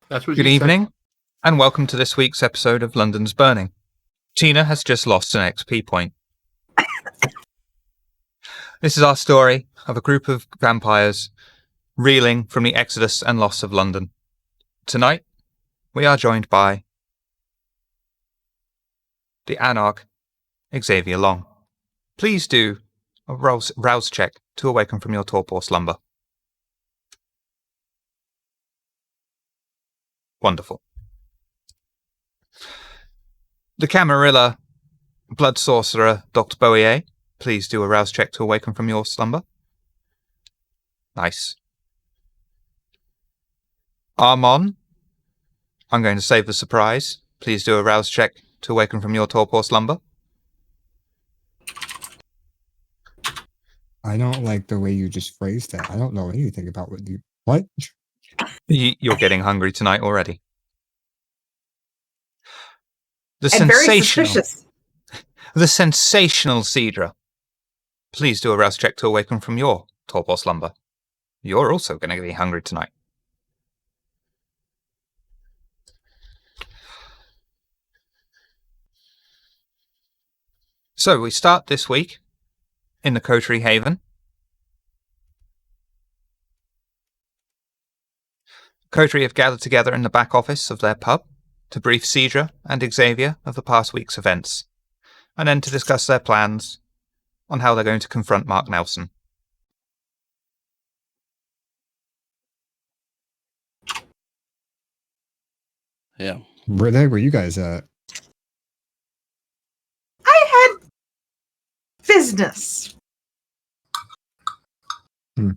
That's what Good she evening, and welcome to this week's episode of London's Burning. Tina has just lost an XP point. This is our story of a group of vampires reeling from the exodus and loss of London. Tonight, we are joined by the Anarch, Xavier Long. Please do a rouse check to awaken from your torpor slumber. Wonderful. The Camarilla blood sorcerer, Dr. Boyer. Please do a rouse check to awaken from your slumber. Nice. Armon, I'm going to save the surprise. Please do a rouse check to awaken from your torpor slumber. I don't like the way you just phrased that. I don't know anything about what you... What? You're getting hungry tonight already. The And very sensational, suspicious. the sensational Cedra. Please do a rouse check to awaken from your torpor slumber. You're also going to be hungry tonight. So we start this week in the Coterie Haven. Coterie have gathered together in the back office of their pub to brief Cedra and Xavier of the past week's events, and then to discuss their plans on how they're going to confront Mark Nelson. Yeah. Where the heck were you guys at? I had business.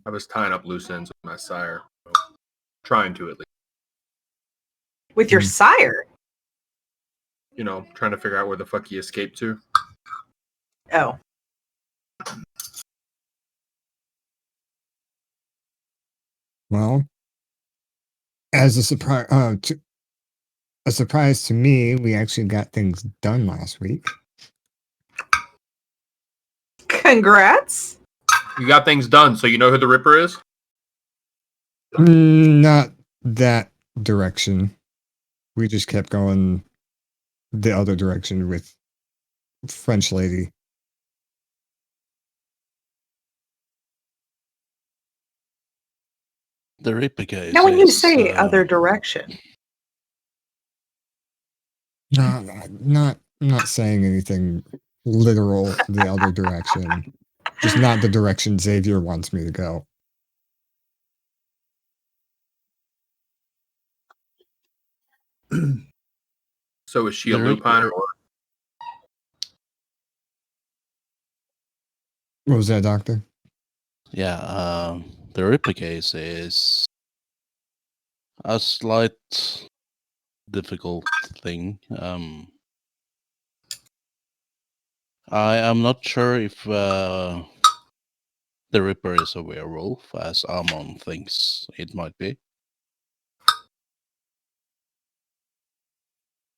I was tying up loose ends with my sire. Trying to, at least. With your sire. You know, trying to figure out where the fuck he escaped to. Oh. Well, as a surprise to me, we actually got things done last week. Congrats. You got things done, so you know who the Ripper is? Not that direction. We just kept going the other direction with French lady. The Ripper case. Now, when you say other direction, No, I'm not saying anything literal the other direction. Just not the direction Xavier wants me to go. So is she a The lupine or What was that, Doctor? Yeah, the Ripper case is a slight difficult thing. I am not sure if the Ripper is a werewolf, as Amon thinks it might be.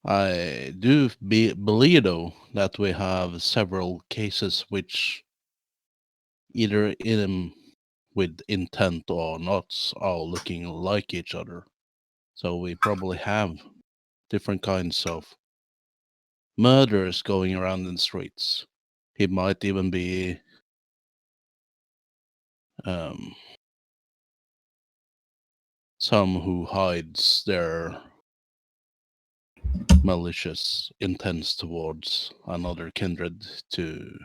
I do believe, though, that we have several cases which either with intent or not are looking like each other. So we probably have different kinds of murders going around in the streets. He might even be some who hides their malicious intents towards another kindred to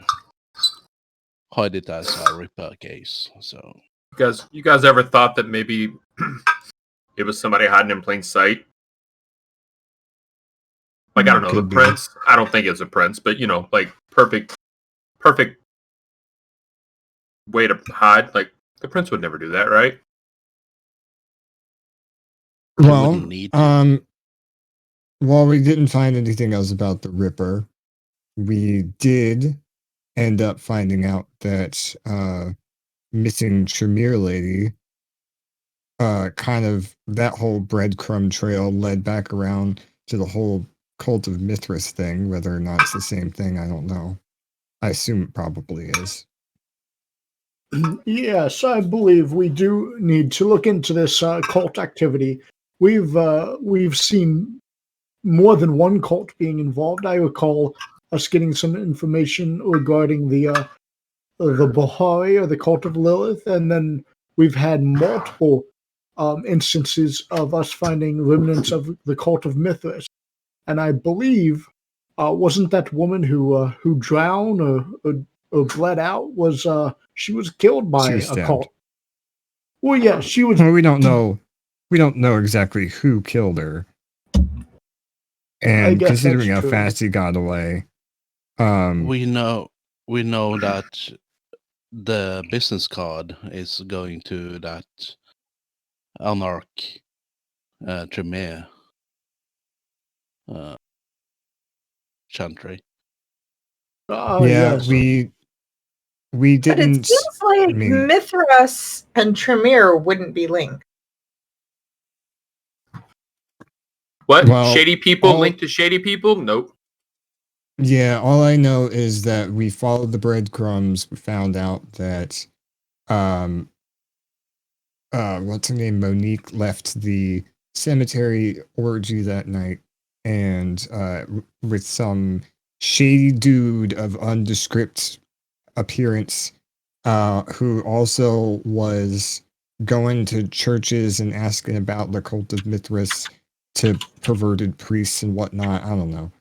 hide it as a Ripper case. So you guys ever thought that maybe it was somebody hiding in plain sight? Like, I don't know, Could the be. prince. I don't think it's a prince, but you know, like perfect way to hide. Like, the prince would never do that, right? he Well, wouldn't need to. while we didn't find anything else about the Ripper, we did end up finding out that missing Tremere lady, kind of that whole breadcrumb trail led back around to the whole Cult of Mithras thing. Whether or not it's the same thing, I don't know. I assume it probably is. Yes, I believe we do need to look into this cult activity. we've seen more than one cult being involved. I recall us getting some information regarding the Bahari or the Cult of Lilith, and then we've had multiple instances of us finding remnants of the Cult of Mithras. And I believe, wasn't that woman who drowned or bled out, she was killed by She was a stabbed. cult? Well, yeah, she was. Well, we don't know. We don't know exactly who killed her. And guess considering that's how true. fast he got away, We know that the business card is going to that Anarch Tremere chantry. yeah, Yes. we But didn't. it seems like I mean- Mithras and Tremere wouldn't be linked. What? Well, Shady people all- linked to shady people? Nope. Yeah, all I know is that we followed the breadcrumbs. We found out that, what's her name? Monique left the cemetery orgy that night, and with some shady dude of undescript appearance, who also was going to churches and asking about the cult of Mithras to perverted priests and whatnot. I don't know.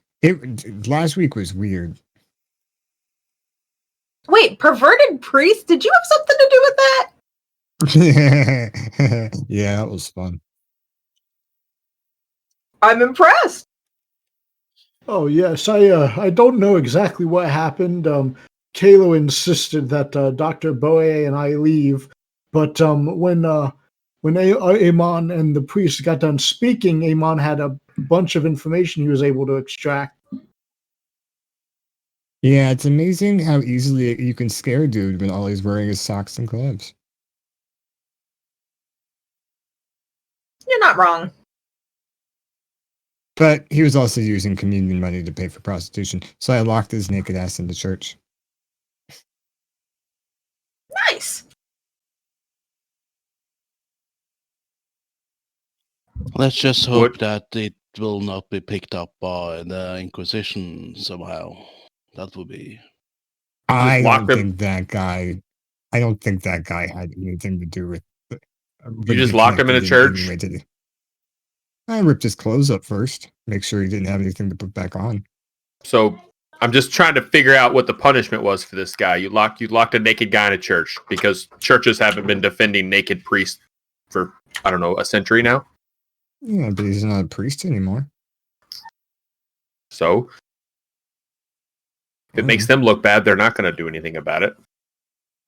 Last week was weird. Wait, perverted priest? Did you have something to do with that? Yeah, that was fun. I'm impressed. Oh yes, I don't know exactly what happened. Kayla insisted that Dr. Boe and I leave, but when Amon and the priest got done speaking, Amon had a bunch of information he was able to extract. Yeah, it's amazing how easily you can scare a dude when all he's wearing is socks and gloves. You're not wrong. But he was also using communion money to pay for prostitution, so I locked his naked ass in the church. Nice. Let's just hope What- that it will not be picked up by the Inquisition somehow. That would be. I lock don't him- think that guy. I don't think that guy had anything to do with. You just locked him in a church? I ripped his clothes up first, make sure he didn't have anything to put back on. So I'm just trying to figure out what the punishment was for this guy. You locked a naked guy in a church because churches haven't been defending naked priests for, I don't know, a century now. Yeah, but he's not a priest anymore. So if it makes them look bad, they're not going to do anything about it.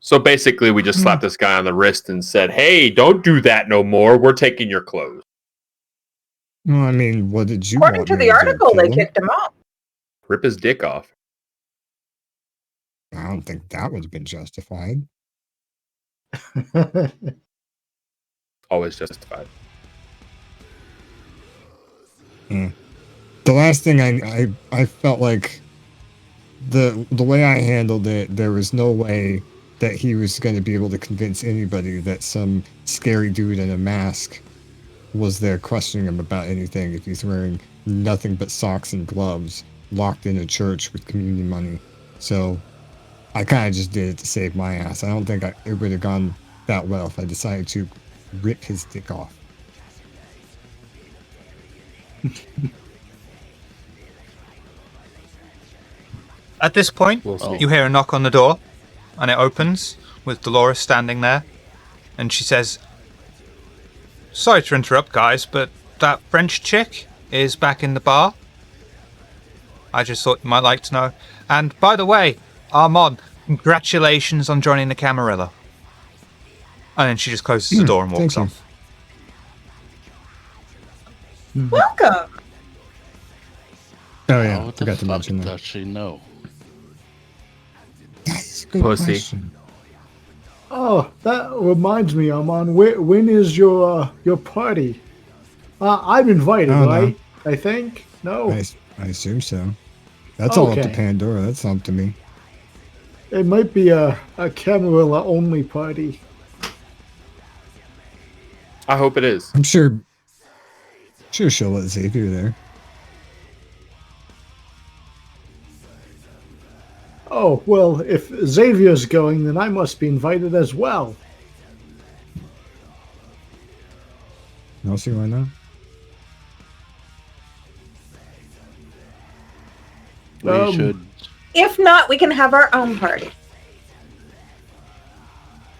So basically, we just slapped this guy on the wrist and said, "Hey, don't do that no more. We're taking your clothes." Well, I mean, what did you According want to me the do, article, kill they him? kicked him off. Rip his dick off. I don't think that would have been justified. Always justified. The last thing I felt like the way I handled it, there was no way that he was going to be able to convince anybody that some scary dude in a mask was there questioning him about anything if he's wearing nothing but socks and gloves, locked in a church with communion money. So I kind of just did it to save my ass. I don't think it would have gone that well if I decided to rip his dick off. At this point, We'll see. you hear a knock on the door, and it opens with Dolores standing there, and she says, "Sorry to interrupt, guys, but that French chick is back in the bar. I just thought you might like to know. And by the way, Armand, congratulations on joining the Camarilla." And then she just closes the door and walks thank off. Welcome. Oh yeah, How the forgot to fuck mention that. does she know? That's a good Pussy. question. Oh, that reminds me, Amon. When is your party? I'm invited, Oh, no. right? I think. No, I assume so. That's all up to Okay. Pandora. That's up to me. it might be a Camarilla only party. I hope it is. I'm sure Sure, she'll let Xavier there. Oh, well, if Xavier's going, then I must be invited as well. I'll see why not. We should. If not, we can have our own party.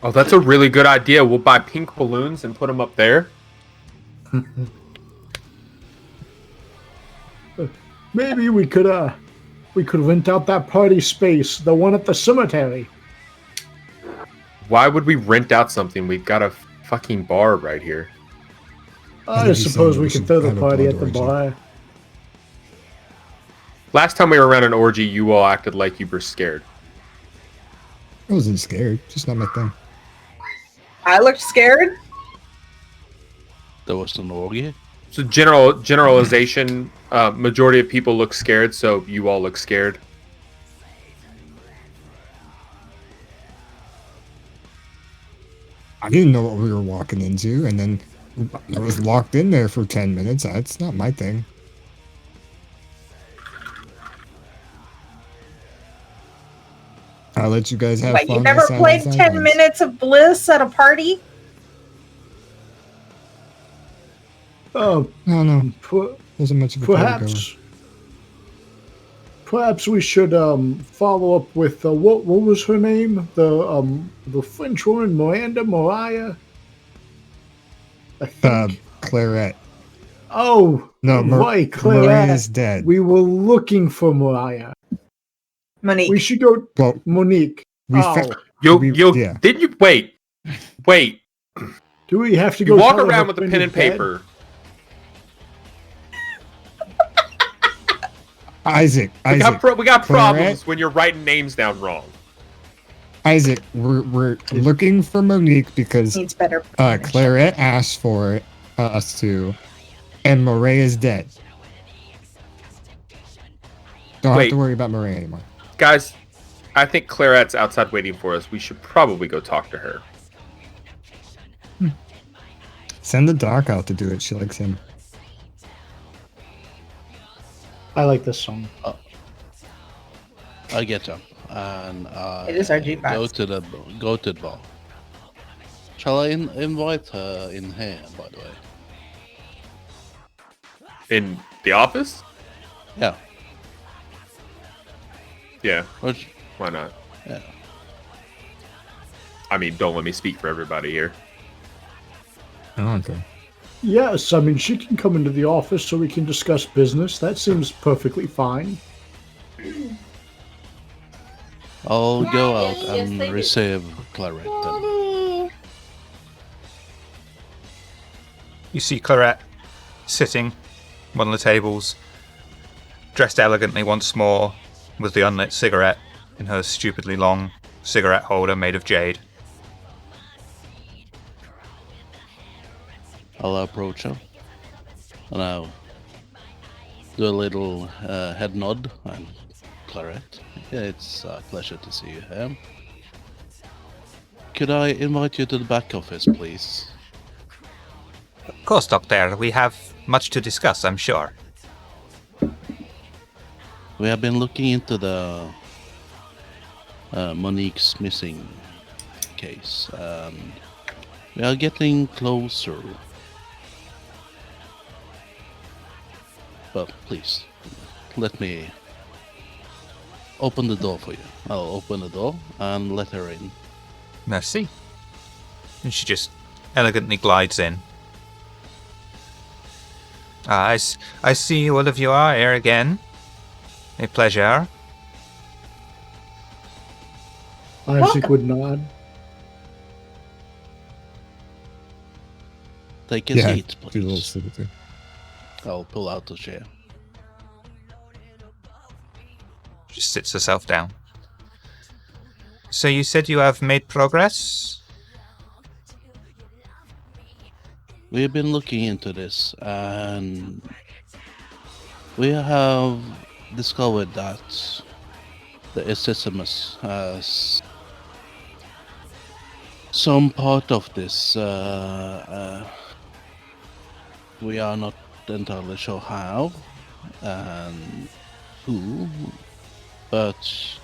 Oh, that's a really good idea. We'll buy pink balloons and put them up there. Maybe we could rent out that party space, the one at the cemetery. Why would we rent out something? We've got a fucking bar right here. I think he's suppose saying we we could should throw the have a party blood at the orgy. bar. Last time we were around an orgy, you all acted like you were scared. I wasn't scared. Just not my thing. I looked scared. There was an orgy. So generalization, majority of people look scared, so you all look scared. I didn't know what we were walking into, and then I was locked in there for 10 minutes. That's not my thing. I'll let you guys have Wait, fun. you never outside played the 10 sidelines. minutes of bliss at a party? Oh, No, no. per- Wasn't much of a party goer. perhaps we should follow up with what was her name? The French woman, Mariah. I think. Clarette. Oh, No, right, Clarette. Mariah's dead. We were looking for Mariah. Monique. We should go, Well, Monique. we Oh, fa- yeah. Didn't you wait? do we have to You go? walk tell her around her with a friend pen is and dead? paper. Isaac. We got Clarette? problems when you're writing names down wrong. Isaac, we're looking for Monique because Needs better. Clarette asked for it, us to, and Mariah's dead. Don't have Wait. to worry about Mariah anymore. Guys, I think Clarette's outside waiting for us. We should probably go talk to her. Send the doc out to do it. She likes him. I like this song. I get them, and It is our G-Box. go to the bar. Shall I invite her in here? By the way, In the office? yeah. Yeah, Which, why not? yeah. I mean, don't let me speak for everybody here. Oh, okay. Yes, I mean, she can come into the office so we can discuss business. That seems perfectly fine. I'll go out Yes, and they do. receive Clarette. Then. You see Clarette sitting at one of the tables, dressed elegantly once more, with the unlit cigarette in her stupidly long cigarette holder made of jade. I'll approach her, and I'll do a little head nod. And Clarette, yeah, it's a pleasure to see you here. Could I invite you to the back office, please? Of course, Doctor, we have much to discuss, I'm sure. We have been looking into the Monique's missing case, and we are getting closer. But please, let me open the door for you. I'll open the door and let her in. Merci. And she just elegantly glides in. I see all of you are here again. A pleasure. Isaac would nod. Take a Yeah, seat, do a little please. sympathy. I'll pull out the chair. She sits herself down. So you said you have made progress? We've been looking into this, and we have discovered that the Isissimus has some part of this. We are not entirely sure how and who, but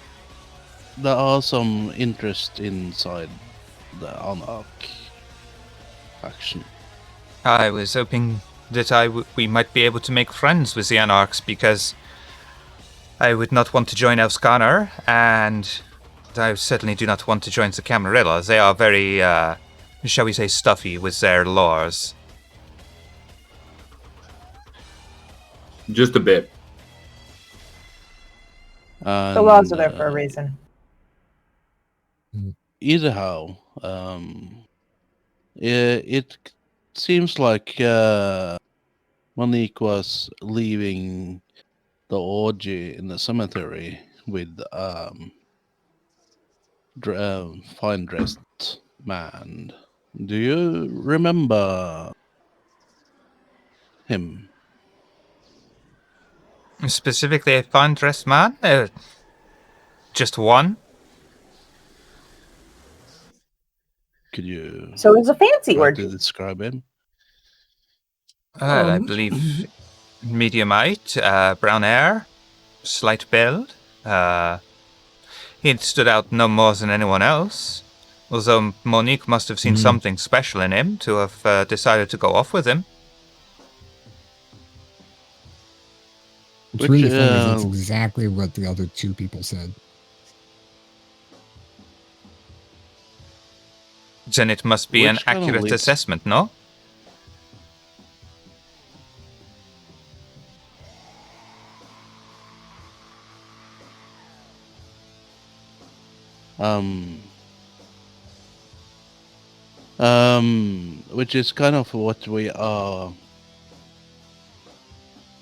there are some interest inside the Anarch faction. I was hoping that we might be able to make friends with the Anarchs, because I would not want to join Elfsconnor, and I certainly do not want to join the Camarilla. They are very, shall we say, stuffy with their laws. Just a bit. And, The laws are there for a reason. Either how, it seems like Monique was leaving the orgy in the cemetery with fine-dressed man. Do you remember him? Specifically a fine-dressed man? Just one? Could you So it's a fancy try to orgy. describe him? Well, I believe medium height, brown hair, slight build. He stood out no more than anyone else, although Monique must have seen something special in him to have decided to go off with him. It's really funny. That's exactly what the other two people said. Then it must be an Which kind of accurate leads- assessment, no? Which is kind of what we are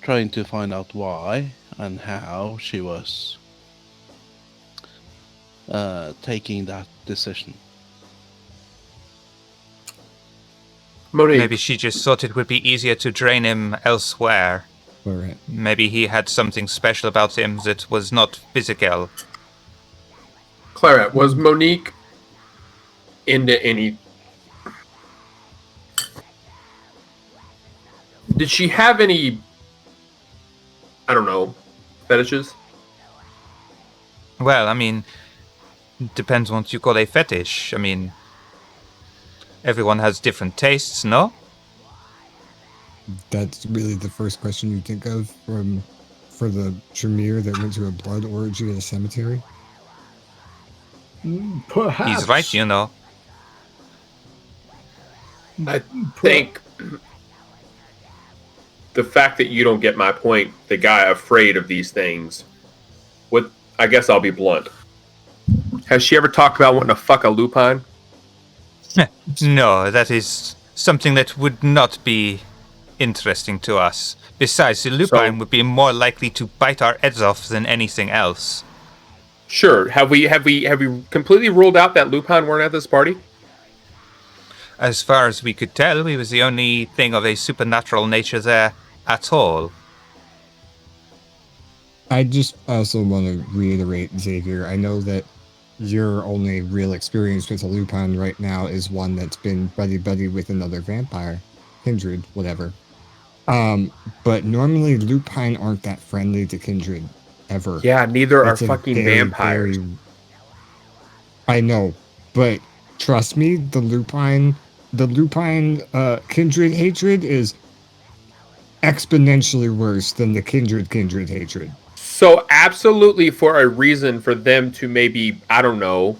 trying to find out why and how she was taking that decision. Monique, Maybe she just thought it would be easier to drain him elsewhere. Clarette. Maybe he had something special about him that was not physical. Clarette, was Monique into any... Did she have any, I don't know, fetishes? Well, I mean, depends on what you call a fetish. I mean, everyone has different tastes, no? That's really the first question you think of for the Tremere that went to a blood orgy at a cemetery? Perhaps. He's right, you know. I think the fact that you don't get my point, the guy afraid of these things, I guess I'll be blunt. Has she ever talked about wanting to fuck a lupine? No, that is something that would not be interesting to us. Besides, the lupine would be more likely to bite our heads off than anything else. Sure. Have we completely ruled out that lupine weren't at this party? As far as we could tell, he was the only thing of a supernatural nature there at all. I just also want to reiterate, Xavier, I know that your only real experience with a lupine right now is one that's been buddy-buddy with another vampire. Kindred, whatever. But normally lupine aren't that friendly to Kindred, ever. Yeah, neither are It's a fucking very, vampires. I know, but trust me, the lupine Kindred hatred is exponentially worse than the Kindred hatred. So absolutely for a reason for them to maybe, I don't know,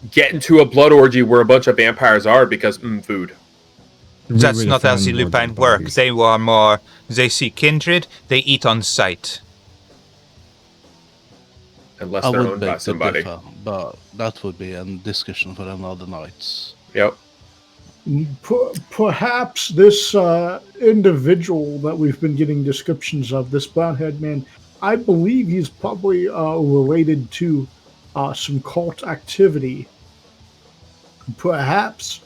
get into a blood orgy where a bunch of vampires are because food. That's not how the lupine work. They see Kindred, they eat on sight. Unless I they're would owned by beg to somebody. differ, but that would be a discussion for another night. Yep. Perhaps this individual that we've been getting descriptions of, this brown-haired man, I believe he's probably related to some cult activity. Perhaps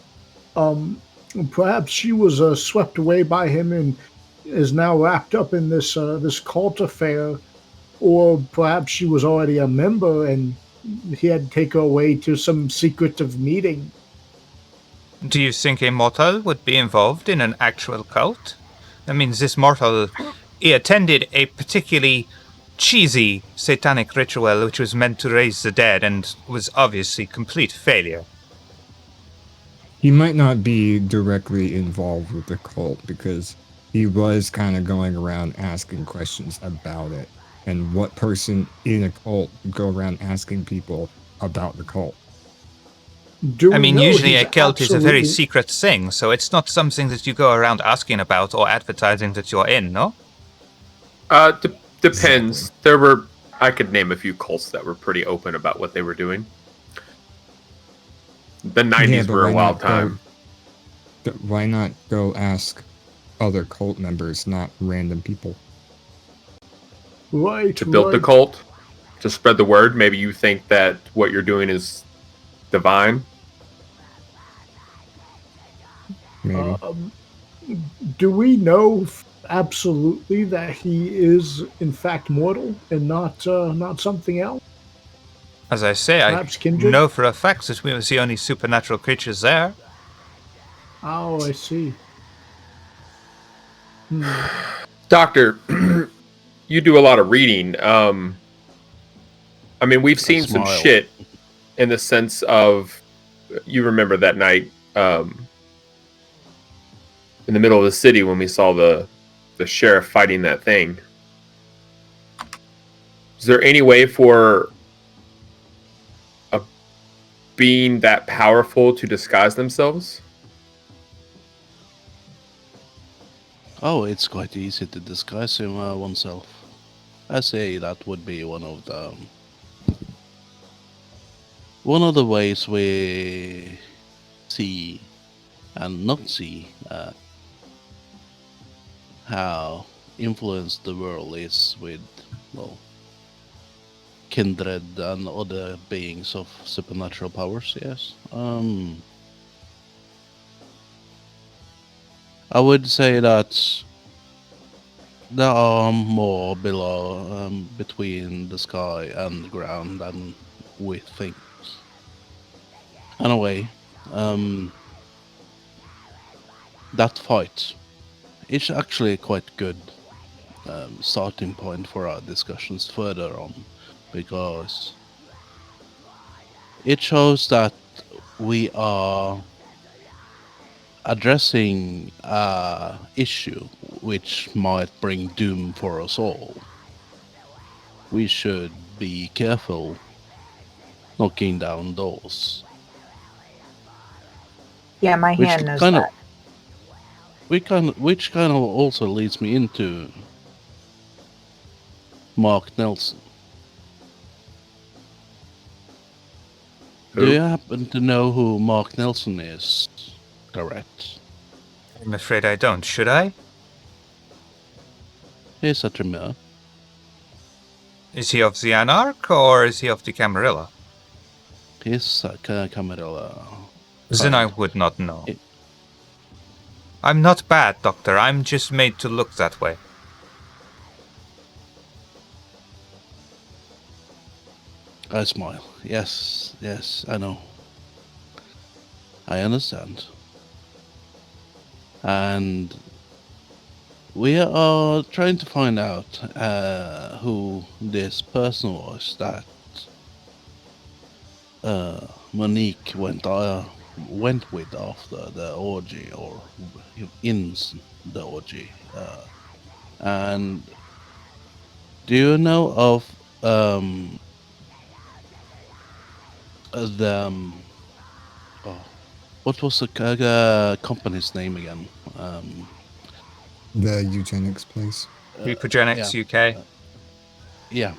she was swept away by him and is now wrapped up in this cult affair, or perhaps she was already a member and he had to take her away to some secretive meeting. Do you think a mortal would be involved in an actual cult? That means this mortal, he attended a particularly cheesy satanic ritual which was meant to raise the dead and was obviously complete failure. He might not be directly involved with the cult because he was kind of going around asking questions about it. And what person in a cult would go around asking people about the cult? Do I we mean, know usually he's a cult is a very absolutely- secret thing, so it's not something that you go around asking about or advertising that you're in, no? Depends. Exactly. I could name a few cults that were pretty open about what they were doing. The 90s but were a why wild not go- time. Why not go ask other cult members, not random people? Right, To build the right. cult, to spread the word. Maybe you think that what you're doing is divine. Maybe. Do we know absolutely that he is in fact mortal and not something else? As I say, I Perhaps kindred? know for a fact that we was the only supernatural creatures there. Oh, I see. Doctor, you do a lot of reading. I mean, we've seen some smile. shit in the sense of, you remember that night in the middle of the city when we saw the sheriff fighting that thing. Is there any way for a being that powerful to disguise themselves? Oh, it's quite easy to disguise him oneself. I say that would be one of the ways we see and not see how influenced the world is with, well, kindred and other beings of supernatural powers. Yes. I would say that there are more below, between the sky and the ground than we think. In a way, that fight is actually quite good starting point for our discussions further on, because it shows that we are addressing a issue which might bring doom for us all. We should be careful knocking down doors. Yeah, my Which hand knows kind that. which kind of also leads me into Mark Nelson. Do Who? you happen to know who Mark Nelson is, Clarette? I'm afraid I don't. Should I? He's a Tremere. Is he of the Anarch or is he of the Camarilla? He's a Camarilla. Then I kind. would not know. It- I'm not bad, Doctor. I'm just made to look that way. I smile. Yes, I know. I understand. And we are trying to find out who this person was that Monique went with after the orgy, or in the orgy. And do you know of what was the company's name again? The eugenics place. Reprogenics UK. Yeah,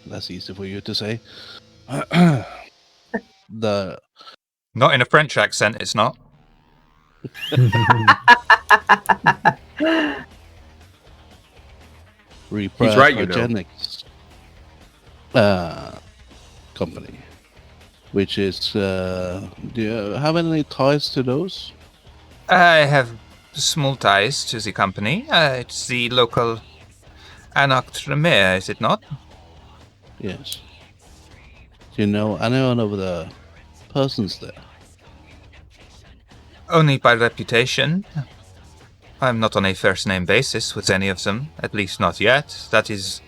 that's easy for you to say. The Not in a French accent, it's not. He's right, you know. Reprogenics company, which is do you have any ties to those? I have small ties to the company. It's the local Camarilla Tremere, is it not? Yes. Do you know anyone of the persons there? Only by reputation. I'm not on a first-name basis with any of them, at least not yet. That is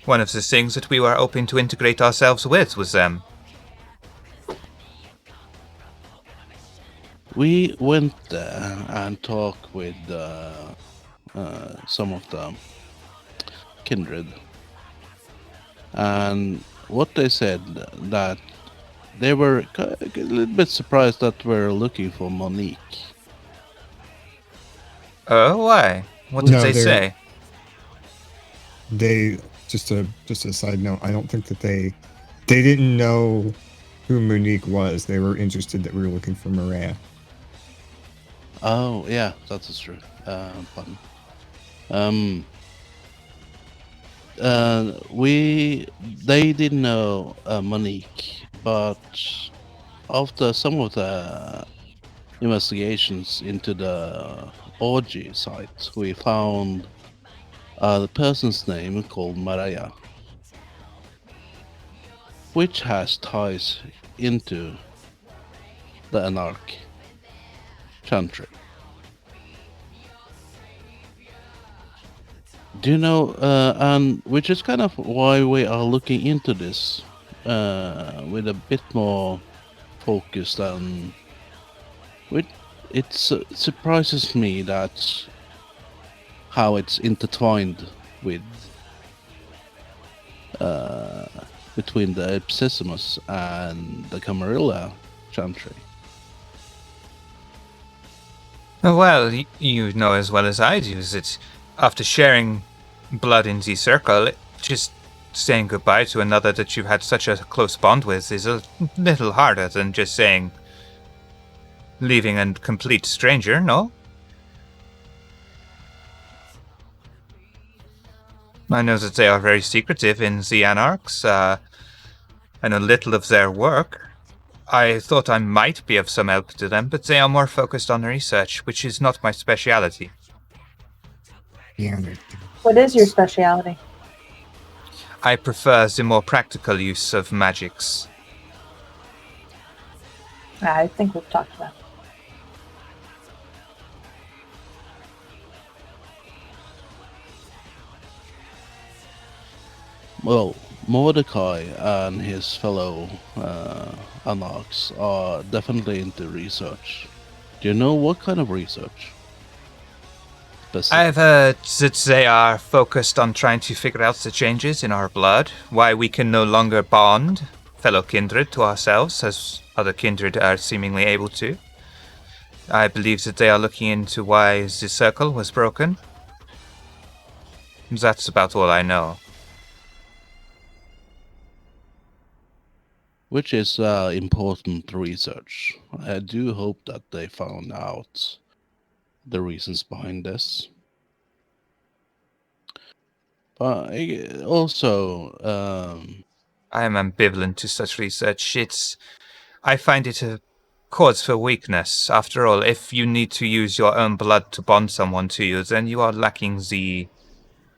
one of the things that we were hoping to integrate ourselves with them. We went there and talked with some of the kindred, and what they said that they were a little bit surprised that we're looking for Monique. Oh, why? What did No, they they're- say? They just a side note. I don't think that they didn't know who Monique was. They were interested that we were looking for Maria. Oh yeah, that is true. Pardon. They didn't know Monique, but after some of the investigations into the orgy site, we found the person's name called Maria, which has ties into the Anarch Chantry. Do you know, and which is kind of why we are looking into this with a bit more focus than. It surprises me that how it's intertwined with between the Ipsissimus and the Camarilla Chantry. Well, you know as well as I do that after sharing blood in the circle, just saying goodbye to another that you've had such a close bond with is a little harder than just saying leaving a complete stranger, no? I know that they are very secretive in the Anarchs. I know little of their work. I thought I might be of some help to them, but they are more focused on research, which is not my speciality. Yeah. What is your speciality? I prefer the more practical use of magics. I think we've talked about it. Well, Mordecai and his fellow Anarchs are definitely into research. Do you know what kind of research? I've heard that they are focused on trying to figure out the changes in our blood, why we can no longer bond fellow kindred to ourselves as other kindred are seemingly able to. I believe that they are looking into why the circle was broken. That's about all I know. Which is important research. I do hope that they found out the reasons behind this. But also, I am ambivalent to such research. I find it a cause for weakness. After all, if you need to use your own blood to bond someone to you, then you are lacking the,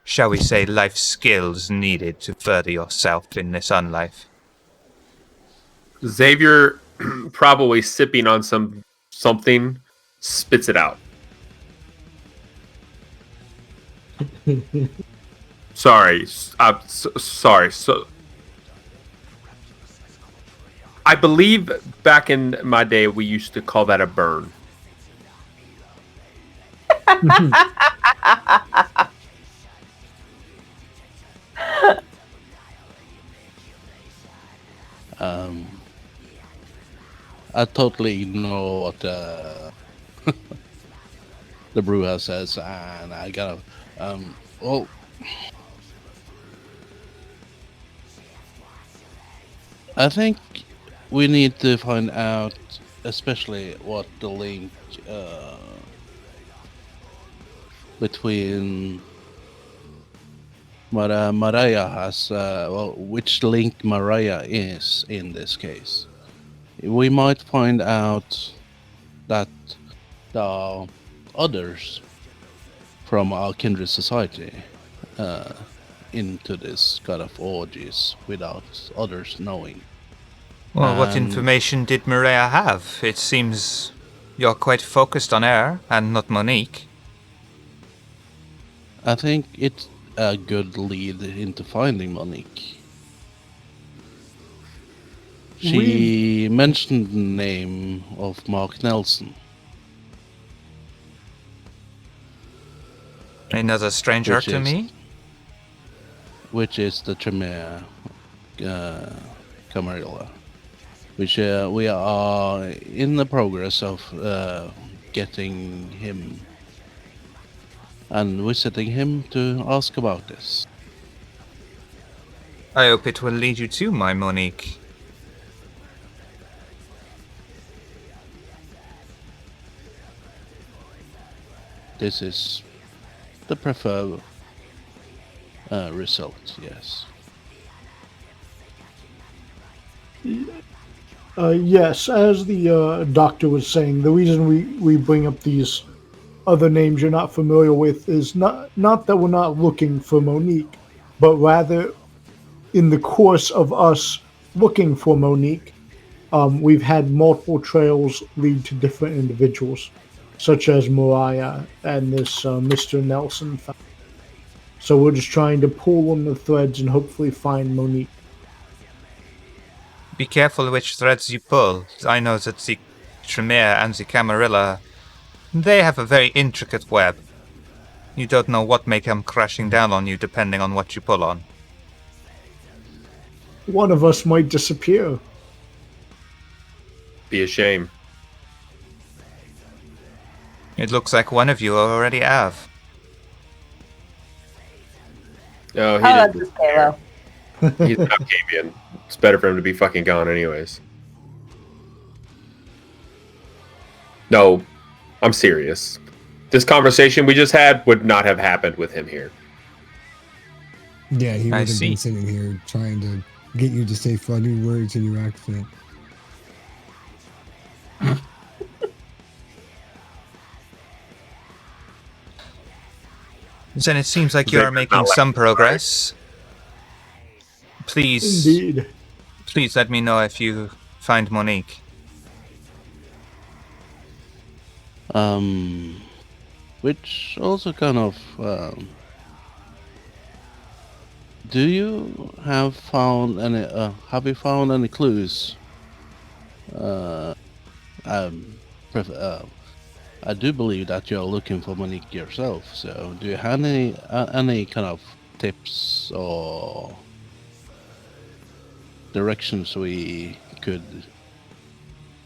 shall we say, life skills needed to further yourself in this unlife. Xavier, probably sipping on something, spits it out. Sorry, sorry. So, I believe back in my day we used to call that a burn. I totally ignore what the brewhouse says, and I gotta. Well, I think we need to find out, especially what the link between Maria has. Which link Maria is in this case. We might find out that there are others from our kindred society into this kind of orgies without others knowing. Well, what information did Maria have? It seems you're quite focused on her and not Monique. I think it's a good lead into finding Monique. She mentioned the name of Mark Nelson. Another stranger Which to is- me? which is the Tremere Camarilla, which we are in the progress of getting him and visiting him to ask about this. I hope it will lead you to my Monique. This is the preferred result, yes. Yes, as the doctor was saying, the reason we bring up these other names you're not familiar with is not that we're not looking for Monique, but rather in the course of us looking for Monique, we've had multiple trails lead to different individuals, such as Mariah and this Mr. Nelson. So we're just trying to pull on the threads and hopefully find Monique. Be careful which threads you pull. I know that the Tremere and the Camarilla, they have a very intricate web. You don't know what may come crashing down on you depending on what you pull on. One of us might disappear. Be a shame. It looks like one of you already have. No, he Oh, that's didn't. just Halo. He's an Octavian. It's better for him to be fucking gone, anyways. No, I'm serious. This conversation we just had would not have happened with him here. Yeah, he I would have see. been sitting here trying to get you to say funny words in your accent. Then it seems like They you are could making not let some me progress. Please, Indeed. please let me know if you find Monique. Which also kind of do you have found any have you found any clues? I do believe that you're looking for Monique yourself, so do you have any kind of tips or directions we could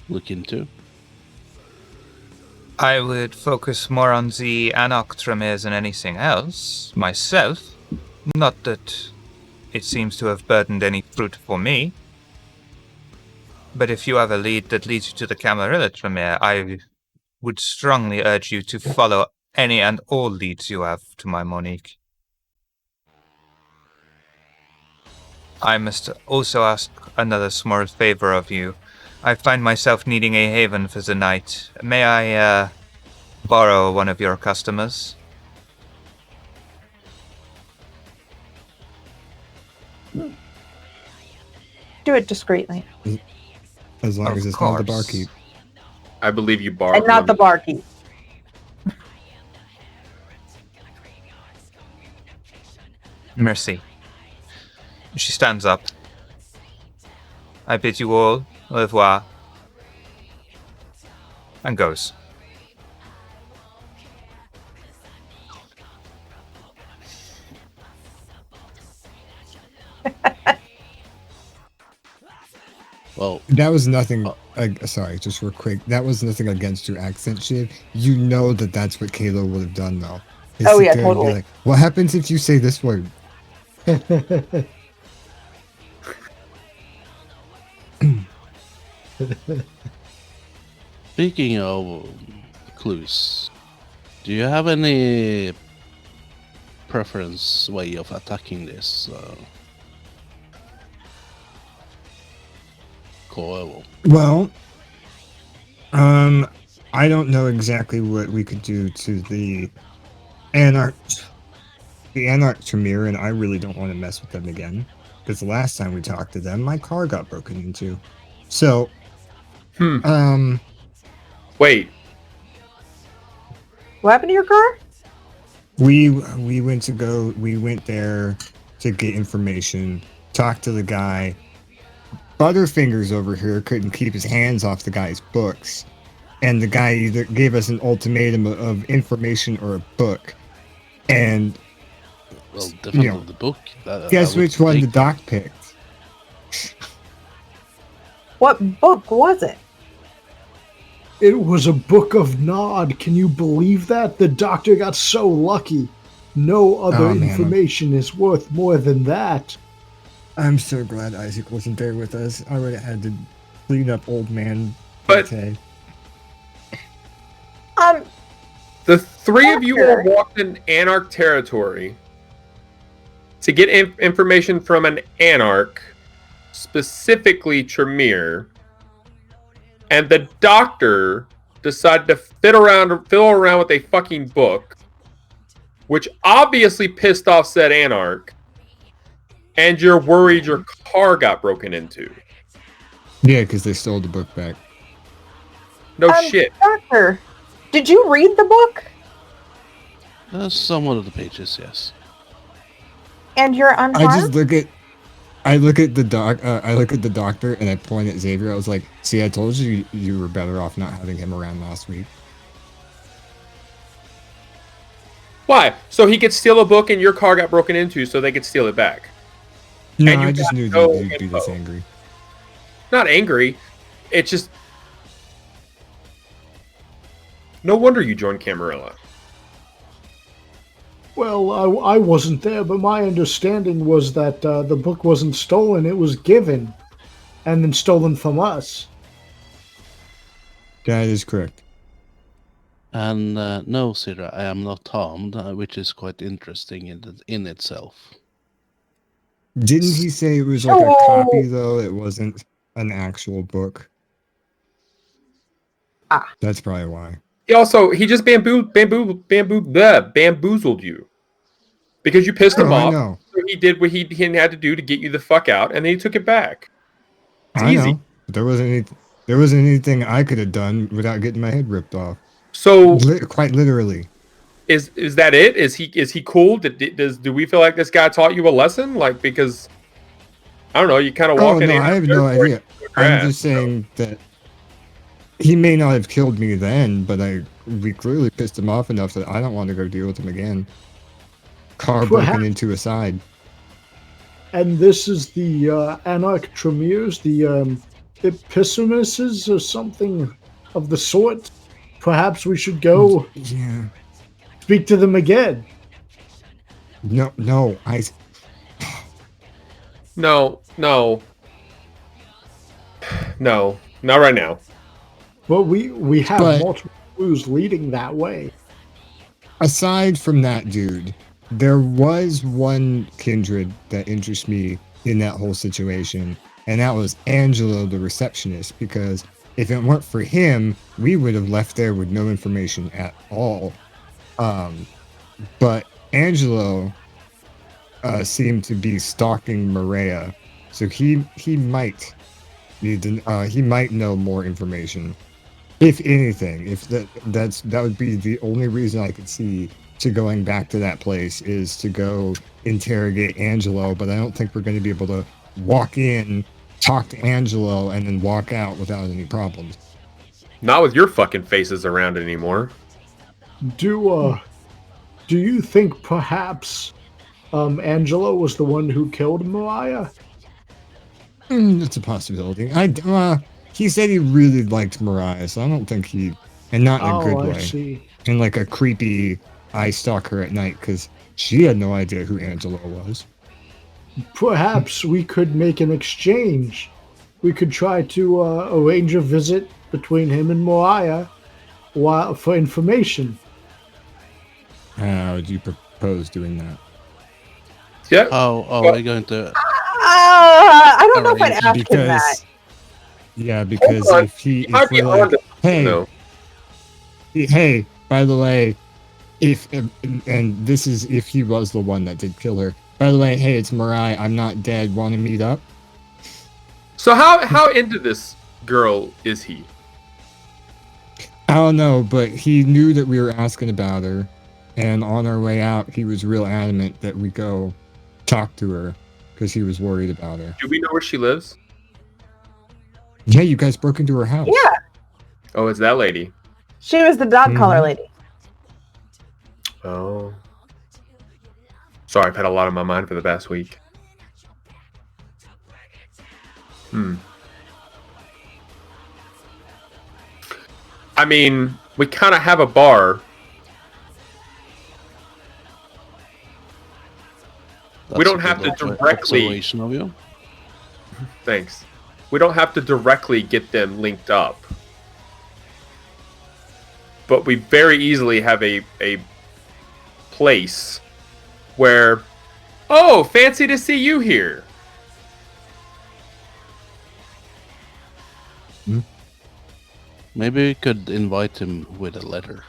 look into? I would focus more on the Anarch Tremere than anything else, myself. Not that it seems to have burdened any fruit for me. But if you have a lead that leads you to the Camarilla Tremere, I would strongly urge you to follow any and all leads you have to my Monique. I must also ask another small favor of you. I find myself needing a haven for the night. May I borrow one of your customers? Do it discreetly. As long Of as it's not the course. barkeep. I believe you borrowed And not the barkeep. Mercy. She stands up. I bid you all au revoir. And goes. Well, That was nothing. Sorry, just real quick. That was nothing against your accent shit. You know that that's what Kayla would have done, though. Is Oh, sit yeah, there and be totally. like, what happens if you say this word? speaking of clues, do you have any preference way of attacking this coil? Well, I don't know exactly what we could do to the Anarch Tremere, and I really don't want to mess with them again. Because the last time we talked to them, my car got broken into. So, Wait, What happened to your car? We went there to get information, talk to the guy. Butterfingers over here couldn't keep his hands off the guy's books. And the guy either gave us an ultimatum of information or a book. And Well, definitely you know, the book. guess I would which one the take doc picked? What book was it? It was a book of Nod. Can you believe that? The doctor got so lucky. No other Oh, man. information is worth more than that. I'm so glad Isaac wasn't there with us. I would have had to clean up old man. But- Pate. The three of you all Doctor. walked in Anarch territory to get information from an Anarch, specifically Tremere, and the doctor decided to fiddle around with a fucking book, which obviously pissed off said Anarch, and you're worried your car got broken into. Yeah, because they stole the book back. No shit. Doctor, did you read the book? some of the pages, yes. And you're unharmed? I look at the doctor and I point at Xavier. I was like, see, I told you you were better off not having him around last week. Why? So he could steal a book and your car got broken into so they could steal it back. No, And you I just got knew no that you'd be this info. angry. Not angry. It's just... No wonder you joined Camarilla. Well, I wasn't there, but my understanding was that the book wasn't stolen. It was given and then stolen from us. That is correct. And no, Sira, I am not harmed, which is quite interesting in itself. Didn't he say it was like a copy though? It wasn't an actual book. Ah. That's probably why. He just bamboozled you. Because you pissed him Oh, I off. know. So he did what he had to do to get you the fuck out, and then he took it back. It's I easy. know. But there wasn't anything I could have done without getting my head ripped off. So Quite literally. is that it? Is he cool? Do we feel like this guy taught you a lesson? Like, because I don't know, you kind of Oh walk in. no, I have no idea. I'm grass, just saying that he may not have killed me then, but we clearly pissed him off enough that I don't want to go deal with him again. Car broken Perhaps- into a side. And this is the Anarch Tremeres, the Epistemises or something of the sort. Perhaps we should go Yeah. speak to them again. No, No, not right now. But we have But- multiple clues leading that way. Aside from that dude, there was one kindred that interests me in that whole situation, and that was Angelo, the receptionist, because if it weren't for him, we would have left there with no information at all. But Angelo seemed to be stalking Maria, so he might he might know more information. If anything, if that would be the only reason I could see to going back to that place is to go interrogate Angelo, but I don't think we're going to be able to walk in, talk to Angelo, and then walk out without any problems. Not with your fucking faces around anymore. Do you think perhaps Angelo was the one who killed Mariah? That's a possibility. He said he really liked Mariah, so I don't think and not in a good I way. see. In like a creepy, I stalk her at night, because she had no idea who Angelo was. Perhaps we could make an exchange. We could try to arrange a visit between him and Mariah for information. How would you propose doing that? Yeah. Are we going to... I don't know if I'd Alright, ask him that. Yeah, because Hold on. if Might be we're like, onto hey, no. hey, by the way, and this is if he was the one that did kill her. By the way, hey, it's Mariah. I'm not dead. Want to meet up? So how into this girl is he? I don't know, but he knew that we were asking about her, And on our way out, he was real adamant that we go talk to her because he was worried about her. Do we know where she lives? Yeah, you guys broke into her house. Yeah, Oh, it's that lady. she was the dog collar Mhm. lady. Oh. Sorry, I've had a lot on my mind for the past week. I mean, we kind of have a bar. We don't have to directly- Observation of you. Thanks. We don't have to directly get them linked up. But we very easily have a place where, oh, fancy to see you here. Maybe we could invite him with a letter.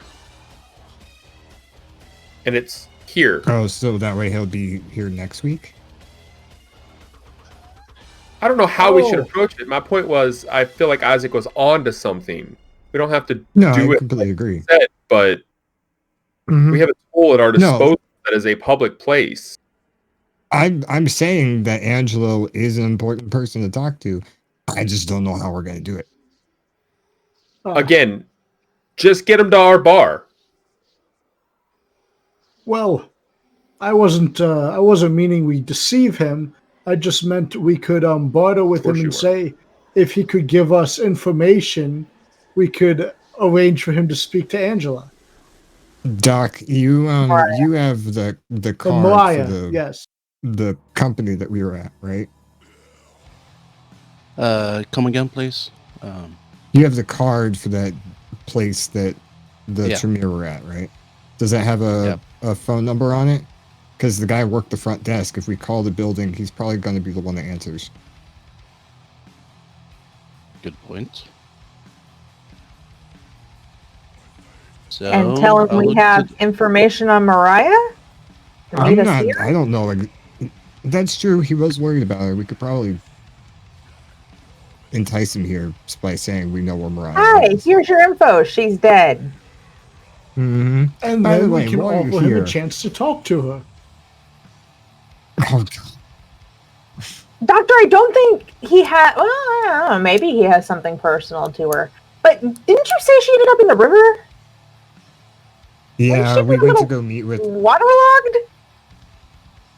And it's here. Oh, so that way he'll be here next week? I don't know how we should Oh. approach it. My point was, I feel like Isaac was on to something. We don't have to No, do I it completely agree. like said, but Mhm. we have a tool at our No. disposal that is a public place. I'm saying that Angelo is an important person to talk to. I just don't know how we're going to do it. Again, just get him to our bar. Well, I wasn't meaning we deceive him. I just meant we could barter with him course and you say if he could give us information, we could arrange for him to speak to Angela. Doc, you Mariah. you have the And card Mariah, for the yes. the company that we were at, right? Come again, please. You have the card for that place that the Yeah. Tremere were at, right? Does that have a phone number on it? Because the guy worked the front desk. If we call the building, he's probably going to be the one that answers. Good point. So, And tell him I'll we look have to- information on Mariah? To I'm meet us not. here? I don't know. Like, that's true. He was worried about her. We could probably entice him here by saying we know where Mariah Hi, is. here's your info. She's dead. Mm-hmm. And By the then way, we can while you're offer him here- a chance to talk to her. Oh, God. Doctor, I don't think he had. Well, I don't know. Maybe he has something personal to her. But didn't you say she ended up in the river? Yeah, she we be a went to little go meet with. Waterlogged?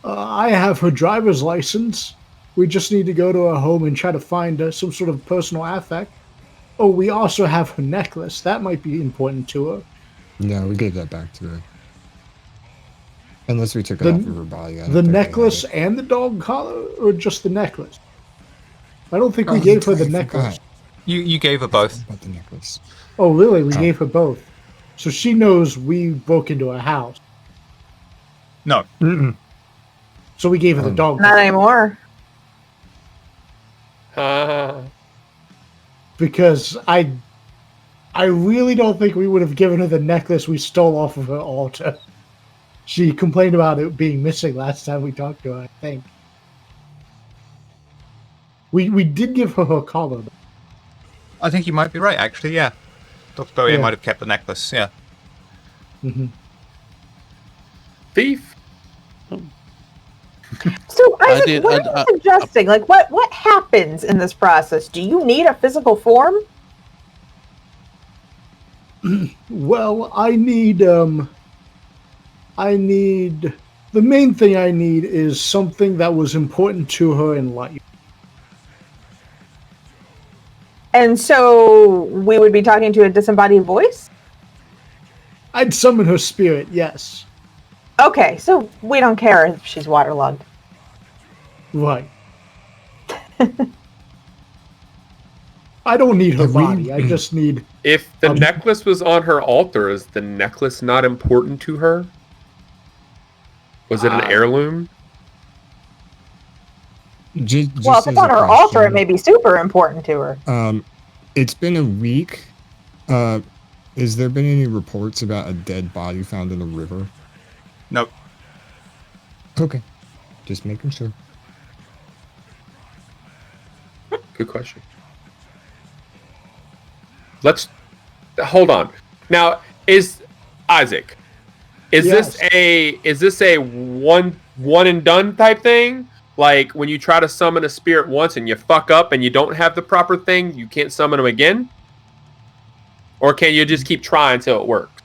I have her driver's license. We just need to go to her home and try to find some sort of personal affect. Oh, we also have her necklace. That might be important to her. No, we gave that back to her. Unless we took it The- off of her body. I don't The think we had necklace it. and the dog collar, or just the necklace? I don't think we Oh, gave her the I necklace. forgot You gave her both. about the necklace. Oh, really? We Oh. gave her both. So she knows we broke into her house. No. Mm-mm. So we gave her the Oh. dog Not collar. anymore. Because I really don't think we would have given her the necklace we stole off of her altar. She complained about it being missing last time we talked to her, I think. We did give her her collar. though. I think you might be right, actually, yeah. Dr. Bowie Yeah. might have kept the necklace, yeah. Thief. So, Isaac, did- what I- are you suggesting? Like, what happens in this process? Do you need a physical form? Well, I need the main thing I need is something that was important to her in life. And so we would be talking to a disembodied voice? I'd summon her spirit, yes. Okay, so we don't care if she's waterlogged. Right. I don't need her Have we- body. I just need. If the Um, necklace was on her altar, is the necklace not important to her? Was it an heirloom? Just Well, if as it's on a her altar, it question, may be super important to her. It's been a week. Has there been any reports about a dead body found in a river? Nope. Okay. Just making sure. Good question. Let's hold on. Now, is Isaac, Is Yes. this a one and done type thing? Like when you try to summon a spirit once and you fuck up and you don't have the proper thing, you can't summon them again? Or can you just keep trying until it works?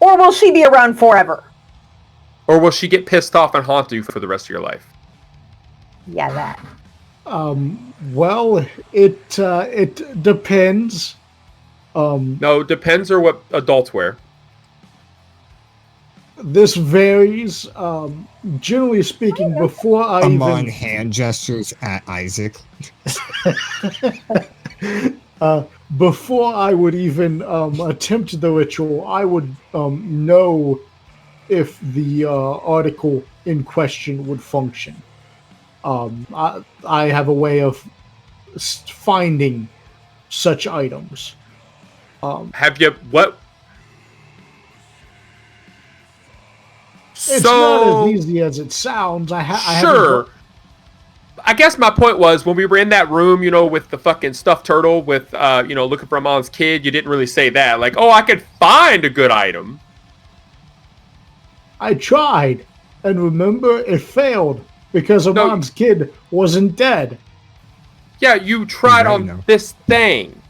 Or will she be around forever? Or will she get pissed off and haunt you for the rest of your life? Yeah, that. Well, it depends. No, depends on what adults wear. This varies. Generally speaking, before I Amon even hand gestures at Isaac. before I would even attempt the ritual, I would know if the article in question would function. I have a way of finding such items. Have you what? It's not as easy as it sounds. Sure. I guess my point was when we were in that room, with the fucking stuffed turtle with, looking for Amon's kid, you didn't really say that. Like, oh, I could find a good item. I tried, and remember, it failed because Amon's kid wasn't dead. Yeah, you tried on this thing.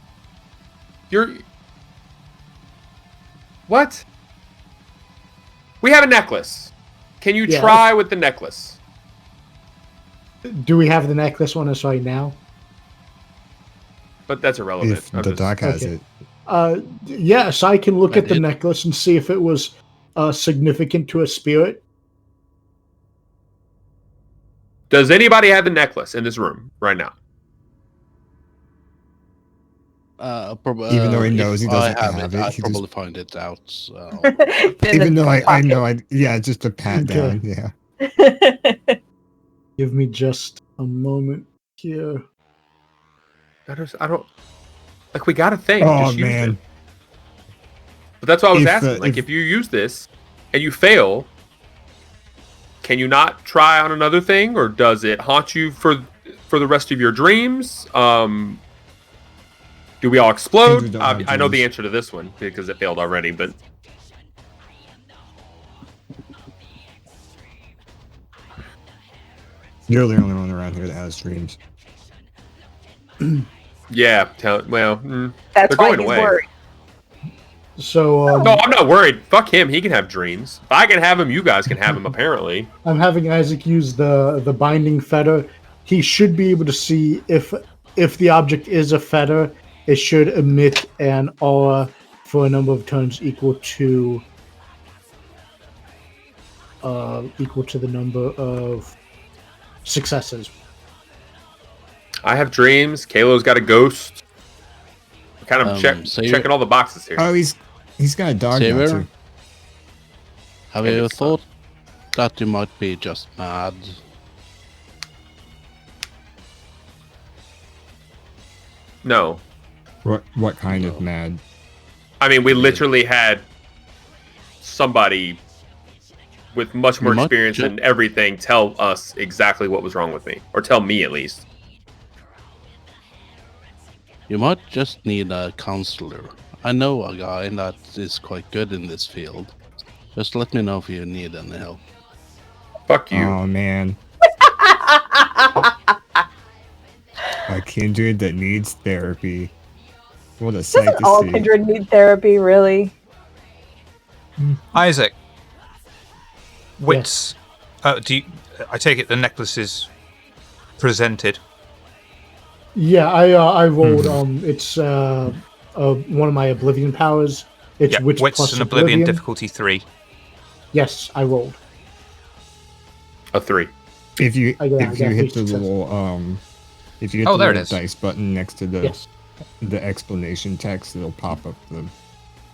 What? We have a necklace. Can you try with the necklace? Do we have the necklace on us right now? But that's irrelevant. If the doc has it. Yes, I can look at the necklace and see if it was significant to a spirit. Does anybody have the necklace in this room right now? Even though he knows he doesn't have it, I'll he probably find it out. So. Even though I know, just a pat down, yeah. Give me just a moment here. I don't. Like, we got a thing. Oh, just use man. it. But that's why I was asking. If you use this and you fail, can you not try on another thing, or does it haunt you for the rest of your dreams? Do we all explode? I know the answer to this one because it failed already, but you're the only one around here that has dreams. yeah. That's they're why going he's away. worried. So no, I'm not worried. Fuck him. He can have dreams. If I can have him, you guys can have him. Apparently, I'm having Isaac use the binding fetter. He should be able to see if the object is a fetter. It should emit an aura for a number of turns equal to the number of successes. I have dreams. Kalo's got a ghost. Kind of checking all the boxes here. Oh, he's got a dog now too. Have you ever thought that you might be just mad? No. What kind of mad? I mean, we literally had somebody with much more experience and everything tell us exactly what was wrong with me, or tell me at least. You might just need a counselor. I know a guy that is quite good in this field. Just let me know if you need any help. Fuck you. Oh, man. A kindred that needs therapy. What a sight Doesn't to all see. kindred need therapy, really? Isaac, wits. I take it the necklace is presented. Yeah, I rolled. It's one of my Oblivion powers. It's wits plus and Oblivion difficulty 3. Yes, I rolled a 3. If you hit the little if you hit the little dice button next to the explanation text, it'll pop up the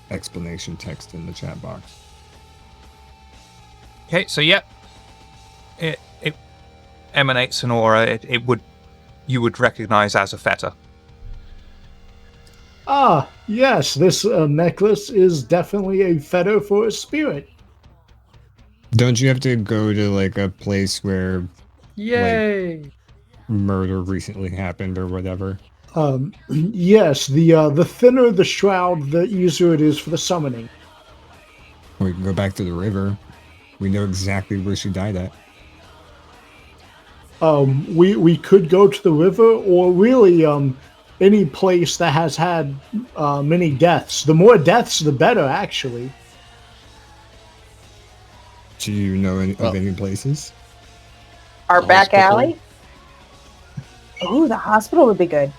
explanation text in the chat box. Okay, so it emanates an aura. You would recognize as a fetter. Ah, yes, this necklace is definitely a fetter for a spirit. Don't you have to go to like a place where murder recently happened or whatever? Yes, the thinner the shroud, the easier it is for the summoning. We can go back to the river. We know exactly where she died at. We could go to the river, or really any place that has had many deaths. The more deaths, the better, actually. Do you know of Well- any places? Our The back hospital. alley? Ooh, the hospital would be good.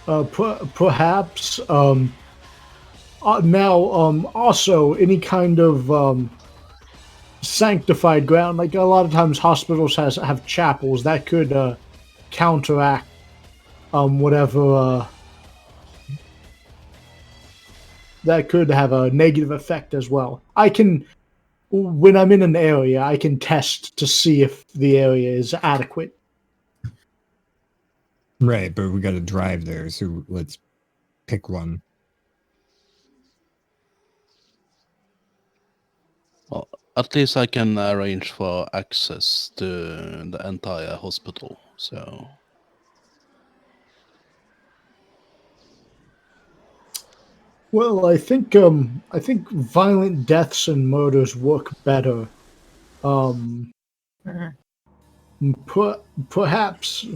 Perhaps. Also, any kind of sanctified ground. Like a lot of times, hospitals have chapels that could counteract whatever. That could have a negative effect as well. When I'm in an area, I can test to see if the area is adequate. Right, but we got to drive there, so let's pick one. Well, at least I can arrange for access to the entire hospital. So Well, I think violent deaths and murders work better. Perhaps,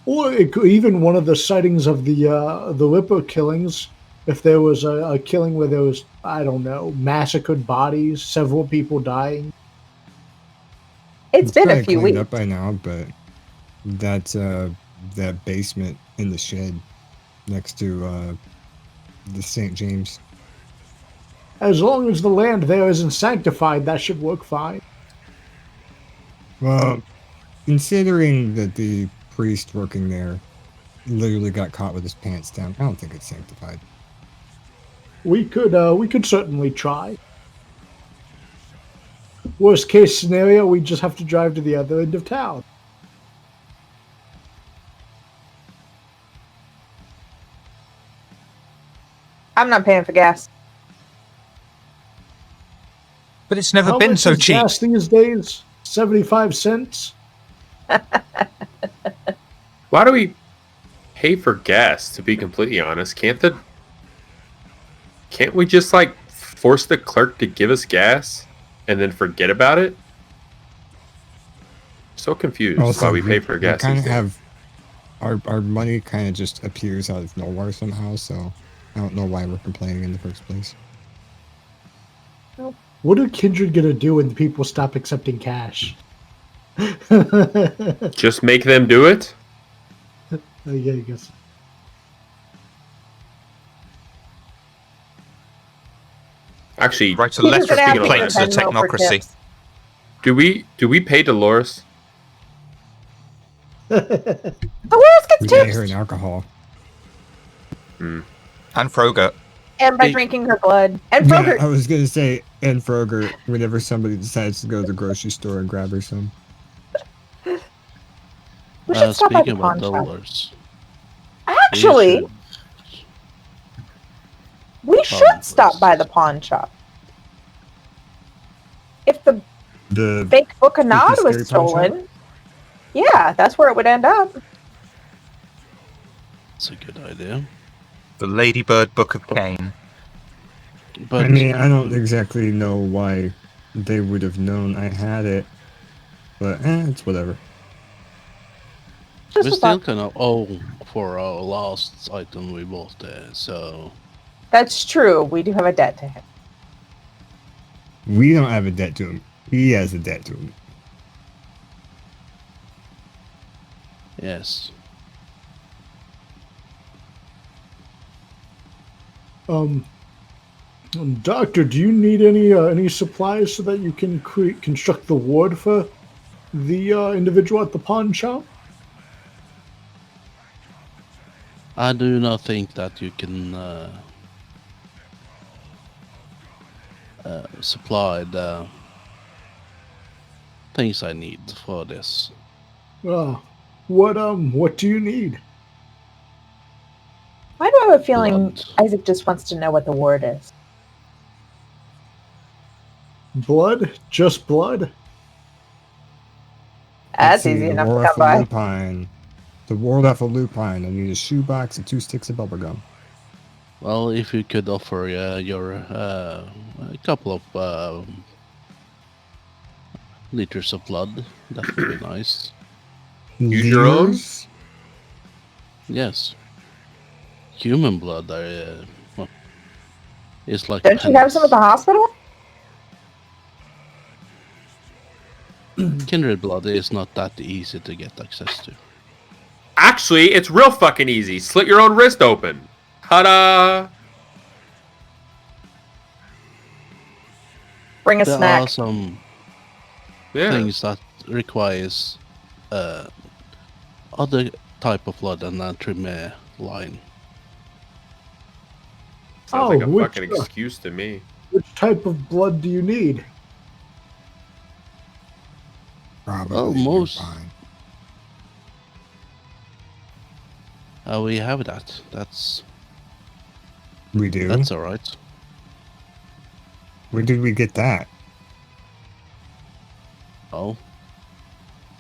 or even one of the sightings of the Ripper killings. If there was a killing where there was, I don't know, massacred bodies, several people dying. It's been a probably few cleaned weeks. up by now, but that basement in the shed next to the St. James. As long as the land there isn't sanctified, that should work fine. Well, considering that the priest working there literally got caught with his pants down, I don't think it's sanctified. We could certainly try. Worst case scenario, we just have to drive to the other end of town. I'm not paying for gas. But it's never How been much so is cheap. gas these days? 75 cents? Why do we pay for gas, to be completely honest? Can't we just like force the clerk to give us gas and then forget about it? So confused Also, why we pay for gas. kind these of days. have our money kind of just appears out of nowhere somehow, so I don't know why we're complaining in the first place. What are Kindred gonna do when people stop accepting cash? Just make them do it? Yeah, I guess. Actually, Write a He's letter gonna of ask me complaint for to the Venmo for technocracy. tips. do we pay Dolores? Dolores We gets pay her in tips, alcohol. And Frogurt. and by Hey. drinking her blood. And Yeah, Frogurt. I was gonna say, and Frogger, whenever somebody decides to go to the grocery store and grab her some. We should stop by the speaking pawn about shop. dollars, Actually, we should Pawn stop first. by the pawn shop. If the The fake book of Nod scary was pawn shop? stolen, yeah, that's where it would end up. it's a good idea. The Ladybird Book of Cain. But I mean, I don't exactly know why they would have known I had it, but it's whatever. Just we a still thought. kind of owe for our last item we bought there. So That's true. We do have a debt to him. We don't have a debt to him. He has a debt to him. yes, Doctor, do you need any supplies so that you can construct the ward for the individual at the pawn shop? I do not think that you can supply the things I need for this. What do you need? Why do I have a feeling Blood. Isaac just wants to know what the ward is? Blood? Just blood? That's Let's see, easy the enough to ward come off of by. Lupine. The ward off of Lupine. I need a shoebox and 2 sticks of bubblegum. Well, if you could offer your a couple of liters of blood, that would be nice. Use your own? Liters? Yes. Human blood well, is like Don't you have some at the hospital? kindred blood is not that easy to get access to. Actually, it's real fucking easy. Slit your own wrist open. Ta-da! Bring a There snack. are some Yeah. things that requires other type of blood than a Tremere line. Sounds like a which, fucking excuse to me. Which type of blood do you need? Probably Almost. fine. We have that. That's We do? all right. Where did we get that? Oh,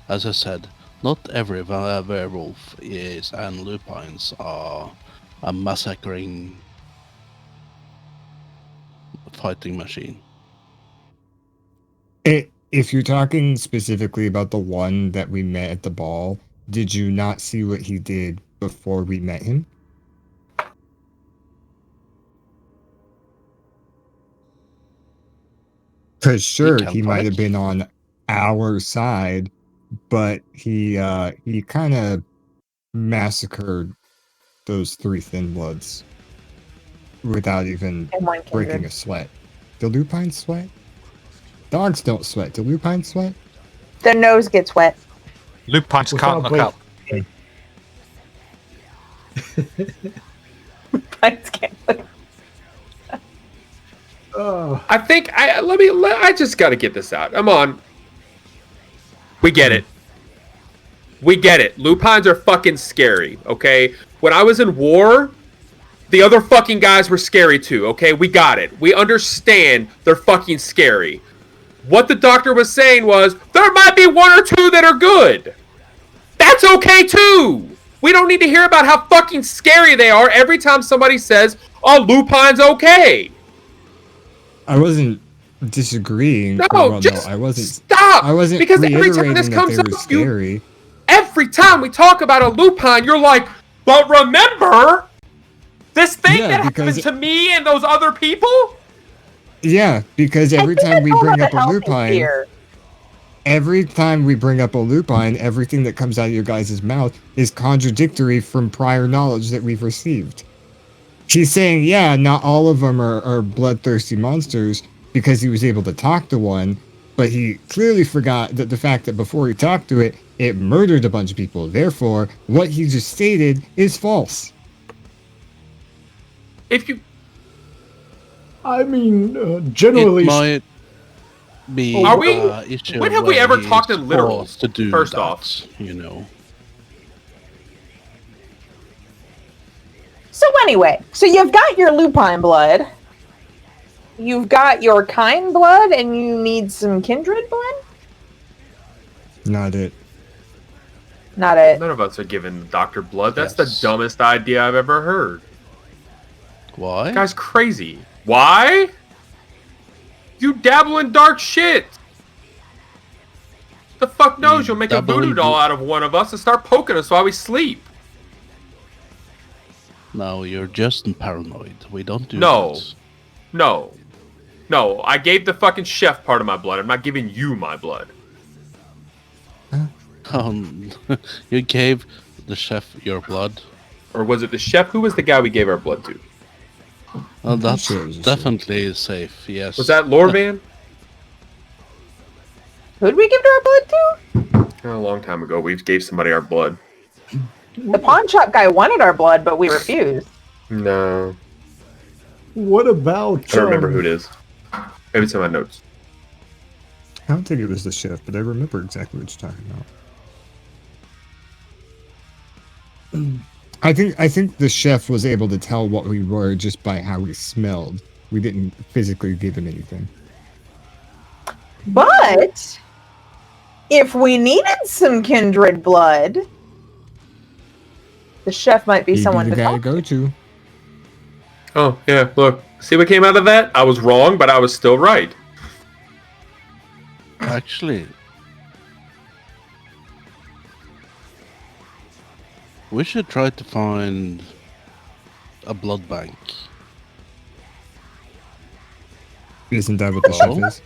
as I said, not every werewolf is and lupines are a massacring fighting machine. If you're talking specifically about the one that we met at the ball, did you not see what he did before we met him? Because sure, can he might fight. have been on our side, but he kind of massacred those 3 thin bloods without even And one breaking kindred. a sweat. Do lupines sweat? Dogs don't sweat. Do lupines sweat? Their nose gets wet. Lupines can't look up. Lupines can't look. I think I just gotta get this out. Come on. We get it. We get it. Lupines are fucking scary, okay? When I was in war, the other fucking guys were scary too, okay? We got it. We understand they're fucking scary. What the doctor was saying was, there might be 1 or 2 that are good. That's okay too. We don't need to hear about how fucking scary they are every time somebody says, oh, lupine's okay. I wasn't disagreeing. No, just I wasn't. stop. I wasn't because every time this reiterating that comes they up, were scary. every time we talk about a lupine, you're like, but remember this thing Yeah, that happened because- to me and those other people? Yeah, because every I think time we it's all bring about up the a healthy lupine, fear. everything that comes out of your guys' mouth is contradictory from prior knowledge that we've received. He's saying, yeah, not all of them are bloodthirsty monsters because he was able to talk to one, but he clearly forgot that the fact that before he talked to it, it murdered a bunch of people. Therefore, what he just stated is false. If you I mean, generally, It might be Are we- issue when have we where ever he's talked in literals, forced to do first that, off? you know. So anyway, so you've got your lupine blood, you've got your kind blood, and you need some kindred blood? Not it. Not it. none of us are giving Dr. Blood. That's Yes. the dumbest idea I've ever heard. Why? That guy's crazy. Why? You dabble in dark shit. The fuck knows you'll make a dabble in voodoo doll goo- out of one of us and start poking us while we sleep. No, you're just paranoid. We don't do No. that. No, I gave the fucking chef part of my blood. I'm not giving you my blood. You gave the chef your blood. Or was it the chef? Who was the guy we gave our blood to? Well, that's sure it was a chef. definitely safe. Yes. Was that Lorvan? Who'd we give our blood to? A long time ago, we gave somebody our blood. The pawn shop guy wanted our blood, but we refused. No, what about? I don't remember who it is. Maybe it's in my notes. I don't think it was the chef, but I remember exactly what you're talking about. I think the chef was able to tell what we were just by how we smelled. We didn't physically give him anything. But if we needed some kindred blood, the chef might be He'd someone be to the guy to talk go to. Oh, yeah, look. See what came out of that? I was wrong, but I was still right. Actually, we should try to find a blood bank. Isn't that what the chef is?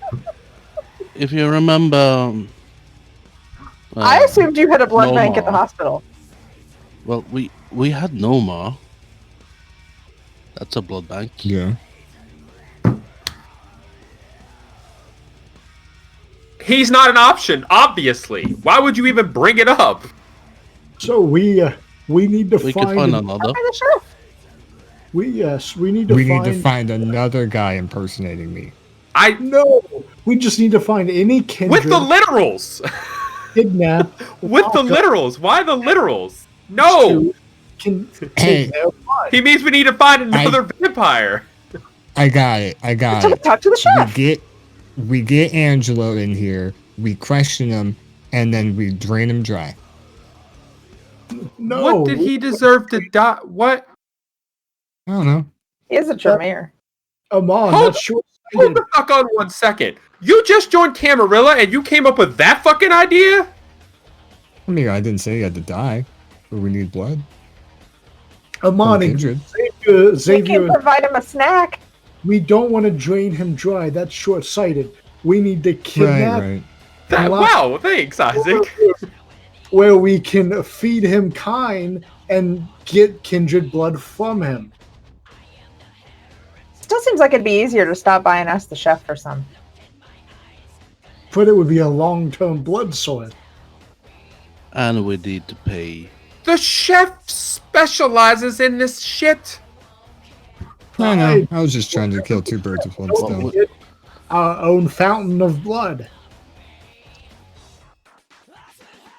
If you remember... I assumed you had a blood bank at the Noma. hospital. Well, we had Noma. That's a blood bank. Yeah. He's not an option, obviously. Why would you even bring it up? So we need to We find. could find another. Find the sheriff. We need to find another guy impersonating me. No, we just need to find any kindred. With the literals! kidnap. With the literals! Why the literals? No! Can Hey. take their blood. He means we need to find another vampire. I got it. Talk to the sheriff. We get Angelo in here, we question him, and then we drain him dry. No. What did he deserve to die? What? I don't know. He is a Tremere. Amon, Hold- that's short Hold the fuck on 1 second. You just joined Camarilla and you came up with that fucking idea? I mean, I didn't say he had to die, but we need blood. Amon, Kindred. Xavier, We Xavier, can provide him a snack. we don't want to drain him dry. That's short-sighted. We need to kidnap Right. Wow, thanks, Isaac. where we can feed him kine and get kindred blood from him. Still seems like it'd be easier to stop by and ask the chef for some. But it would be a long-term blood source. And we need to pay. The chef specializes in this shit. I know. I was just trying to kill two birds with one stone. Get our own fountain of blood.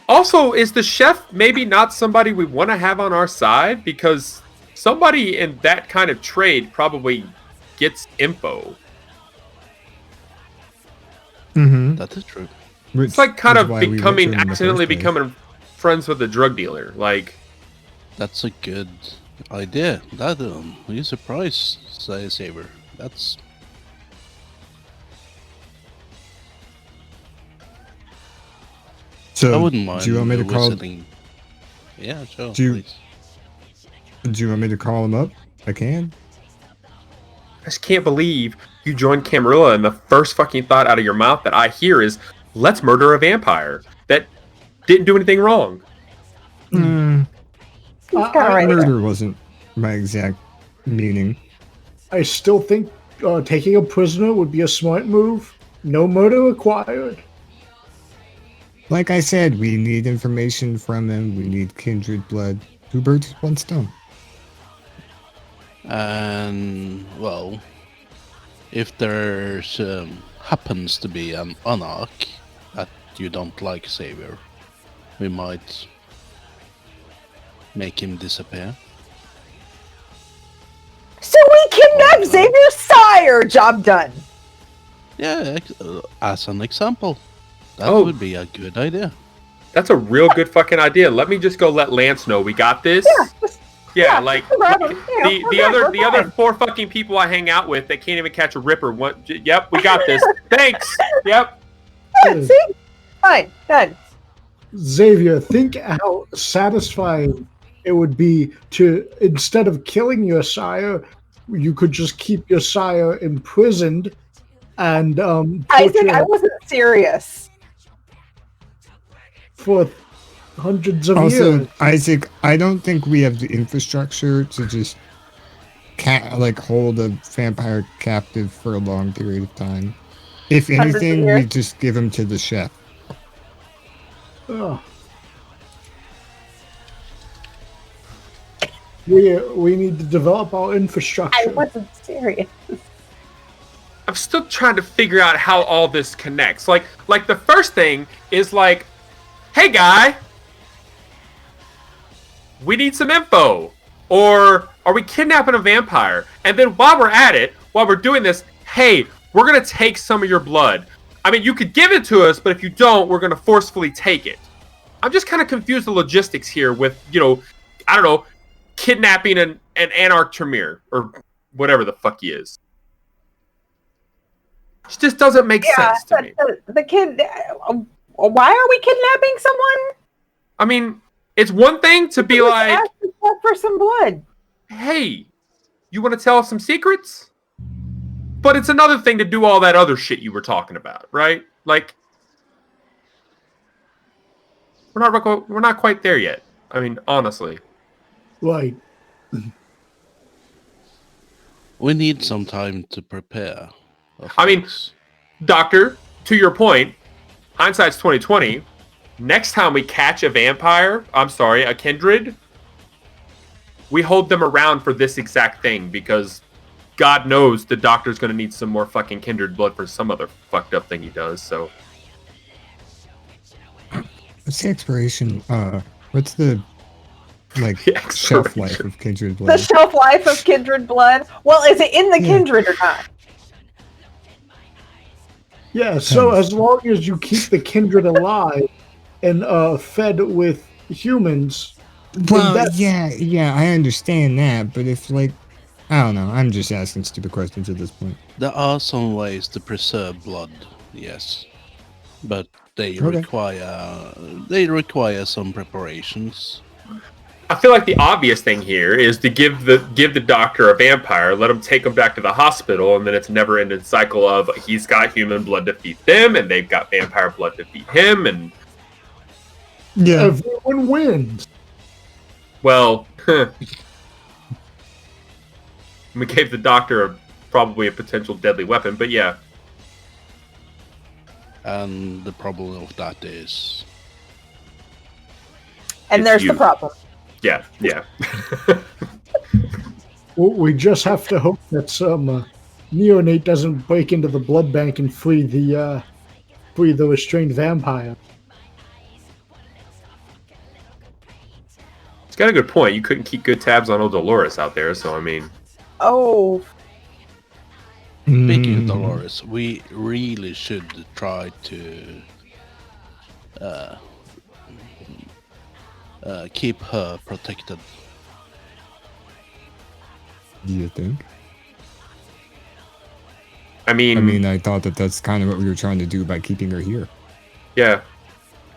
Also, is the chef maybe not somebody we want to have on our side? Because somebody in that kind of trade probably gets info. Mm-hmm. That is true. It's like kind of accidentally becoming friends with a drug dealer. Like, That's a good idea. That you surprised, say Saber. That's So, I wouldn't mind. do you want me to call? visiting. Yeah, sure. Do you- please. Do you want me to call him up? I can. I just can't believe you joined Camarilla and the first fucking thought out of your mouth that I hear is, let's murder a vampire that didn't do anything wrong. Mm, He's kind of right there. murder wasn't my exact meaning. I still think taking a prisoner would be a smart move. No murder required. Like I said, we need information from him. We need kindred blood. Two birds with one stone. And well, if there's happens to be an anarch that you don't like, Savior, we might make him disappear. So we kidnapped Xavier's sire. Job done. Yeah, as an example, that Oh. would be a good idea. That's a real good fucking idea. Let me just go let Lance know we got this. Yeah, like grab him. Yeah, the we're other fine. 4 fucking people I hang out with that can't even catch a ripper. Yep, we got this. Thanks. Yep. Yeah, see? Fine. Done. Xavier, think how satisfying it would be to, instead of killing your sire, you could just keep your sire imprisoned and Isaac, torture I him wasn't serious. for hundreds of Also, years. Isaac, I don't think we have the infrastructure to just hold a vampire captive for a long period of time. If Hundreds of anything, years? we just give him to the chef. Ugh. We need to develop our I infrastructure. wasn't serious. I'm still trying to figure out how all this connects. Like the first thing is like, hey guy, we need some info. Or are we kidnapping a vampire? And then while we're at it, while we're doing this, hey, we're gonna take some of your blood. I mean, you could give it to us, but if you don't, we're gonna forcefully take it. I'm just kind of confused the logistics here with, I don't know, kidnapping an Anarch Tremere or whatever the fuck he is. It just doesn't make sense to me. The kid. Why are we kidnapping someone? I mean, it's one thing to be like, ask for some blood. hey, you want to tell us some secrets? But it's another thing to do all that other shit you were talking about, right? Like, we're not quite there yet. I mean, honestly. Right. We need some time to prepare. I mean, Doctor, to your point, hindsight's 2020. Next time we catch a kindred, we hold them around for this exact thing because God knows the doctor's going to need some more fucking kindred blood for some other fucked up thing he does, so. What's the expiration? What's the shelf life of kindred blood? The shelf life of kindred blood? Well, is it in the kindred or not? Yeah, so as long as you keep the kindred alive and fed with humans. Well, yeah, I understand that, but if I don't know, I'm just asking stupid questions at this point. There are some ways to preserve blood, yes, but they require some preparations. I feel like the obvious thing here is to give the doctor a vampire, let him take him back to the hospital, and then it's a never-ending cycle of he's got human blood to feed them, and they've got vampire blood to feed him, and everyone wins. Well, we gave the doctor probably a potential deadly weapon, but yeah. And the problem of that is... And there's the problem. Yeah. Well, we just have to hope that some neonate doesn't break into the blood bank and free the restrained vampire. He's got a good point. You couldn't keep good tabs on old Dolores out there, so I mean... Oh. Speaking of Dolores, we really should try to keep her protected. Do you think? I mean, I thought that's kind of what we were trying to do by keeping her here. Yeah.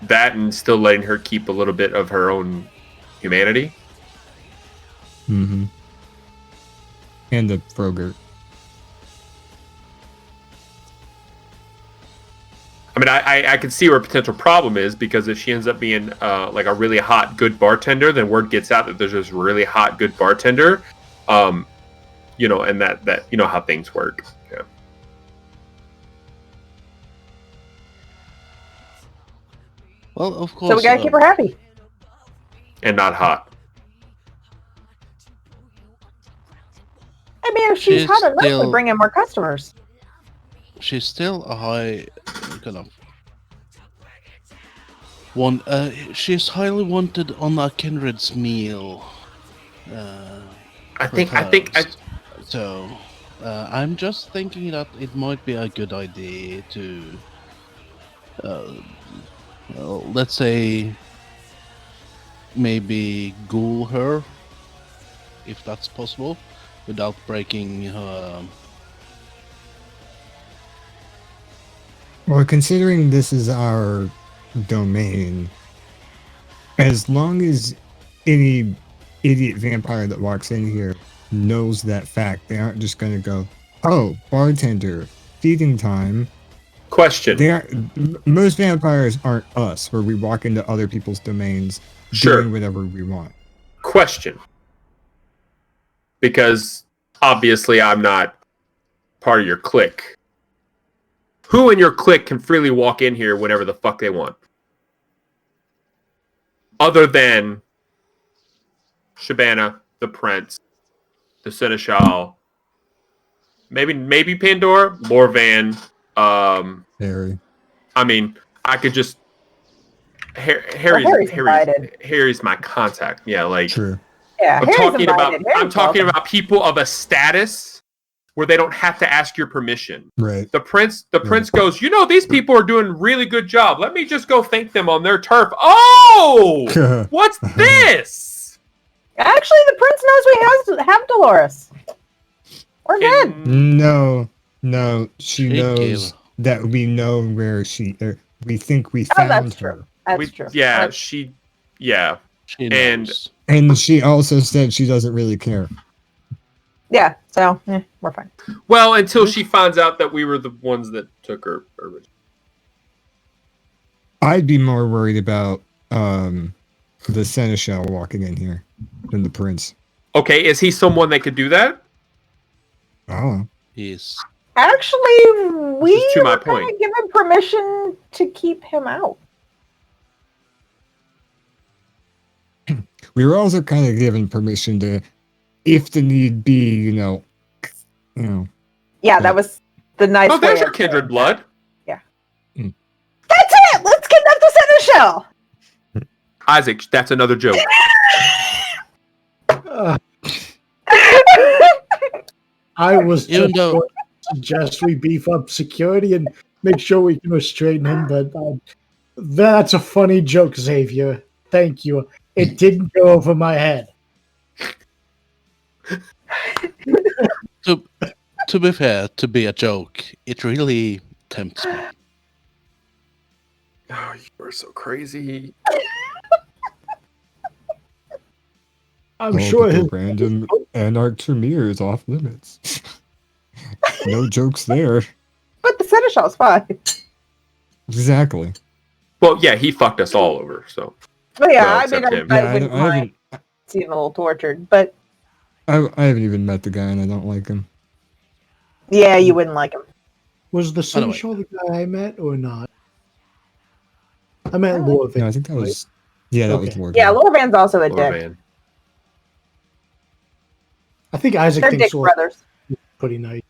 That and still letting her keep a little bit of her own humanity. Mm-hmm. And the Frogurt. I mean, I can see where a potential problem is, because if she ends up being like a really hot, good bartender, then word gets out that there's this really hot, good bartender, and that you know how things work. Yeah. Well, of course. So we gotta keep her happy. And not hot. I mean, if she's hot enough, we bring in more customers. She's still a high kind of one. She's highly wanted on our kindred's meal. I think. So, I'm just thinking that it might be a good idea to, let's say, maybe ghoul her, if that's possible, without breaking her. Well, considering this is our domain, as long as any idiot vampire that walks in here knows that fact, they aren't just going to go, oh, bartender, feeding time. Question. Most vampires aren't us, where we walk into other people's domains doing whatever we want. Question. Because obviously I'm not part of your clique. Who in your clique can freely walk in here whenever the fuck they want? Other than Shabana, the Prince, the Seneschal, maybe Pandora, Lorvan, Harry. I mean, I could just Harry's my contact. Yeah, like true. Yeah, I'm talking about people of a status where they don't have to ask your permission. Right. The prince goes, these people are doing a really good job. Let me just go thank them on their turf. Oh, what's this? Actually, the prince knows we have Dolores. Or In- dead. No, she She knows gave- that we know where we think we Oh, found that's her. true. That's true. Yeah, That's- she. Yeah. She And- knows. And she also said she doesn't really care. yeah. So we're fine. Well, until she finds out that we were the ones that took her originally. I'd be more worried about the seneschal walking in here than the prince. Okay, is he someone that could do that? Oh, He's Actually, we is to my were going point. to give him permission to keep him out. we were also kind of given permission to, if the need be, you know. Yeah, that was the nice Oh, way. there's your of kindred saying blood. that. Yeah. That's it. Let's kidnap the seneschal. Isaac, that's another joke. I was Even just though- going to suggest we beef up security and make sure we can restrain him, but that's a funny joke, Xavier. Thank you. It didn't go over my head. to be fair, to be a joke, it really tempts me. Oh, you are so crazy. I'm sure but his the random Anarch Tremere is off limits. No jokes there. But the seneschal's fine. Exactly. Well, yeah, he fucked us all over. So But yeah, Well, I mean, except him. I Yeah, wouldn't I mind haven't. seeing him a little tortured, but I haven't even met the guy, and I don't like him. yeah, you wouldn't like him. was the Anyway. seneschal the guy I met or not? I met Oh. Lord. No, I think that was. Yeah, that was Okay. Lord. Yeah, Laura Van's also a Lord dick. Van. I think Isaac They're thinks dick Lord brothers. is pretty nice.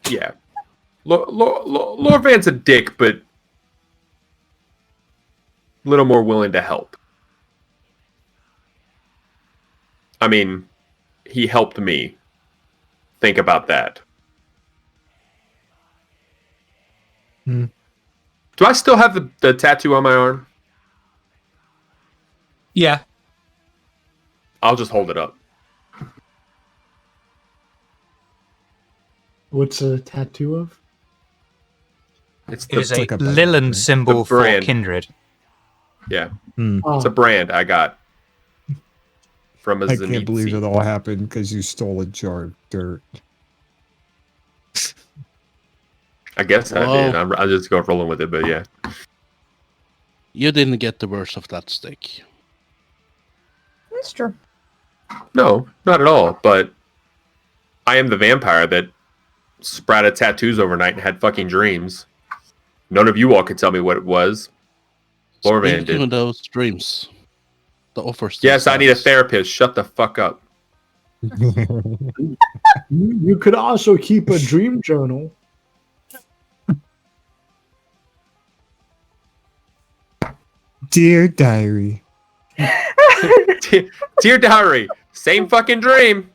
Yeah. Lord Van's a dick, but a little more willing to help. I mean, he helped me. Think about that. Hmm. Do I still have the tattoo on my arm? Yeah. I'll just hold it up. What's a tattoo of? It's It is the, a like a button, Lilland right? symbol The for brand. kindred. yeah, Oh, it's a brand I got from a I can't believe Zenitsi. it all happened because you stole a jar of dirt. I guess I Well- did. I'll just go rolling with it, but yeah. You didn't get the worst of that stick. That's true. No, not at all. But I am the vampire that sprouted tattoos overnight and had fucking dreams. None of you all could tell me what it was. Lord Van Speaking did. of those dreams, the offer still Yes, I need a stands. therapist. Shut the fuck up. you could also keep a dream journal. Dear diary. Dear diary, same fucking dream.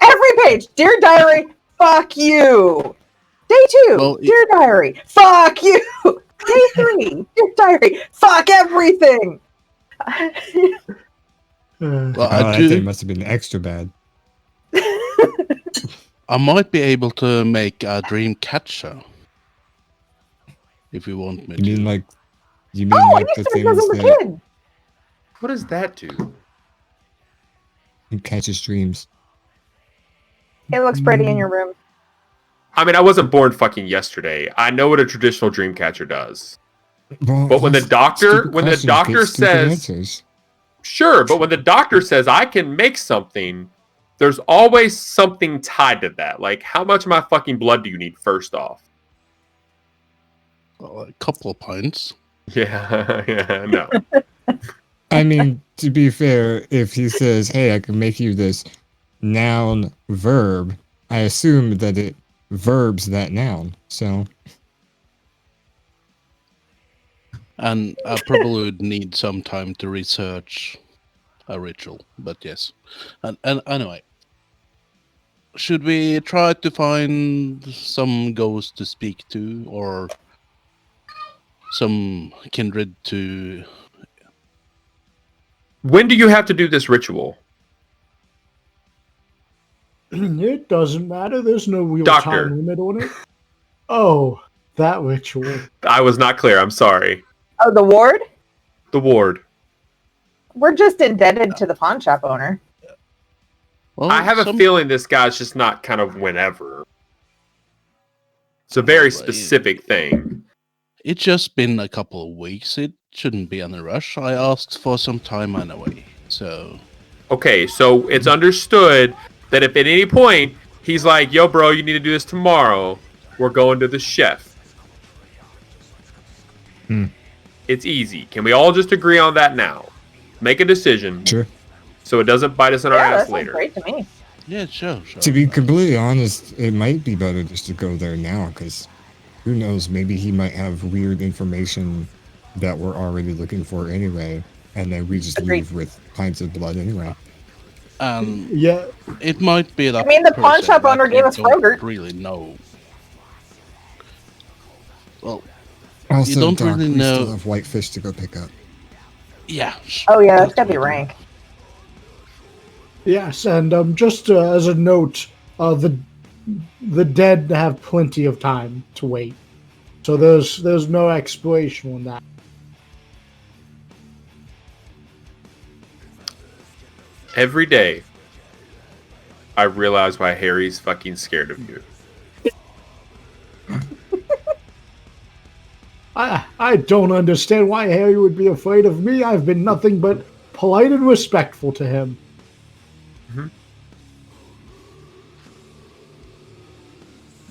Every page, dear diary, fuck you. Day 2, Well, dear diary, fuck you. Day 3, dear diary, fuck everything. Well, That I thing do. must have been extra bad. I might be able to make a dream catcher. If you want me You to. mean like the Oh, you said things this as a that kid. What does that do? catches dreams? It looks pretty in your room. I mean, I wasn't born fucking yesterday. I know what a traditional dream catcher does. Well, But when the these doctor- stupid when the questions doctor get stupid says- answers. Sure, but when the doctor says I can make something, there's always something tied to that. Like, how much of my fucking blood do you need, first off? A couple of pints. Yeah, yeah, no. I mean, to be fair, if he says, "Hey, I can make you this noun verb," I assume that it verbs that noun. So And I probably would need some time to research a ritual, but yes. And anyway, should we try to find some ghosts to speak to, or some kindred to When do you have to do this ritual? It doesn't matter. There's no real Doctor. time limit on it. Oh, that ritual. I was not clear. I'm sorry. Oh, the ward? The ward. We're just indebted to the pawn shop owner. Well, I have a feeling this guy's just not kind of whenever. It's a very specific thing. It's just been a couple of weeks. It shouldn't be any rush. I asked for some time anyway, so... Okay, so it's understood that if at any point he's like, yo, bro, you need to do this tomorrow, we're going to the chef. It's easy. Can we all just agree on that now? Make a decision. Sure. So it doesn't bite us in our Yeah, that ass sounds later. great to me. Yeah, sure. To be completely honest, it might be better just to go there now, because who knows, maybe he might have weird information that we're already looking for anyway, and then we just Agreed. leave with pints of blood anyway. Yeah, It might be that I mean, the pawn person shop that owner we gave us don't Frogurt. really know. Well, Also, don't Doc, really we know- still have whitefish to go pick up. yeah. Oh, yeah, that's gotta be rank. yes, and just as a note, the dead have plenty of time to wait, so there's no expiration on that. Every day, I realize why Harry's fucking scared of you. I don't understand why Harry would be afraid of me. I've been nothing but polite and respectful to him.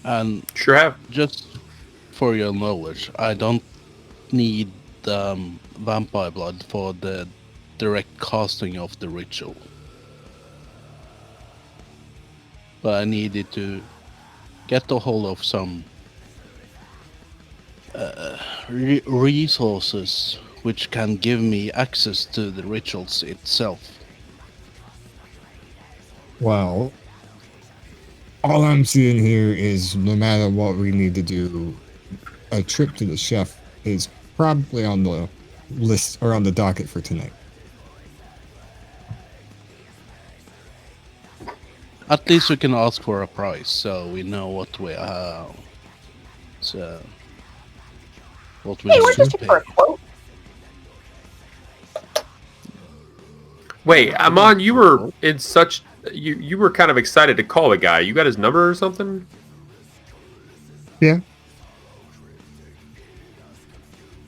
And Sure have. just for your knowledge, I don't need vampire blood for the direct casting of the ritual. But I needed to get a hold of some resources which can give me access to the rituals itself. Well, all I'm seeing here is no matter what we need to do, a trip to the chef is probably on the list or on the docket for tonight. At least we can ask for a price, so we know what we have. So, what we Hey, we're have just to here for a pay. quote. Wait, Amon, you were in such... You were kind of excited to call the guy. You got his number or something? Yeah,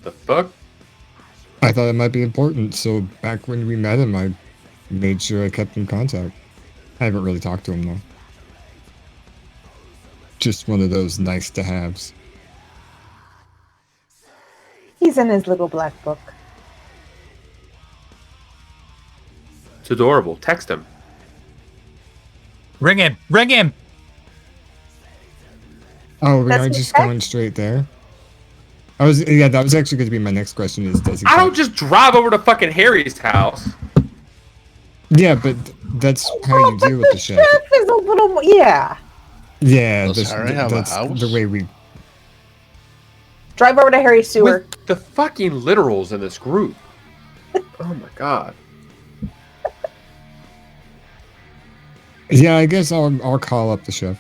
The fuck? I thought it might be important, so back when we met him, I made sure I kept in contact. I haven't really talked to him, though. Just one of those nice to haves. He's in his little black book. It's adorable. Text him. Ring him! Ring him! Oh, we That's are his just text? going straight there? That was actually going to be my next question is, does he I don't text? just drive over to fucking Harry's house. Yeah, but that's how you deal with the chef. Is a little more, yeah. Yeah, Does Harry have a that's house? the way we... Drive over to Harry's sewer. With the fucking literals in this group. Oh my god. Yeah, I guess I'll call up the chef.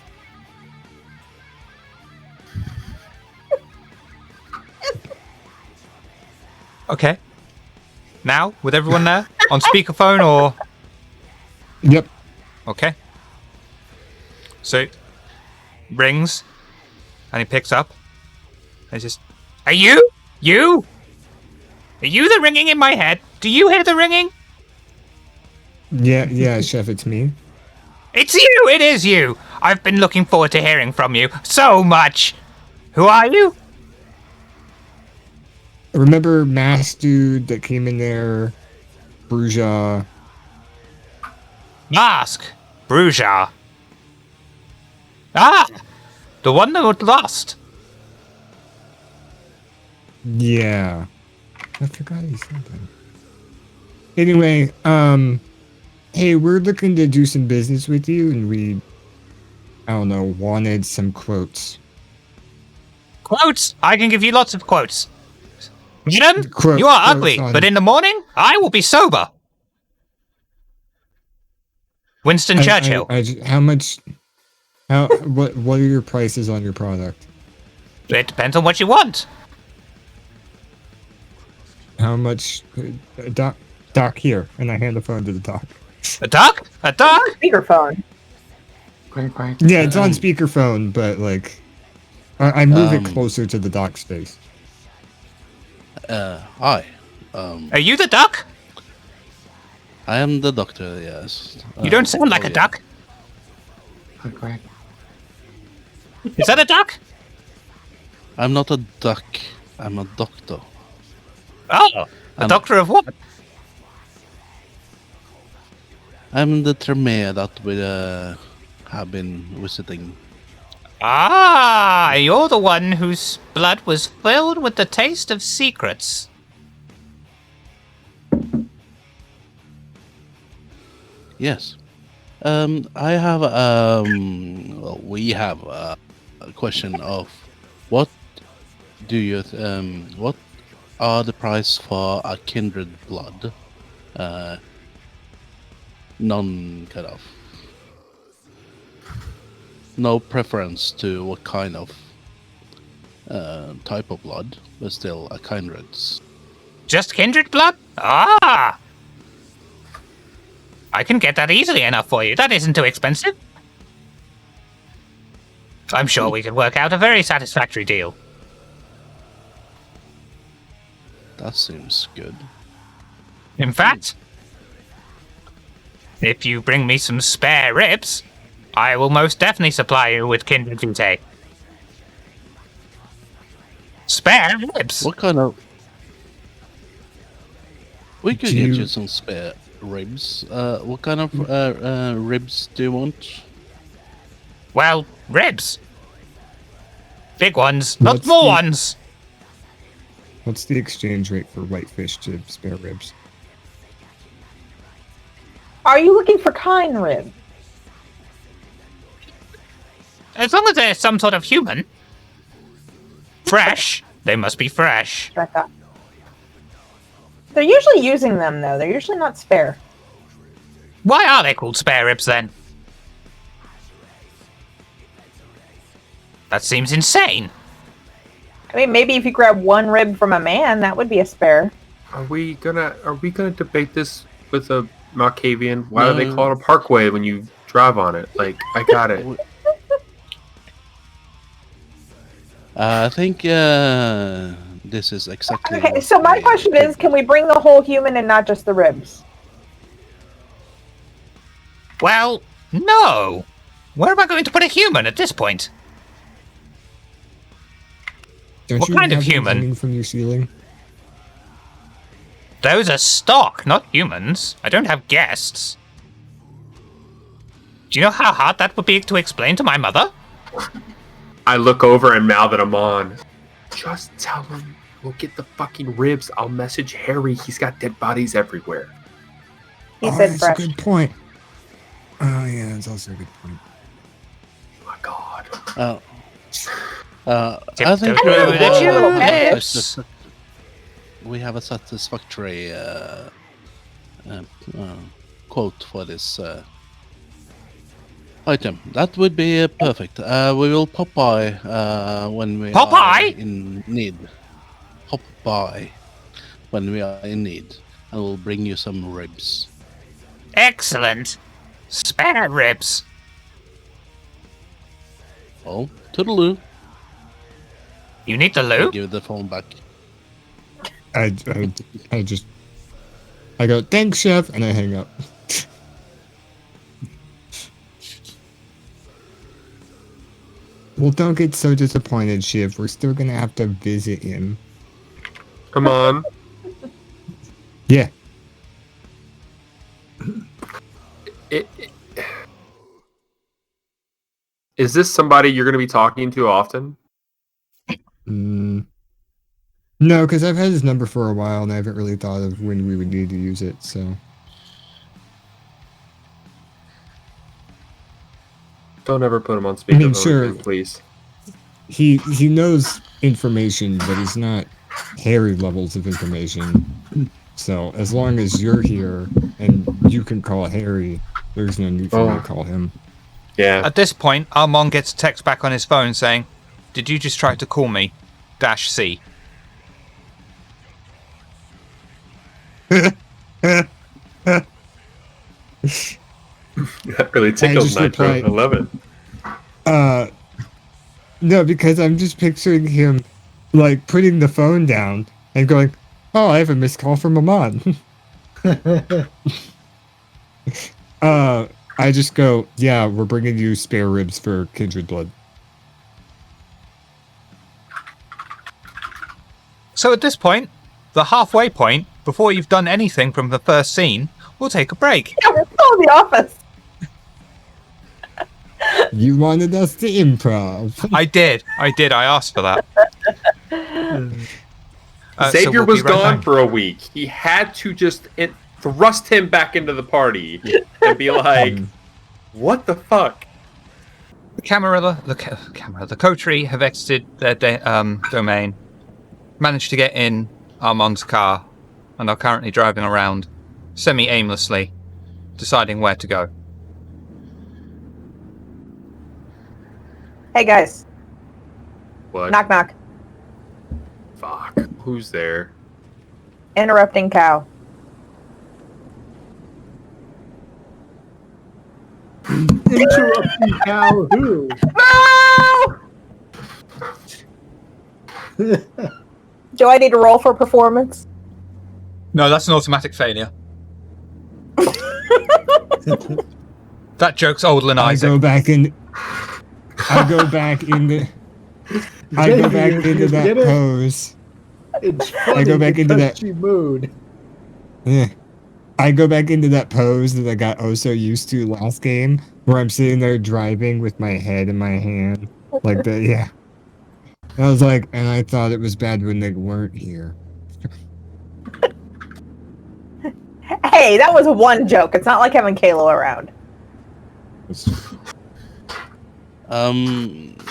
Okay. Now, with everyone there? On speakerphone or... Yep. Okay. So, rings, and he picks up. And he says, "Are you? You? Are you the ringing in my head? Do you hear the ringing? Yeah, chef, it's me. It's you! It is you! I've been looking forward to hearing from you so much. Who are you? Remember masked dude that came in there? Bruja. Mask. Bruja. Ah! The one that got lost. Yeah. I forgot he said that. Anyway, hey, we're looking to do some business with you, and we, I don't know, wanted some quotes. Quotes? I can give you lots of quotes. Venom, Quote- you are quotes ugly, on- but in the morning, I will be sober. Winston Churchill. How much? What are your prices on your product? It depends on what you want. How much? Doc here, and I hand the phone to the doc. A duck? A duck? Speakerphone. Quack. Yeah, it's on speakerphone, but like, I move it closer to the doc's face. Hi. Are you the duck? I am the doctor, yes. You don't sound like a duck. Quack. Is that a duck? I'm not a duck. I'm a doctor. Oh, a doctor of what? I'm the Tremere that we have been visiting. Ah, you're the one whose blood was filled with the taste of secrets. Yes. I have well, we have a question of what do you what are the price for a kindred blood? Non kind of no preference to what kind of type of blood, but still a kindred's. Just kindred blood? Ah! I can get that easily enough for you. That isn't too expensive. I'm sure we could work out a very satisfactory deal. That seems good. In fact, if you bring me some spare ribs, I will most definitely supply you with kindred vitae. Spare ribs? What kind of? We could Do get you- you some spare ribs. What kind of ribs do you want? Well, ribs. Big ones, not What's small the- ones. What's the exchange rate for whitefish to spare ribs? Are you looking for kind rib? As long as they're some sort of human. Fresh. They must be fresh. I thought. They're usually using them though. They're usually not spare. Why are they called spare ribs then? That seems insane. I mean, maybe if you grab one rib from a man, that would be a spare. Are we gonna debate this with a Malkavian? Why do they No. call it a parkway when you drive on it? Like, I got it. I think this is exactly. Okay, what so my they- question is, can we bring the whole human and not just the ribs? Well, no. Where am I going to put a human at this point? Don't What you kind of have them human? hanging from your ceiling? Those are stock, not humans. I don't have guests. Do you know how hard that would be to explain to my mother? I look over and mouth at Amon. Just tell him we'll get the fucking ribs. I'll message Harry. He's got dead bodies everywhere. He Oh, said that's fresh. a good point. Oh yeah, that's also a good point. Oh my god. I think Tiptoe through the tulips. we have a satisfactory quote for this item. That would be perfect. We will pop by when we Pop are by? in need. Pop by when we are in need, and we'll bring you some ribs. Excellent. Spare ribs. Oh, toodaloo. You need the loo? Give the phone back. I go, thanks, chef, and I hang up. Well, don't get so disappointed, Shiv. We're still gonna have to visit him. Come on. Yeah. Is this somebody you're going to be talking to often? No, because I've had his number for a while, and I haven't really thought of when we would need to use it. So Don't ever put him on speaker. I mean, sure. Please. he knows information, but he's not Harry levels of information. So as long as you're here and you can call Harry, There's no need for me to call him. Yeah. At this point, Armand gets a text back on his phone saying, "Did you just try to call me? -C." That really tickled Nitro. replied, I love it. No, because I'm just picturing him, like, putting the phone down and going, "Oh, I have a missed call from Amon." I just go, "Yeah, we're bringing you spare ribs for kindred blood." So at this point, the halfway point, before you've done anything from the first scene, we'll take a break. Yeah, we're still in the office. You wanted us to improv. I did. I asked for that. Xavier we'll was be right gone back. for a week. He had to just thrust him back into the party and be like, "What the fuck?" The Coterie have exited their domain, managed to get in Armand's car, and are currently driving around semi-aimlessly, deciding where to go. Hey guys, What? knock knock. Fuck. Who's there? Interrupting cow. Interrupting cow who? No! Do I need to roll for performance? No, that's an automatic failure. That joke's older than I Isaac. go back into that Get it? pose. It's funny I go back into that- touchy mood. Yeah. I go back into that pose that I got so used to last game, where I'm sitting there driving with my head in my hand. Like that, yeah. I was like, and I thought it was bad when they weren't here. Hey, that was one joke. It's not like having Kalo around.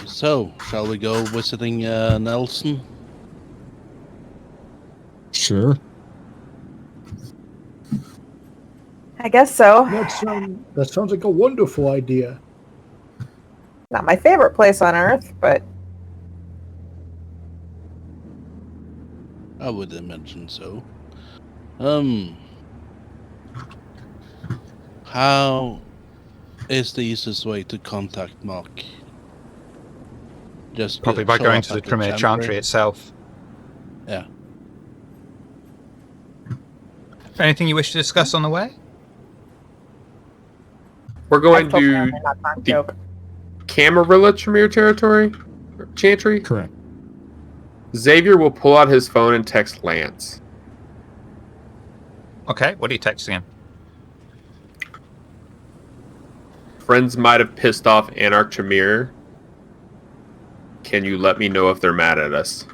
So, shall we go visiting Nelson? Sure. I guess so. That sounds like a wonderful idea. Not my favorite place on Earth, but I would imagine so. How is the easiest way to contact Mark? Just Probably by show going up to the at Tremere Chantry itself. Yeah. Anything you wish to discuss on the way? We're going I told to Cameron not to the- joke. Camarilla Tremere territory? Chantry? Correct. Xavier will pull out his phone and text Lance. Okay, what are you texting him? Friends might have pissed off Anarch Tremere. Can you let me know if they're mad at us?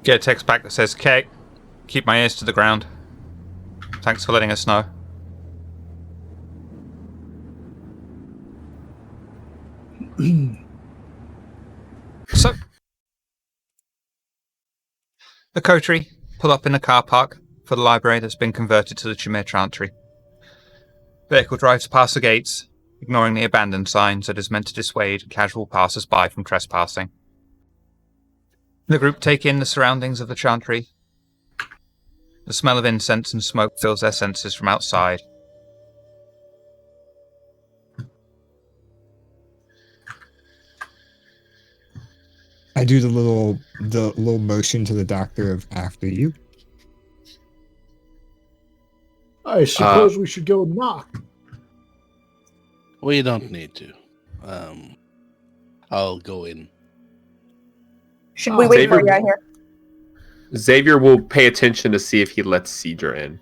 Get a text back that says, "Okay, keep my ears to the ground. Thanks for letting us know." So, the Coterie pull up in a car park for the library that's been converted to the Tremere Chantry. Vehicle drives past the gates, ignoring the abandoned signs that is meant to dissuade casual passers-by from trespassing. The group take in the surroundings of the Chantry. The smell of incense and smoke fills their senses from outside. I do the little motion to the doctor of after you. I suppose we should go knock. We don't need to. I'll go in. Should we wait for a Xavier- guy here? Xavier will pay attention to see if he lets Cedra in.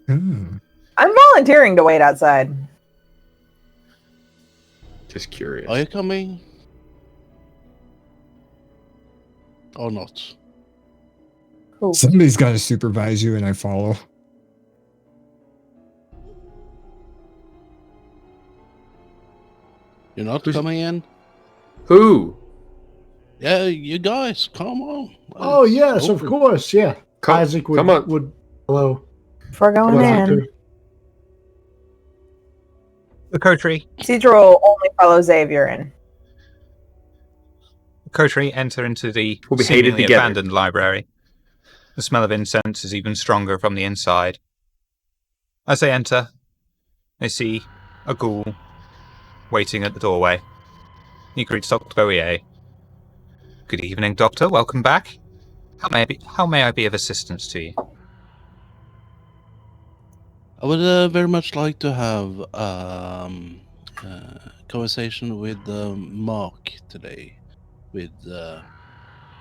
Hmm. I'm volunteering to wait outside. Just curious. Are you coming? Or not? Cool. Somebody's got to supervise you, and I follow. You're not Who's- coming in? Who? Yeah, you guys, come on. Oh Let's yes, of open. course. Yeah, Come, Isaac would come on. would hello. Before going in, The Coterie Cedra will only follow Xavier in. enter into the We'll be hated seemingly together. abandoned library. The smell of incense is even stronger from the inside. As they enter, they see a ghoul waiting at the doorway. He greets Dr. Boyer. Good evening, Doctor. Welcome back. How may I be of assistance to you? I would very much like to have conversation with Mark today, with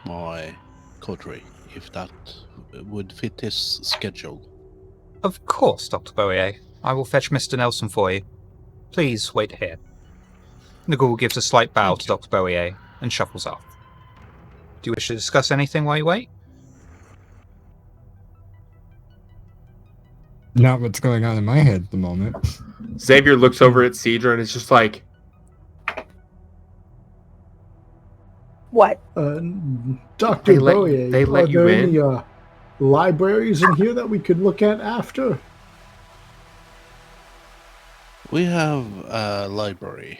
my coterie, if that would fit his schedule. Of course, Dr. Boyer. I will fetch Mr. Nelson for you. Please wait here. The ghoul gives a slight bow to Dr. Boyer and shuffles off. Do you wish to discuss anything while you wait? Not what's going on in my head at the moment. Xavier looks over at Cedra and is just like, What? Dr. They let you- Boyer, they let are you there in? any libraries in here that we could look at after? We have a library.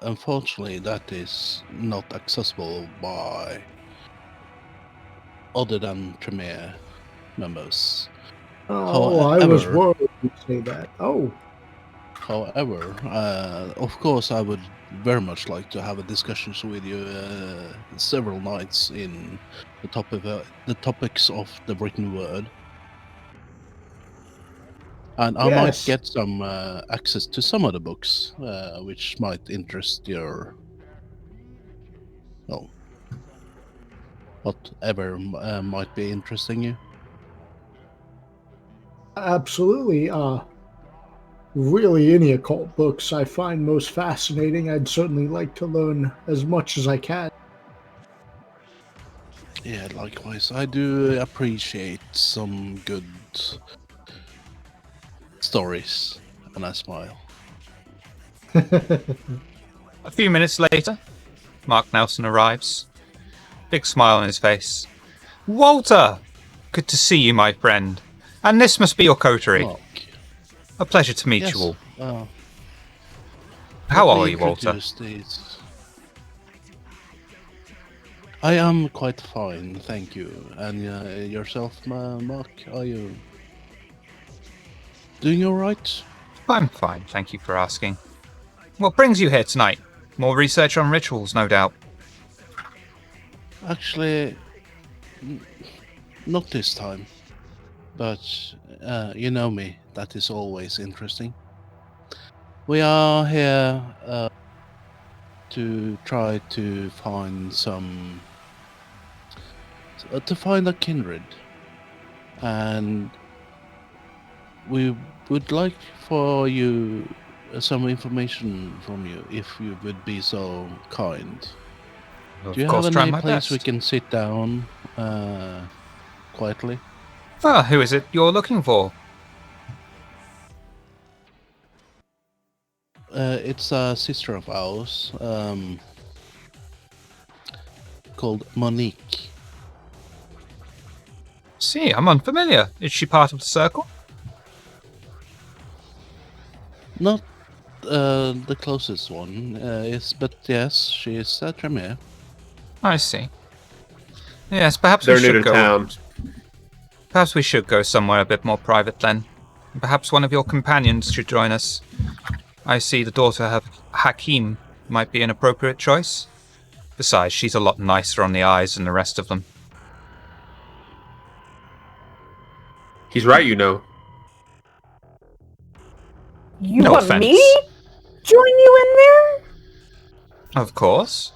Unfortunately, that is not accessible by other than Tremere members. Oh, I was However- worried you'd say that. Oh, However, of course, I would very much like to have a discussion with you several nights in the topics of the written word. And I might Yes. get some access to some of the books, which might interest your, well, whatever might be interesting you. absolutely. Really, any occult books I find most fascinating. I'd certainly like to learn as much as I can. Yeah, likewise. I do appreciate some good stories, and I smile. A few minutes later, Mark Nelson arrives. Big smile on his face. Walter! Good to see you, my friend. And this must be your coterie. Mark. A pleasure to meet Yes. you all. Uh, How let me are you, Walter? introduce these. I am quite fine, thank you. And yourself, Mark, are you doing all right? I'm fine, thank you for asking. What brings you here tonight? More research on rituals, no doubt. Actually, not this time. But you know me, that is always interesting. We are here to try to find to find a kindred. And we would like for you some information from you, if you would be so kind. Of Do you course, have try any my place best. we can sit down quietly? Ah, who is it you're looking for? It's a sister of ours called Monique. See, I'm unfamiliar. Is she part of the circle? Not the closest one, but yes, she is a Tremere. I see. Yes, perhaps they're we new should to go. town. Perhaps we should go somewhere a bit more private then. Perhaps one of your companions should join us. I see the daughter of Hakim might be an appropriate choice. Besides, she's a lot nicer on the eyes than the rest of them. He's right, you know. You No want offense. me to join you in there? Of course.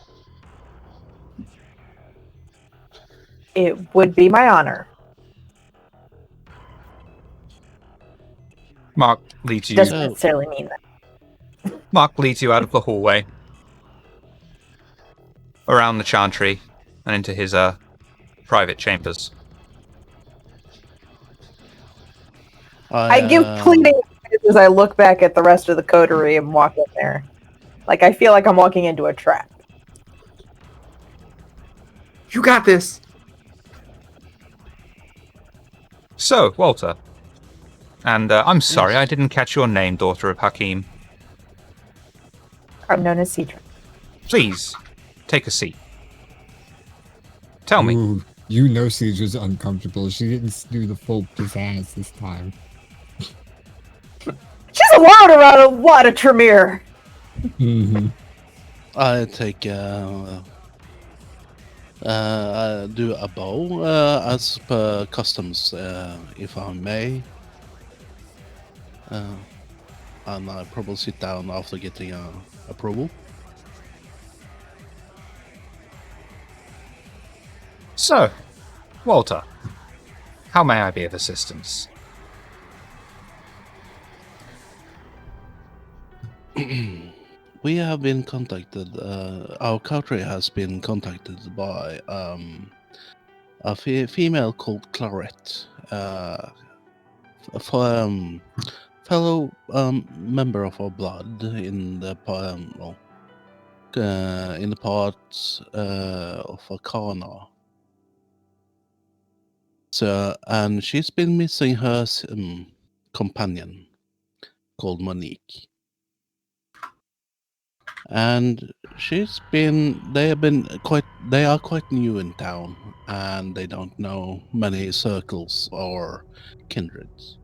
It would be my honor. Mark leads you. Doesn't So- necessarily mean that. Mark leads you out of the hallway, around the chantry, and into his private chambers. I give pleading eyes as I look back at the rest of the coterie and walk in there. Like, I feel like I'm walking into a trap. You got this. So, Walter, And I'm sorry, Yes. I didn't catch your name, daughter of Hakim. I'm known as Cedric. Please, take a seat. Tell me. Ooh, you know Cedric's uncomfortable. She didn't do the full pizzazz this time. She's allowed around a lot of Tremere. Mm-hmm. I take do a bow as per customs, if I may. And I probably sit down after getting approval. So, Walter, how may I be of assistance? We have been contacted. Our Coterie has been contacted by a female called Clarette, fellow member of our blood in the in the parts of Arcana. So, and she's been missing her companion called Monique. And they are quite new in town, and they don't know many circles or kindreds.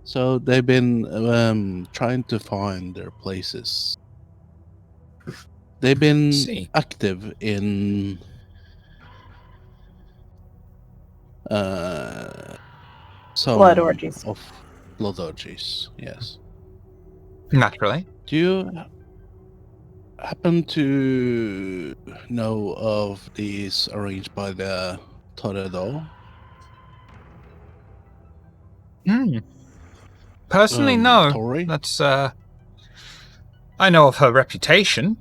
So they've been trying to find their places. They've been See. active in some Blood orgies. of blood orgies. Yes. Naturally. Do you happen to know of these arranged by the Toreador? Personally, no. Tory? That's, I know of her reputation.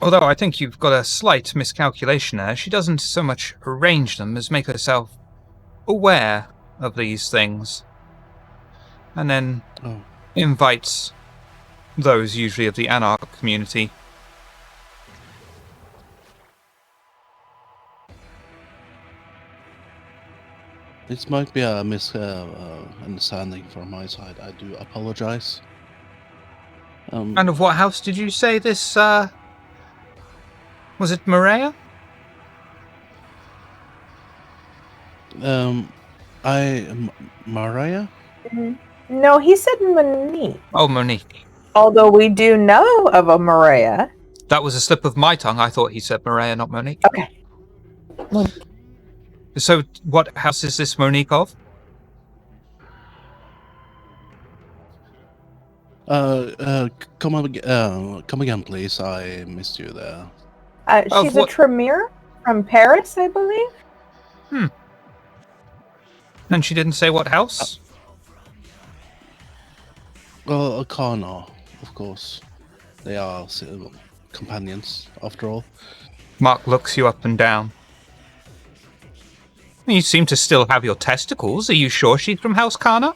Although I think you've got a slight miscalculation there. She doesn't so much arrange them as make herself aware of these things. And then invites those usually of the Anarch community. This might be a misunderstanding from my side. I do apologize. And of what house did you say this, was it Maria? Mariah? No, he said Monique. Oh, Monique. Although we do know of a Maria. That was a slip of my tongue. I thought he said Maria, not Monique. Okay. So, what house is this Monique of? Come again, please. I missed you there. She's a Tremere from Paris, I believe. And she didn't say what house? Well, Arcana, of course. They are companions, after all. Mark looks you up and down. You seem to still have your testicles. Are you sure she's from House Kana?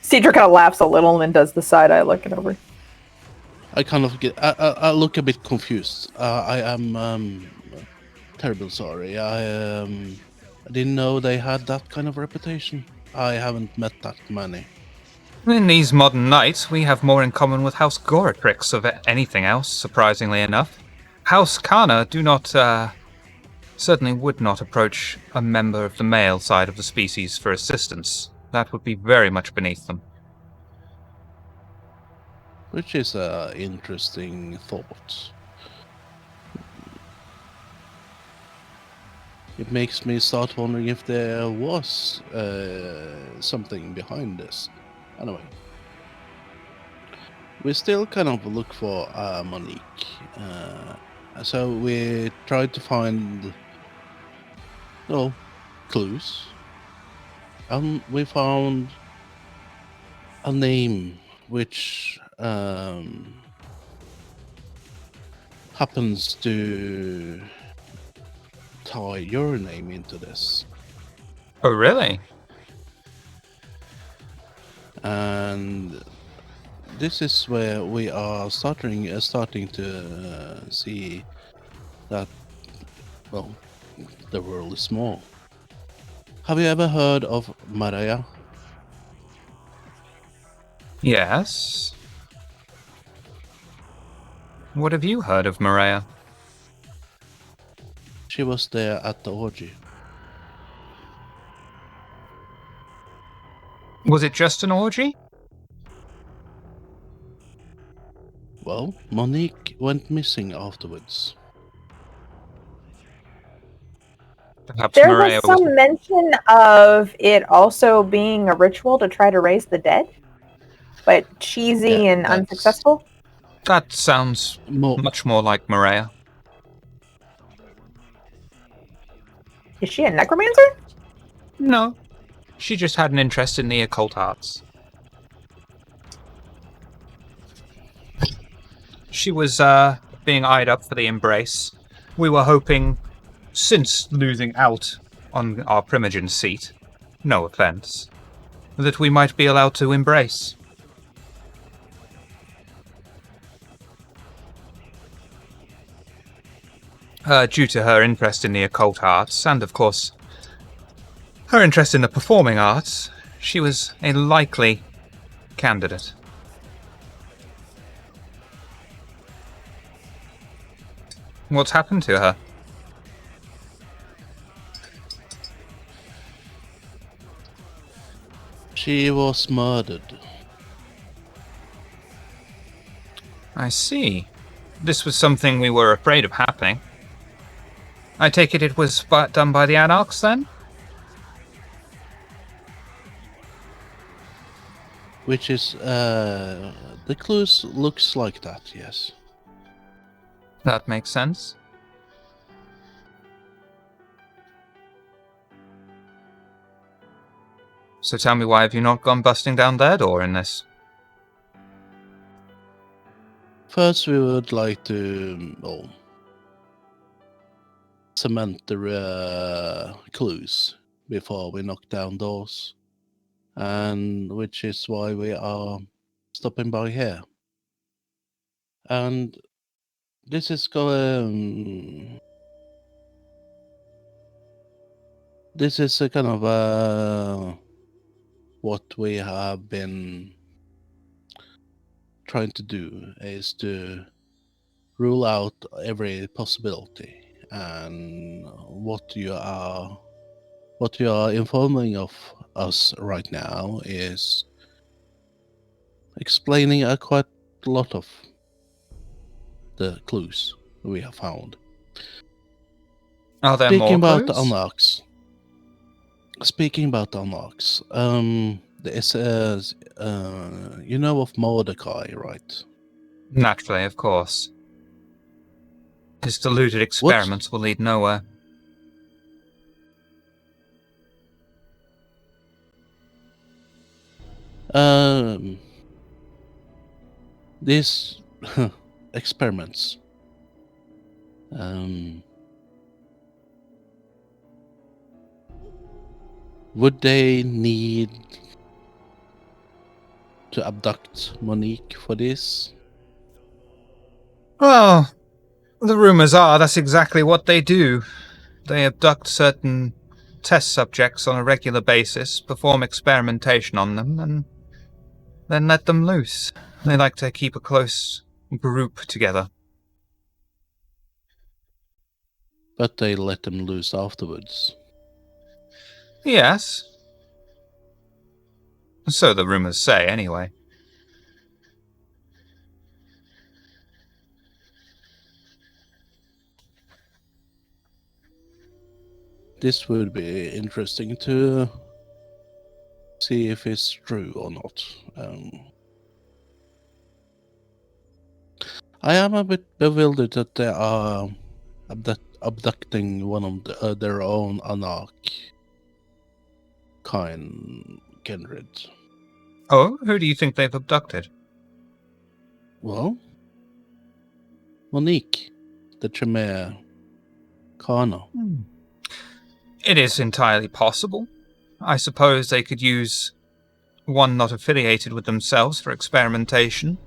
Cedric kind of laughs a little and then does the side-eye looking over. I kind of get. I look a bit confused. I am terribly sorry. I didn't know they had that kind of reputation. I haven't met that many. In these modern nights, we have more in common with House Goratrix of anything else, surprisingly enough. House Kana do not, certainly would not approach a member of the male side of the species for assistance. That would be very much beneath them. Which is an interesting thought. It makes me start wondering if there was something behind this. Anyway, we still kind of look for Monique. So we tried to find clues. We found a name which happens to tie your name into this. Oh, really? And this is where we are starting to see that, well, the world is small. Have you ever heard of Maria? Yes. What have you heard of Maria? She was there at the orgy. Was it just an orgy? Well, Monique went missing afterwards. Perhaps There Maria was some mention of it also being a ritual to try to raise the dead, but cheesy Yeah, and that's- unsuccessful. That sounds much more like Maria. Is she a necromancer? No. She just had an interest in the occult arts. She was being eyed up for the embrace. We were hoping, since losing out on our Primogen seat, no offense, that we might be allowed to embrace. Due to her interest in the occult arts, and of course, her interest in the performing arts, she was a likely candidate. What's happened to her? She was murdered. I see. This was something we were afraid of happening. I take it was done by the Anarchs, then? Which is, the clues looks like that, yes. That makes sense. So tell me, why have you not gone busting down their door in this? First, we would like to, cement the clues before we knock down doors. And which is why we are stopping by here. And this is going... This is a kind of what we have been trying to do, is to rule out every possibility. And what you are informing of us right now is explaining quite a lot of the clues we have found. Are there Speaking more about the clues? unlocks. It says, you know of Mordecai, right? Naturally, of course. His deluded experiments will lead nowhere. These experiments. Would they need to abduct Monique for this? Well, the rumors are that's exactly what they do. They abduct certain test subjects on a regular basis, perform experimentation on them, and then let them loose. They like to keep a close group together. But they let them loose afterwards. Yes. So the rumors say, anyway. This would be interesting to see if it's true or not. I am a bit bewildered that they are abducting one of their own Anarch kindred. Oh, who do you think they've abducted? Well, Monique, the Tremere Kana. It is entirely possible. I suppose they could use one not affiliated with themselves for experimentation,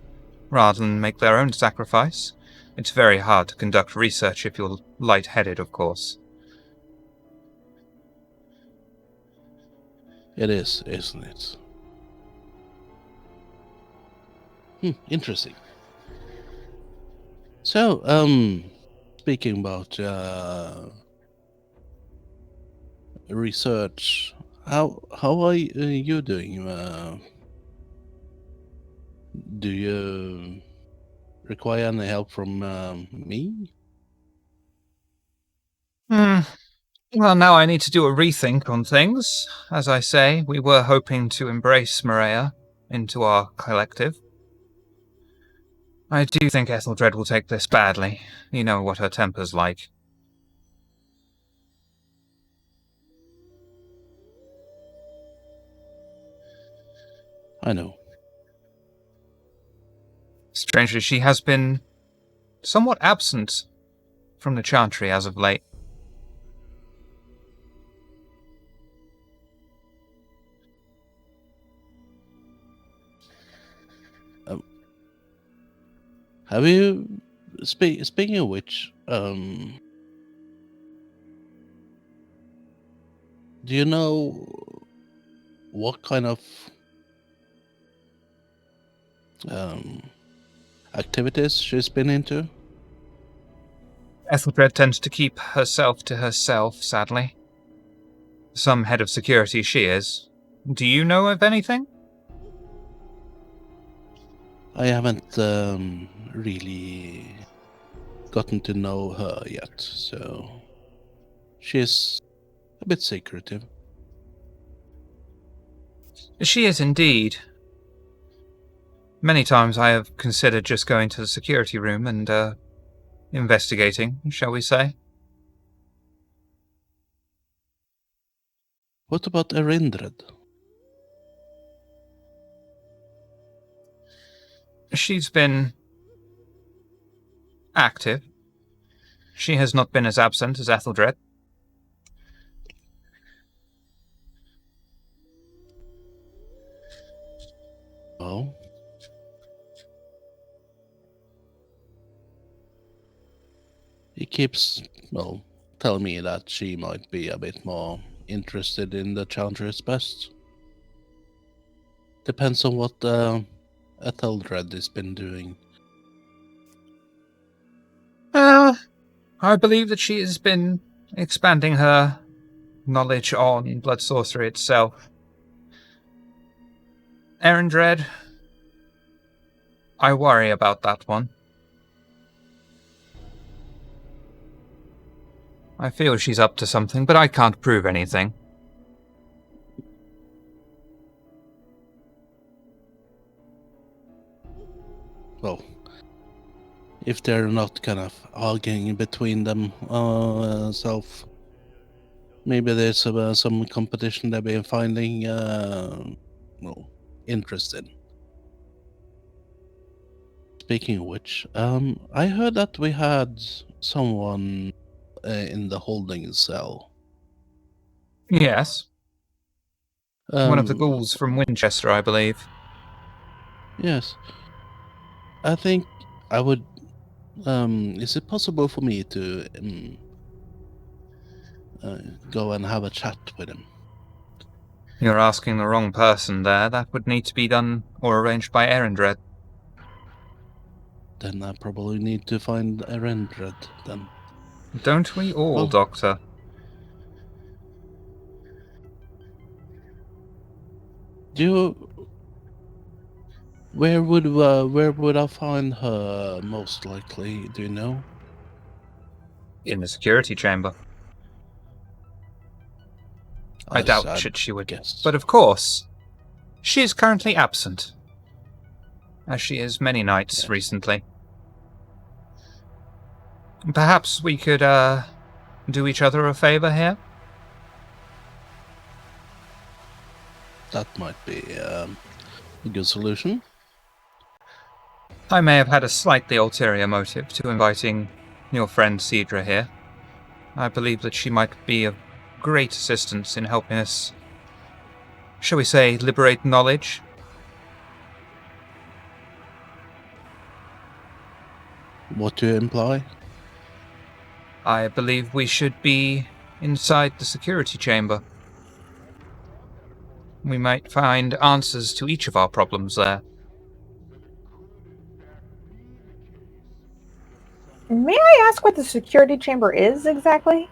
rather than make their own sacrifice. It's very hard to conduct research if you're light-headed, of course. It is, isn't it? Interesting. So, speaking about research, how are you doing? Do you require any help from me? Well, now I need to do a rethink on things. As I say, we were hoping to embrace Maria into our collective. I do think Ethelred will take this badly. You know what her temper's like. I know. Strangely, she has been somewhat absent from the Chantry as of late. Have you, speaking of which, do you know what kind of activities she's been into? Ethelred tends to keep herself to herself, sadly. Some head of security she is. Do you know of anything? I haven't really gotten to know her yet, so she's a bit secretive. She is indeed. Many times I have considered just going to the security room and, investigating, shall we say. What about Erindred? She's been active. She has not been as absent as Ethelred. Oh. He keeps, well, telling me that she might be a bit more interested in the Challenger's best. Depends on what Ethelred has been doing. I believe that she has been expanding her knowledge on blood sorcery itself. Erindred, I worry about that one. I feel she's up to something, but I can't prove anything. Well, if they're not kind of arguing between themselves, maybe there's some competition they've been finding interesting. Speaking of which, I heard that we had someone in the holding cell. Yes. One of the Um, ghouls from Winchester, I believe. Yes. I think I would. Is it possible for me to go and have a chat with him? You're asking the wrong person there. That would need to be done or arranged by Erindred. Then I probably need to find Erendred then. Don't we all, Well- Doctor? Where would I find her most likely? Do you know? In the security chamber. I doubt she would guess. But of course, she is currently absent. As she is many nights Yes. recently. Perhaps we could, do each other a favor here? That might be a good solution. I may have had a slightly ulterior motive to inviting your friend Cedra here. I believe that she might be of great assistance in helping us, shall we say, liberate knowledge. What do you imply? I believe we should be inside the security chamber. We might find answers to each of our problems there. May I ask what the security chamber is exactly?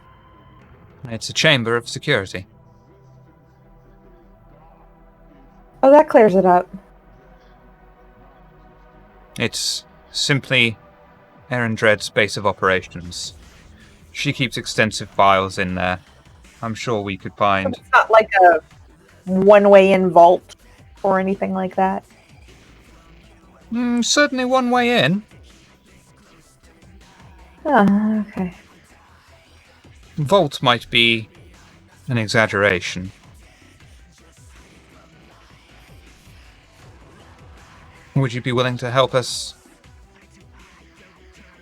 It's a chamber of security. Oh, that clears it up. It's simply Erin Dread's base of operations. She keeps extensive files in there. I'm sure we could find... It's not like a one-way in vault or anything like that. Certainly one way in. Oh, okay. Vault might be an exaggeration. Would you be willing to help us?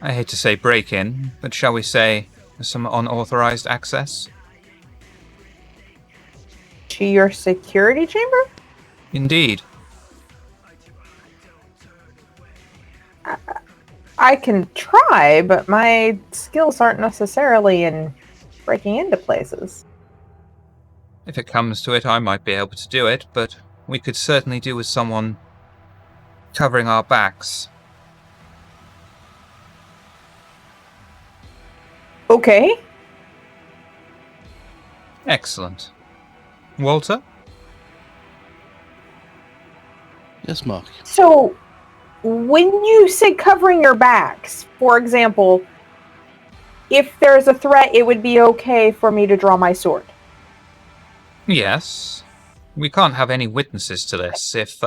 I hate to say break in, but shall we say some unauthorized access? To your security chamber? Indeed. I can try, but my skills aren't necessarily in breaking into places. If it comes to it, I might be able to do it, but we could certainly do with someone covering our backs. Okay. Excellent. Walter? Yes, Mark. So, when you say covering your backs, for example, if there's a threat, it would be okay for me to draw my sword. Yes. We can't have any witnesses to this. If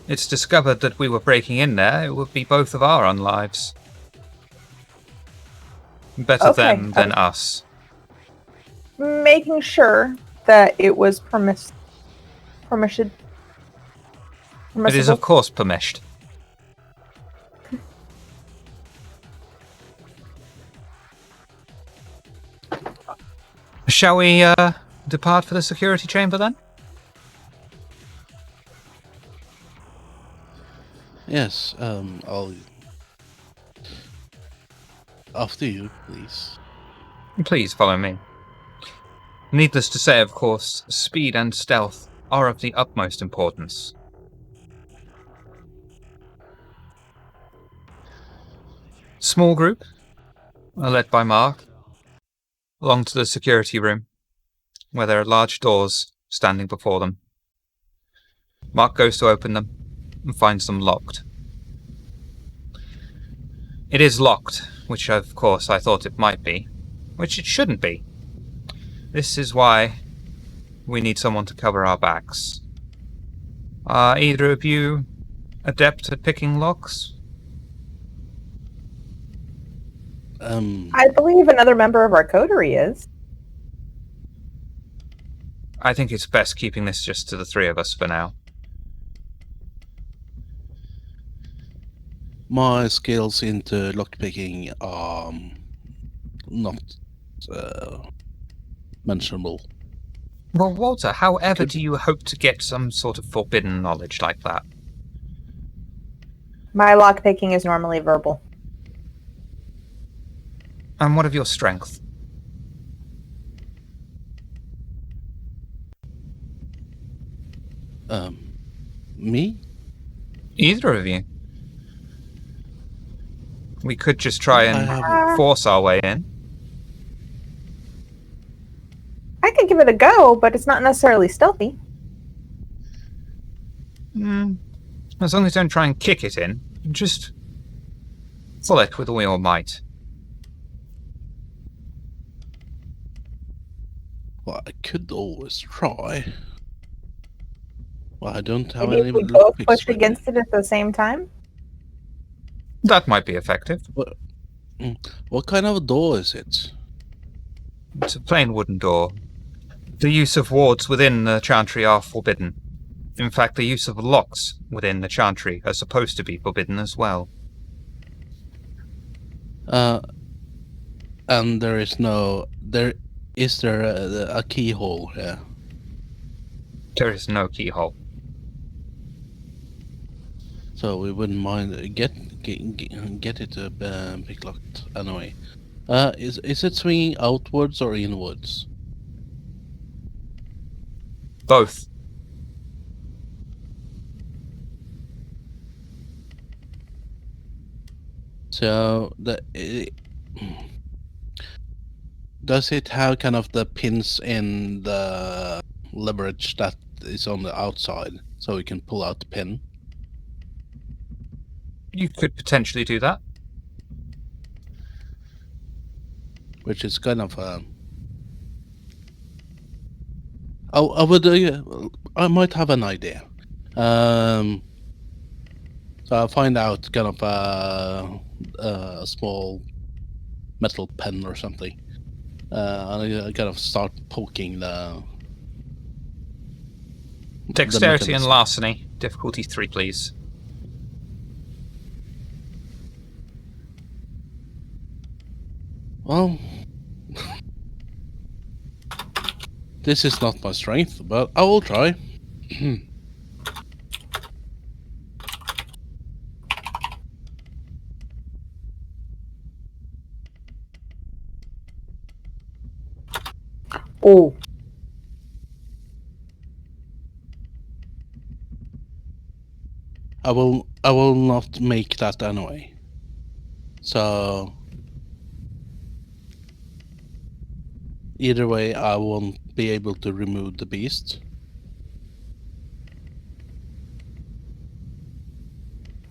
it's discovered that we were breaking in there, it would be both of our own lives. Better Okay, them than us. Making sure that it was permissible. It is, of course, permished. Shall we depart for the security chamber then? Yes, I'll... After you, please. Please follow me. Needless to say, of course, speed and stealth are of the utmost importance. Small group, led by Mark, along to the security room, where there are large doors standing before them. Mark goes to open them and finds them locked. It is locked, which of course I thought it might be, which it shouldn't be. This is why we need someone to cover our backs. Are either of you adept at picking locks? I believe another member of our coterie is. I think it's best keeping this just to the three of us for now. My skills into lockpicking are not mentionable. Well, Walter, however do you hope to get some sort of forbidden knowledge like that? My lockpicking is normally verbal. And what of your strength? Me? Either of you. We could just try and force our way in. I could give it a go, but it's not necessarily stealthy. As long as you don't try and kick it in, just pull it with all your might. Well, I could always try. Well, I don't have Maybe any if we both lockpicks push with against me. it at the same time? That might be effective. What kind of a door is it? It's a plain wooden door. The use of wards within the chantry are forbidden. In fact, the use of locks within the chantry are supposed to be forbidden as well. And there is no... Is there a keyhole here? There is no keyhole. So we wouldn't mind get it picklocked anyway. Is it swinging outwards or inwards? Both. So does it have kind of the pins in the leverage that is on the outside, so we can pull out the pin? You could potentially do that. Which is kind of I would. I might have an idea. So I'll find out kind of a small metal pen or something. And I kind of start poking the Dexterity and mechanism. larceny. Difficulty 3, please. Well, this is not my strength, but I will try. Oh, I will not make that anyway. So either way, I won't be able to remove the beast.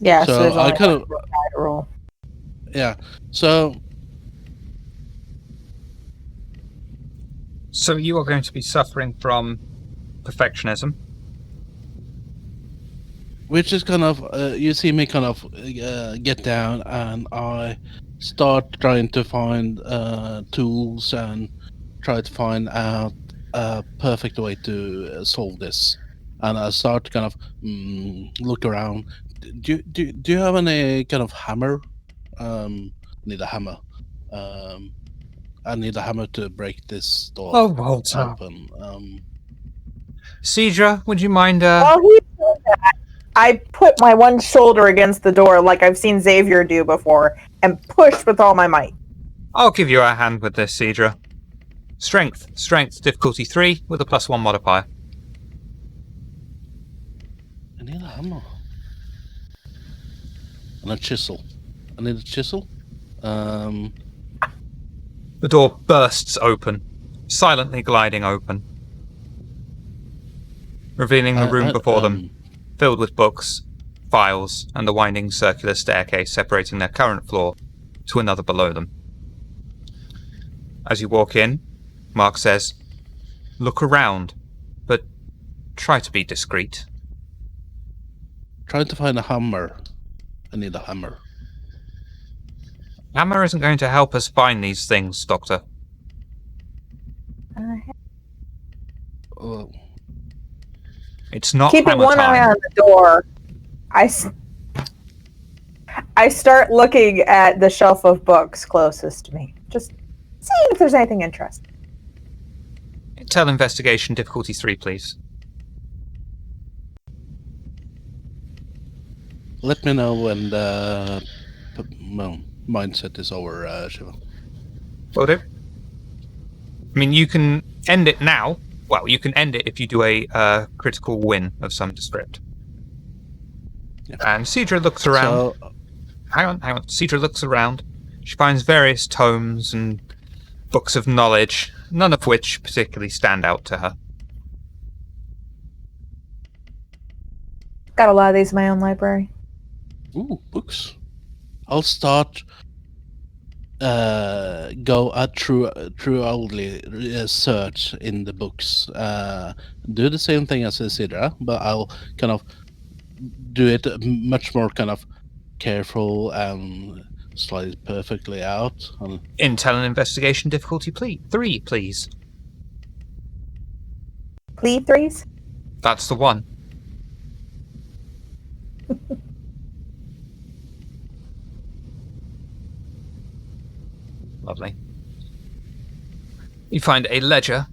yeah. So, So there's I only kind one of die roll. yeah. So So you are going to be suffering from perfectionism. which is kind of you see me kind of get down, and I start trying to find tools and try to find out a perfect way to solve this. And I start to kind of look around. Do you have any kind of hammer? Need a hammer. I need a hammer to break this door Oh, Walter. open. Cedra, would you mind... While he's doing that, I put my one shoulder against the door like I've seen Xavier do before and push with all my might. I'll give you a hand with this, Cedra. Strength, difficulty 3 with a +1 modifier. I need a hammer. And a chisel. I need a chisel. The door bursts open, silently gliding open, revealing the room before them, filled with books, files, and the winding circular staircase separating their current floor to another below them. As you walk in, Mark says, "Look around, but try to be discreet." Trying to find a hammer. I need a hammer. Hammer isn't going to help us find these things, Doctor. Oh, It's not Keeping hammer one eye time. on the door, I start looking at the shelf of books closest to me, just seeing if there's anything interesting. Tell investigation difficulty 3, please. let me know when the mindset is over, Shiva. Will do. I mean, you can end it now. Well, you can end it if you do a critical win of some descript. Yeah. And Cedra looks around. So, Hang on. Cedra looks around. She finds various tomes and books of knowledge, none of which particularly stand out to her. Got a lot of these in my own library. ooh, books. I'll start go throughoutly search in the books. Do the same thing as Sidra, but I'll kind of do it much more kind of careful and slide it perfectly out. Intel and investigation difficulty 3, please. Please, threes? That's the one. Lovely. You find a ledger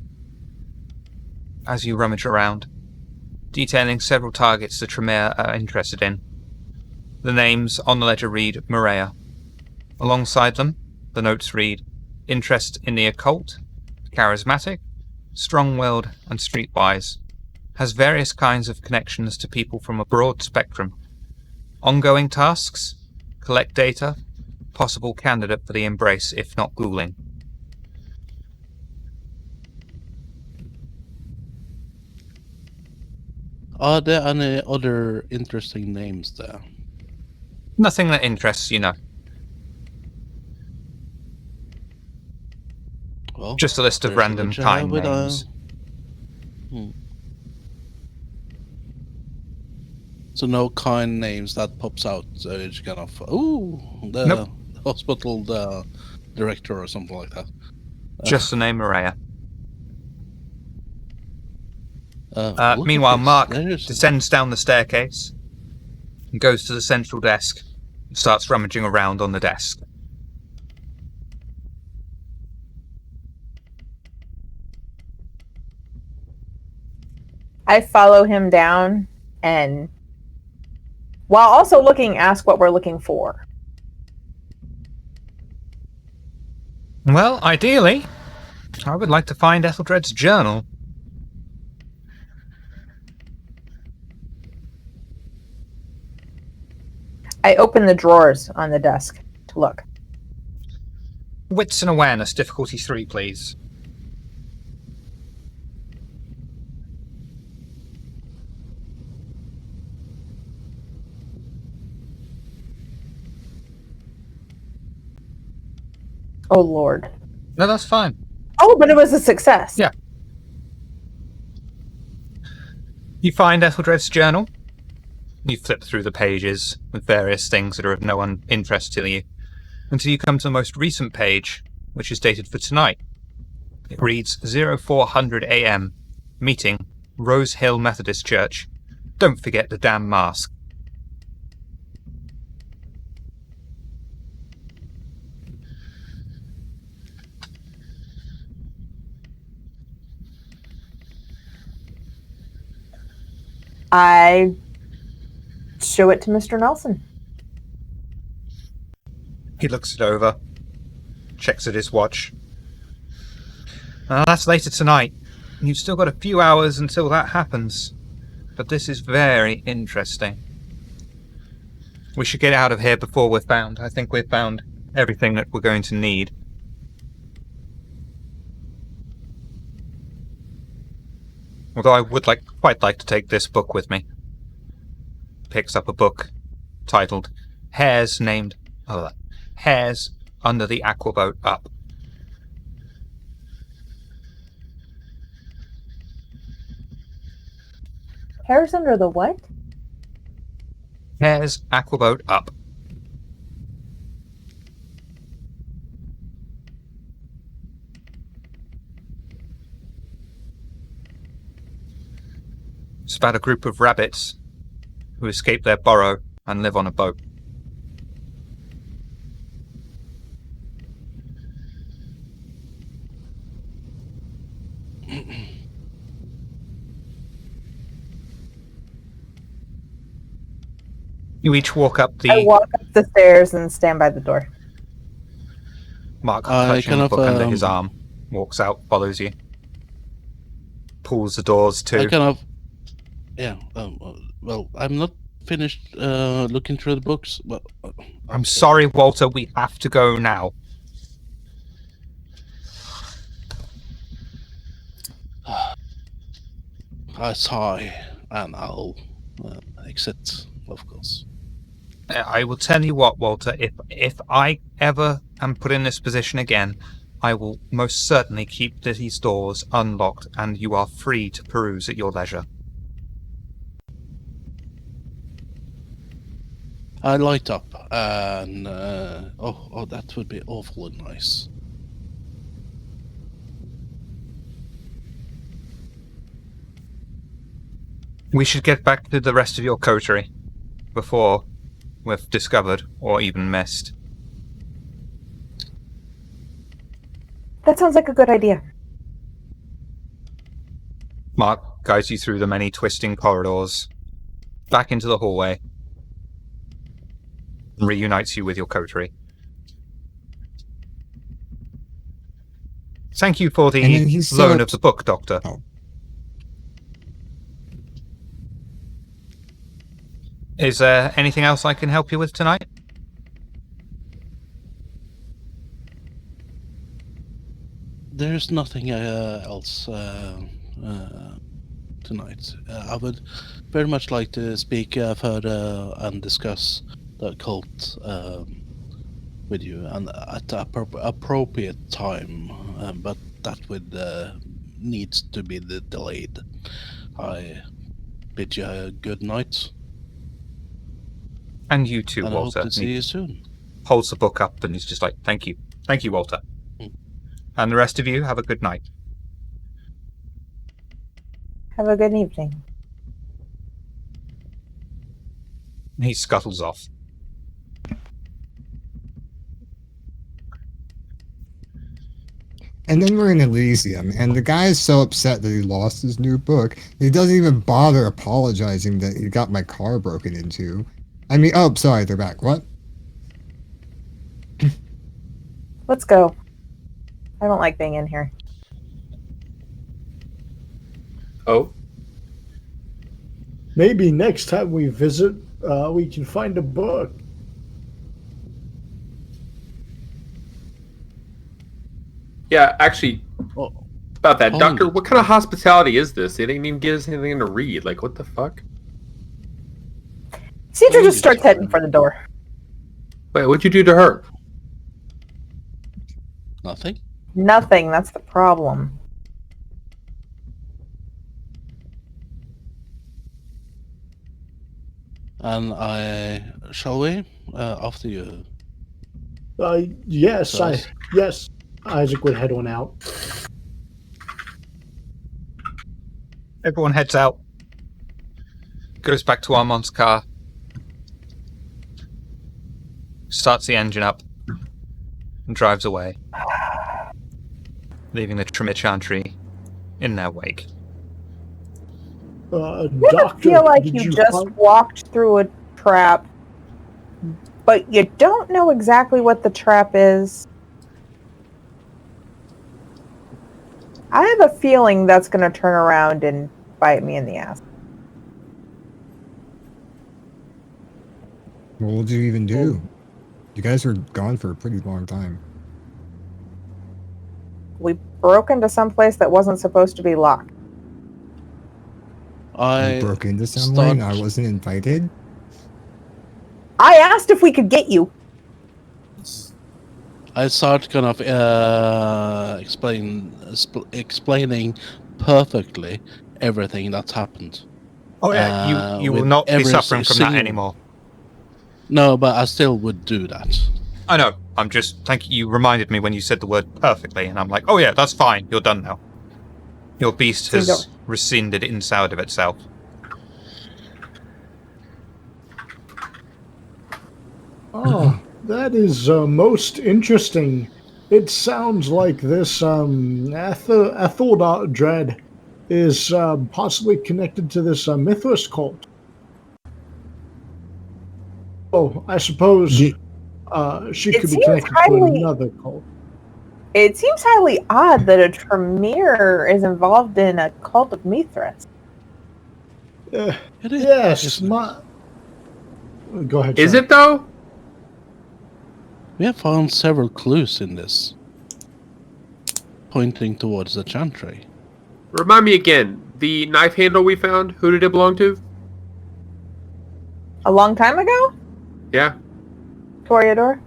as you rummage around, detailing several targets the Tremere are interested in. The names on the ledger read Maria. Alongside them, the notes read interest in the occult, charismatic, strong-willed and streetwise, has various kinds of connections to people from a broad spectrum. Ongoing tasks, collect data, possible candidate for the embrace, if not ghouling. Are there any other interesting names there? Nothing that interests you, no. Well, Just a list of there's a random legend time with, names. So no kind names that pops out. So it's kind of the Nope. hospital, the director or something like that. Just the name Maria. Look Meanwhile, at this. Mark There's- descends down the staircase and goes to the central desk and starts rummaging around on the desk. I follow him down and, while also looking, ask what we're looking for. Well, ideally, I would like to find Ethelred's journal. I open the drawers on the desk to look. Wits and awareness, difficulty 3, please. Oh, Lord. No, that's fine. Oh, but it was a success. Yeah. You find Ethelred's journal. You flip through the pages with various things that are of no interest to you, until you come to the most recent page, which is dated for tonight. It reads 0400 AM, meeting, Rose Hill Methodist Church. Don't forget the damn mask. I show it to Mr. Nelson. He looks it over, checks at his watch. That's later tonight. You've still got a few hours until that happens. But this is very interesting. We should get out of here before we're found. I think we've found everything that we're going to need. Although I would quite like to take this book with me. Picks up a book titled Hares Under the Aquaboat Up. Hares under the what? Hares Aquaboat Up. It's about a group of rabbits who escape their burrow and live on a boat. You each walk up I the... walk up the stairs and stand by the door. Mark, I clutching kind the of, book under his arm, walks out, follows you. Pulls the doors I too. kind of, yeah. Well, I'm not finished looking through the books, but I'm sorry, Walter, we have to go now. I sigh and I'll exit, of course. I will tell you what, Walter, if I ever am put in this position again, I will most certainly keep these doors unlocked and you are free to peruse at your leisure. I light up and oh, that would be awfully nice. We should get back to the rest of your coterie before we're discovered or even missed. That sounds like a good idea. Mark guides you through the many twisting corridors, back into the hallway, and reunites you with your coterie. Thank you for the And then he loan starts- of the book, Doctor. Oh. Is there anything else I can help you with tonight? there's nothing else tonight. I would very much like to speak further and discuss the cult with you, and at the appropriate time. But that would needs to be delayed. I bid you a good night. And you too, And I hope Walter. to see you soon. Holds the book up and he's just like, thank you. Thank you, Walter. And the rest of you, have a good night. Have a good evening. And he scuttles off. And then we're in Elysium, and the guy is so upset that he lost his new book, he doesn't even bother apologizing that he got my car broken into. I mean, oh, sorry, they're back. What? Let's go. I don't like being in here. Oh, Maybe next time we visit, we can find a book. yeah, actually, Oh, about that. Hold Doctor, it. what kind of hospitality is this? They didn't even give us anything to read. Like, what the fuck? Cedra just starts heading for the door. Wait, what'd you do to her? nothing. Nothing. That's the problem. And shall we? After you. Yes, Nice. yes. Isaac would head on out. Everyone heads out. Goes back to Armand's car. Starts the engine up. And drives away. Leaving the Tremere Chantry in their wake. You ever Doctor, feel like did you just find- walked through a trap, but you don't know exactly what the trap is? I have a feeling that's going to turn around and bite me in the ass. What would you even do? You guys were gone for a pretty long time. We broke into some place that wasn't supposed to be locked. You I broke into somewhere and I start- wasn't invited? I asked if we could get you. I start kind of explaining perfectly everything that's happened. Oh yeah, you will with not be every suffering from that single- anymore. No, but I still would do that. I know. I'm just thank you. You reminded me when you said the word perfectly, and I'm like, oh yeah, that's fine. You're done now. Your beast So you has don't- rescinded inside of itself. Oh, that is most interesting. It sounds like this Ethel Dread is possibly connected to this Mithras cult. Oh, I suppose Ye- she It could be seems connected to highly- another cult. It seems highly odd that a Tremere is involved in a Cult of Mithras. It is. Yes, isn't it? Go ahead. Is sorry. it though? We have found several clues in this, pointing towards the chantry. Remind me again. The knife handle we found. Who did it belong to? A long time ago? Yeah. Toreador?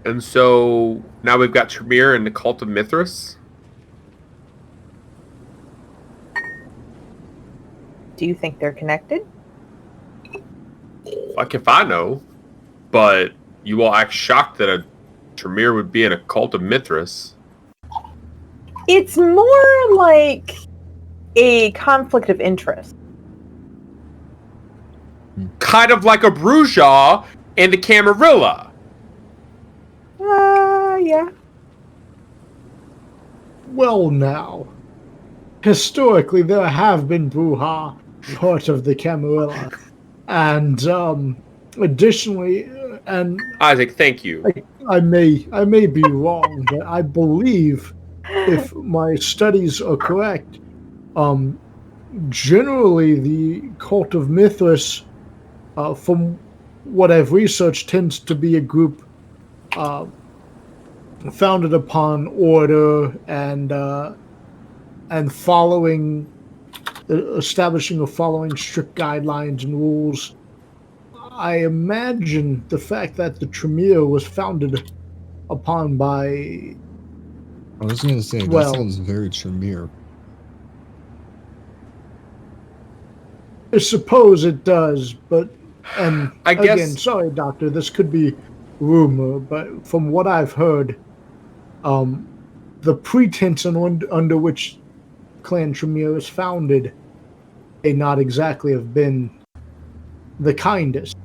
And so now we've got Tremere and the Cult of Mithras. Do you think they're connected? Fuck if I know. But you all act shocked that a Tremere would be in a Cult of Mithras. It's more like a conflict of interest. Kind of like a Bruja and a Camarilla. Yeah. Well, now, historically, there have been Bruja part of the Camarilla, and additionally, and Isaac, thank you. I may be wrong, but I believe, if my studies are correct, generally the Cult of Mithras, from what I've researched, tends to be a group founded upon order and following, establishing or following strict guidelines and rules. I imagine the fact that the Tremere was founded upon by, I was going to say, that well, sounds very Tremere. I suppose it does, but, and I again, guess sorry, Doctor, this could be rumor, but from what I've heard, the pretense under which Clan Tremere is founded may not exactly have been the kindest.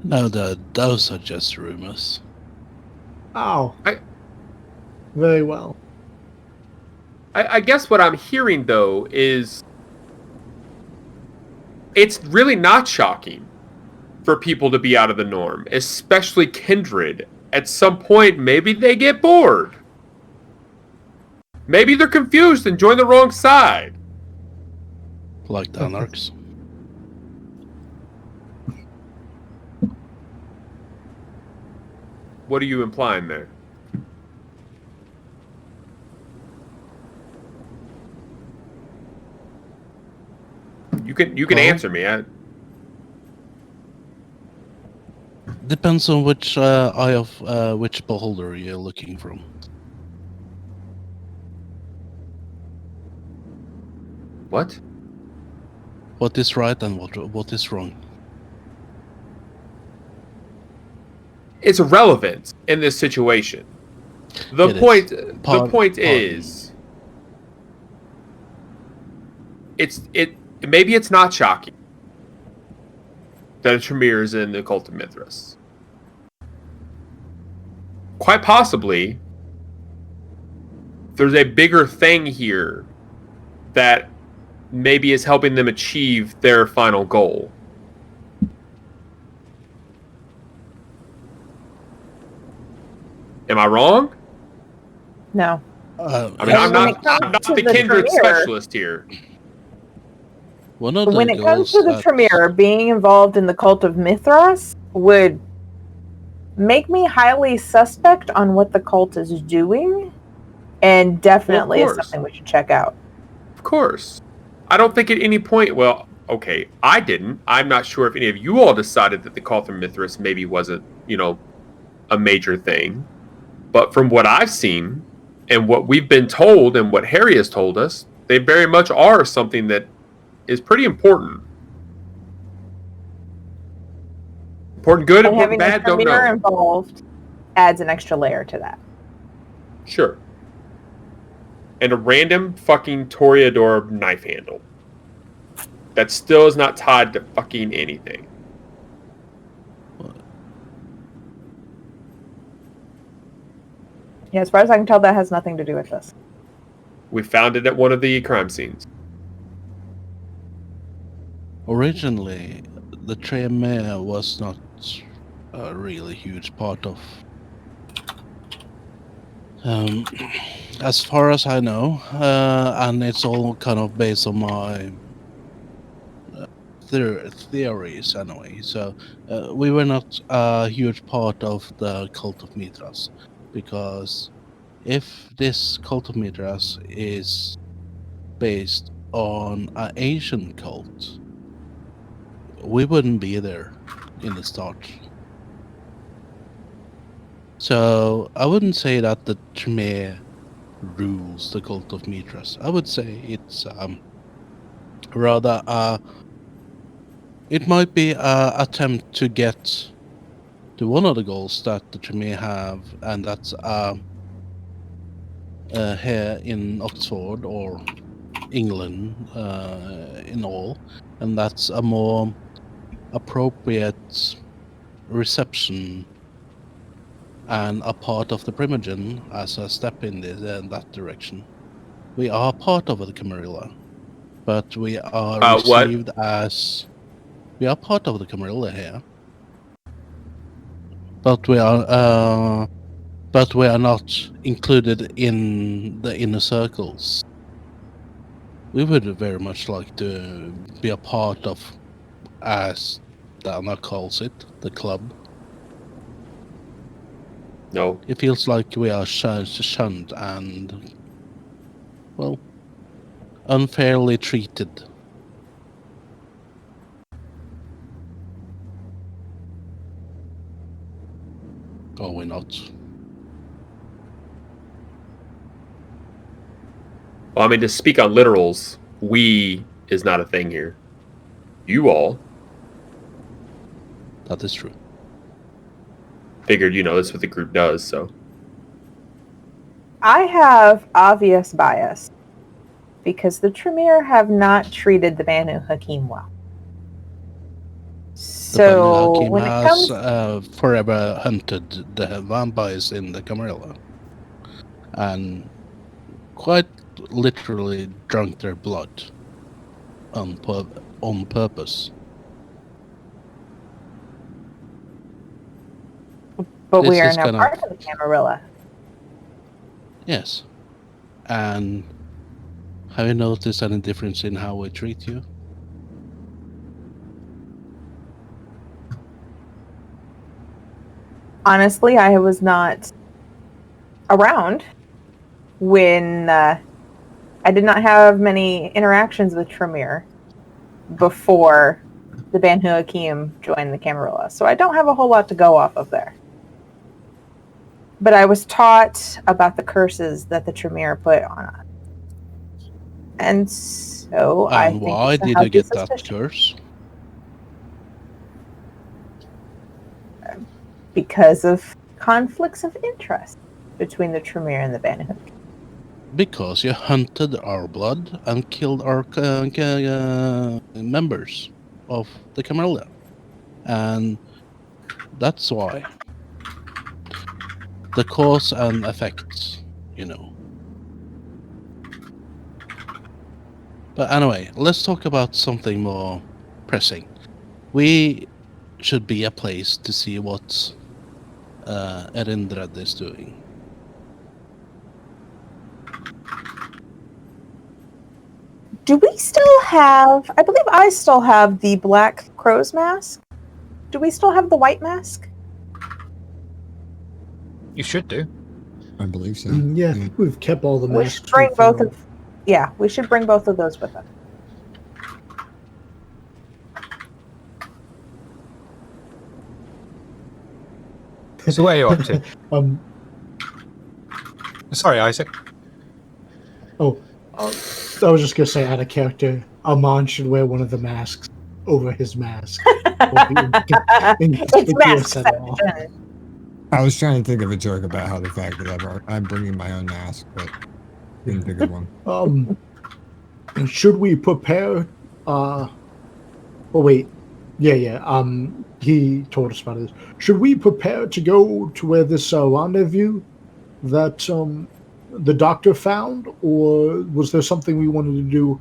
No, those are just rumors. Oh. Very well. I guess what I'm hearing, though, is it's really not shocking for people to be out of the norm, especially kindred. At some point, maybe they get bored. Maybe they're confused and join the wrong side. Like the Anarchs. What are you implying there? You can Well, answer me. Depends on which eye of which beholder you're looking from. What? What is right and what is wrong? It's irrelevant in this situation. The point is, maybe it's not shocking that a Tremere is in the Cult of Mithras. Quite possibly, there's a bigger thing here that maybe is helping them achieve their final goal. Am I wrong? No. I mean, I'm not the kindred specialist here. One of the When it comes goals to the that- Tremere, being involved in the Cult of Mithras would make me highly suspect on what the cult is doing, and definitely is something we should check out. Of course. I don't think at any point, well, okay, I didn't. I'm not sure if any of you all decided that the Cult of Mithras maybe wasn't, a major thing. But from what I've seen, and what we've been told, and what Harry has told us, they very much are something that is pretty important. Important good, And important having bad, don't the Tremere know. involved adds an extra layer to that. Sure. And a random fucking Toreador knife handle. That still is not tied to fucking anything. Yeah, as far as I can tell, that has nothing to do with this. We found it at one of the crime scenes. Originally, the Tremere was not a really huge part of. As far as I know, and it's all kind of based on my theories anyway. So we were not a huge part of the Cult of Mithras, because if this Cult of Mithras is based on an Asian cult, we wouldn't be there in the start. So I wouldn't say that the Tremere rules the Cult of Mithras. I would say it's rather it might be an attempt to get to one of the goals that the Tremere have, and that's here in Oxford or England in all, and that's a more appropriate reception and a part of the Primogen as a step in that direction. We are part of the Camarilla, but we are received as... We are part of the Camarilla here, but we are not included in the inner circles. We would very much like to be a part of, as Dana calls it, the club. No. It feels like we are shunned and, well, unfairly treated. Are we not? Well, I mean, to speak on literals, we is not a thing here. You all That is true. figured, that's what the group does, so. I have obvious bias because the Tremere have not treated the Banu Hakim well. The Banu So Hakim when it has comes, forever hunted the vampires in the Camarilla. And quite literally drunk their blood on purpose. but we this are is now kind part of the Camarilla. Yes. And have you noticed any difference in how we treat you? Honestly, I was not around when I did not have many interactions with Tremere before the Banu Hakim joined the Camarilla. So I don't have a whole lot to go off of there. But I was taught about the curses that the Tremere put on us. And so I And think why it's a did you healthy get that suspicion. curse? Because of conflicts of interest between the Tremere and the Banu Hakim. Because you hunted our blood and killed our members of the Camarilla. And that's why. The cause and effects, But anyway, let's talk about something more pressing. We should be a place to see what Erindred is doing. Do we still have, I believe I still have the Black Crow's mask? Do we still have the white mask? You should do. I believe so. Yeah, I think we've kept all the We masks. should bring we both found. of, yeah, we should bring both of those with us. So where are you up to? Sorry, Isaac. I was just gonna say, out of character, Amon should wear one of the masks over his mask. It's mask at all. section. I was trying to think of a joke about how the fact that I'm bringing my own mask, but didn't think of one. Should we prepare? Oh wait, yeah. He told us about this. Should we prepare to go to where this rendezvous that the doctor found, or was there something we wanted to do?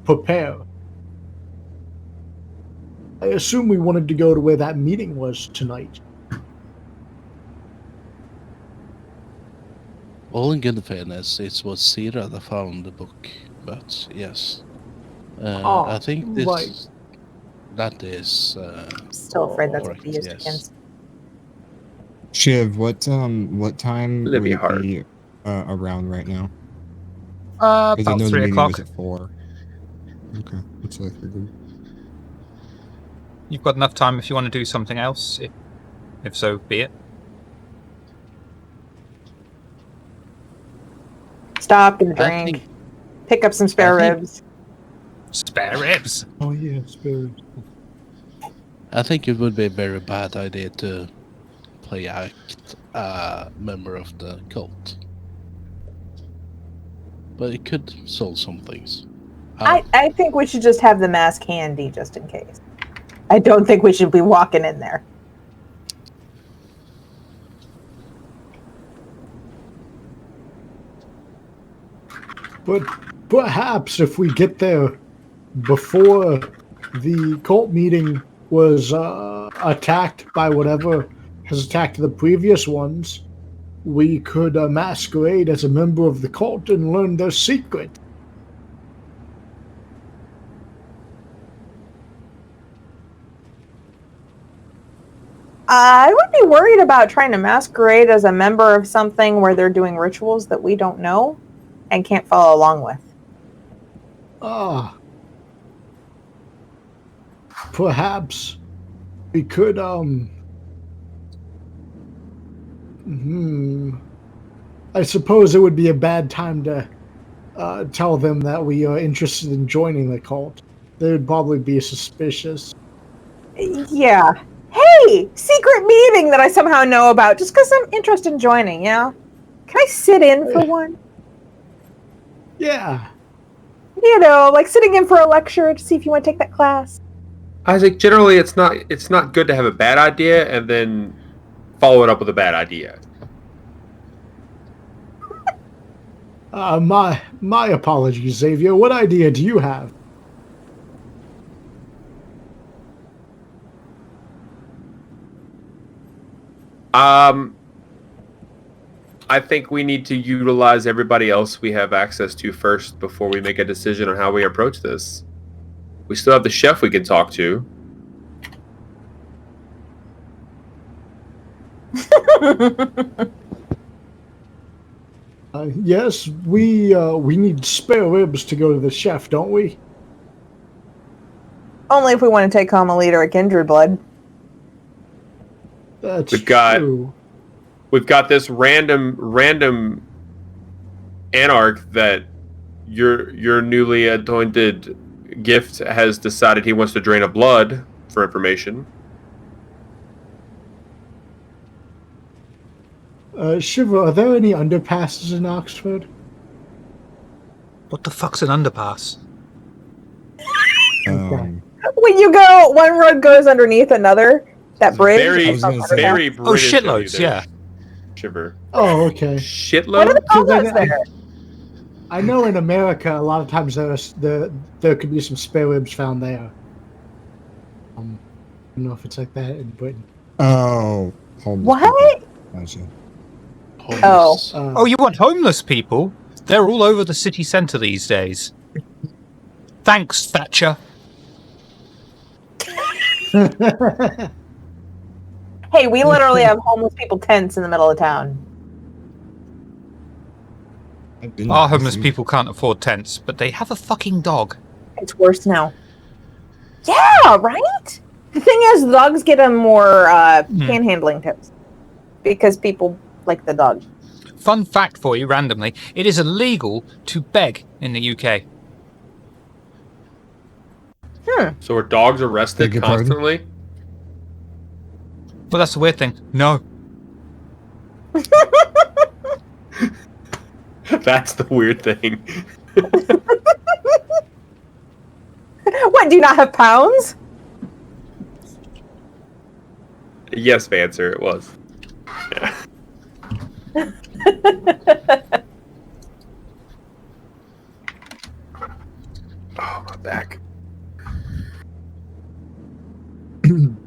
Prepare. I assume we wanted to go to where that meeting was tonight. All in good fairness, it was Sira that found the book, but yes. I think this right. that is I'm still afraid that's what correct, we used yes. against. Shiv, what time That'd would be it hard. be around right now? Because I About know the 3 meeting o'clock. was at 4. Okay, that's what I figured. You've got enough time if you want to do something else. If so, be it. Stop, get a I drink. think- Pick up some spare I think- ribs. Spare ribs. Oh yeah, spirit. I think it would be a very bad idea to play act a member of the cult. But it could solve some things. I think we should just have the mask handy just in case. I don't think we should be walking in there. But perhaps if we get there before the cult meeting was attacked by whatever has attacked the previous ones, we could masquerade as a member of the cult and learn their secret. I would be worried about trying to masquerade as a member of something where they're doing rituals that we don't know and can't follow along with. Perhaps we could, I suppose it would be a bad time to tell them that we are interested in joining the cult. They would probably be suspicious. Yeah. Hey, secret meeting that I somehow know about just because I'm interested in joining, yeah? Can I sit in for one? Yeah. You know, like sitting in for a lecture to see if you want to take that class. Isaac, generally it's not good to have a bad idea and then follow it up with a bad idea. My apologies, Xavier. What idea do you have? I think we need to utilize everybody else we have access to first before we make a decision on how we approach this. We still have the chef we can talk to. Yes, we need spare ribs to go to the chef, don't we? Only if we want to take home a leader of kindred blood. That's We've got this random anarch that your newly anointed gift has decided he wants to drain a blood for information. Shiva, are there any underpasses in Oxford? What the fuck's an underpass? When you go, one road goes underneath another. That bridge. Very British. Oh, shitloads, yeah. Shiver. Oh, okay. Shitload? What are the comments there? I know in America, a lot of times there could be some spare ribs found there. I don't know if it's like that in Britain. Oh. What? Gotcha. Oh, you want homeless people? They're all over the city centre these days. Thanks, Thatcher. Hey, we literally have homeless people tents in the middle of town. Our homeless people can't afford tents, but they have a fucking dog. It's worse now. Yeah, right? The thing is, the dogs get a more panhandling tips because people like the dog. Fun fact for you, randomly, it is illegal to beg in the UK. So are dogs arrested constantly? Well, that's the weird thing. No. That's the weird thing. What, do you not have pounds? Yes, Vancer, it was. Yeah. Oh, my back.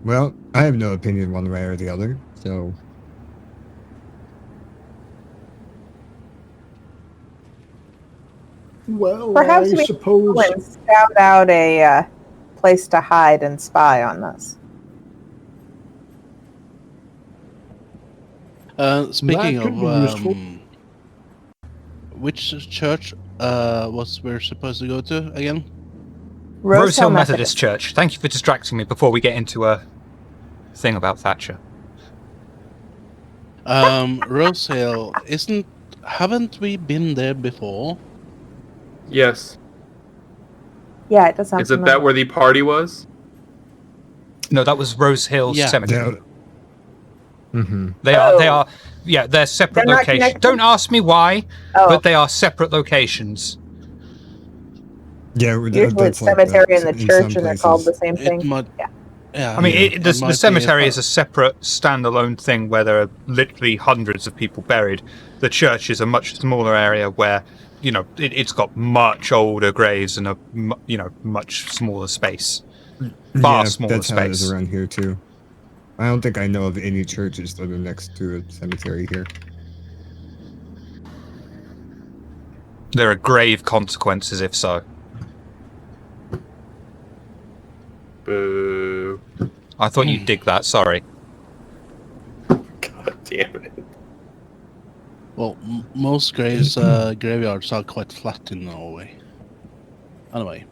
Well, I have no opinion one way or the other, so... Well, Perhaps I we suppose... go and scout out a place to hide and spy on this. Speaking That could be of, useful. which church was we're supposed to go to again? Rosehill Methodist Church. Thank you for distracting me before we get into a thing about Thatcher. Rosehill, haven't we been there before? Yes. Yeah, it does sound Isn't that where the party was? No, that was Rosehill Cemetery. Mm-hmm. They are, they're separate They're not locations. connected? Don't ask me why, but they are separate locations. Yeah, usually it's cemetery and the church, and they're called the same thing. Yeah. I mean, the cemetery is a separate, standalone thing where there are literally hundreds of people buried. The church is a much smaller area where, you know, it's got much older graves and a much smaller space. Far smaller that's space. How it is around here too. I don't think I know of any churches that are next to a cemetery here. There are grave consequences if so. Boo. I thought you'd dig that, sorry. Damn it. Well, most graveyards are quite flat in Norway. Anyway,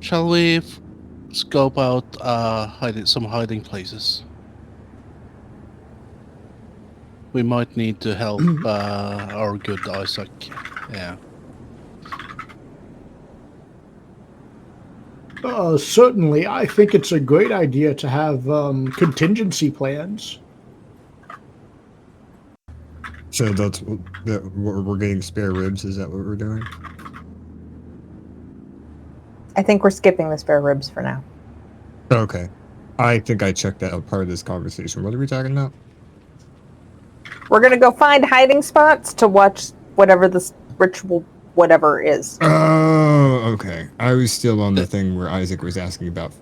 shall we scope out some hiding places? We might need to help our good Isaac. Yeah. Certainly, I think it's a great idea to have contingency plans. So that's we're getting spare ribs. Is that what we're doing? I think we're skipping the spare ribs for now. Okay. I think I checked that out part of this conversation. What are we talking about? We're going to go find hiding spots to watch whatever this ritual whatever is. Oh, okay. I was still on the thing where Isaac was asking about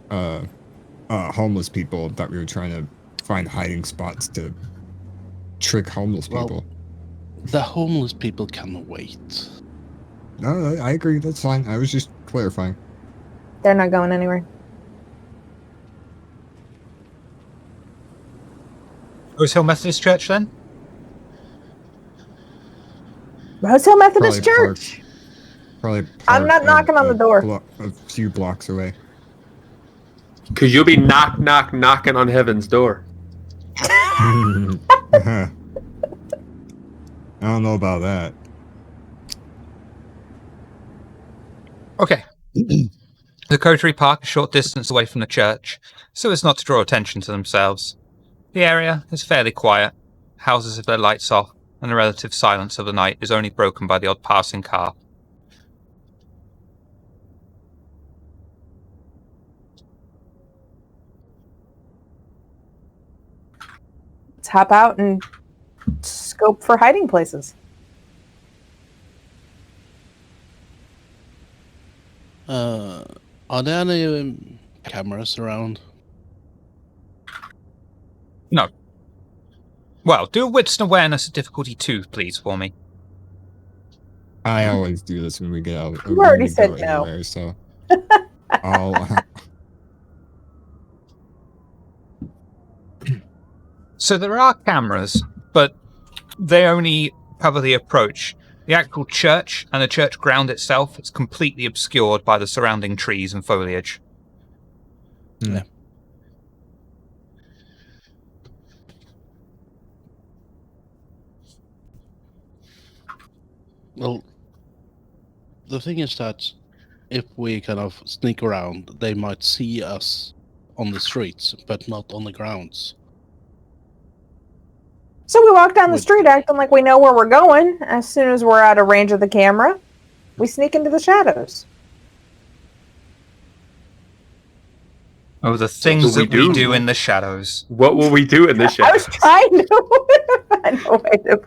homeless people. I thought we were trying to find hiding spots to trick homeless people. The homeless people can wait. No, I agree. That's fine. I was just clarifying. They're not going anywhere. Rose Hill Methodist Church, then? Rose Hill Methodist Church. Probably. I'm not knocking on the door. A few blocks away. Because you'll be knocking on heaven's door. I don't know about that. Okay. The Coterie park a short distance away from the church, so as not to draw attention to themselves. The area is fairly quiet. Houses have their lights off, and the relative silence of the night is only broken by the odd passing car. Let's hop out and scope for hiding places. Are there any cameras around? No. Well, do a wits and awareness difficulty 2, please, for me. I always do this when we get out. You already said no. Anywhere, so I'll. So there are cameras, but they only cover the approach. The actual church and the church ground itself is completely obscured by the surrounding trees and foliage. Yeah. Well, the thing is that if we kind of sneak around, they might see us on the streets, but not on the grounds. So we walk down the street acting like we know where we're going. As soon as we're out of range of the camera, we sneak into the shadows. Oh, the things that we do in the shadows. What will we do in the shadows? I was trying to find a way to...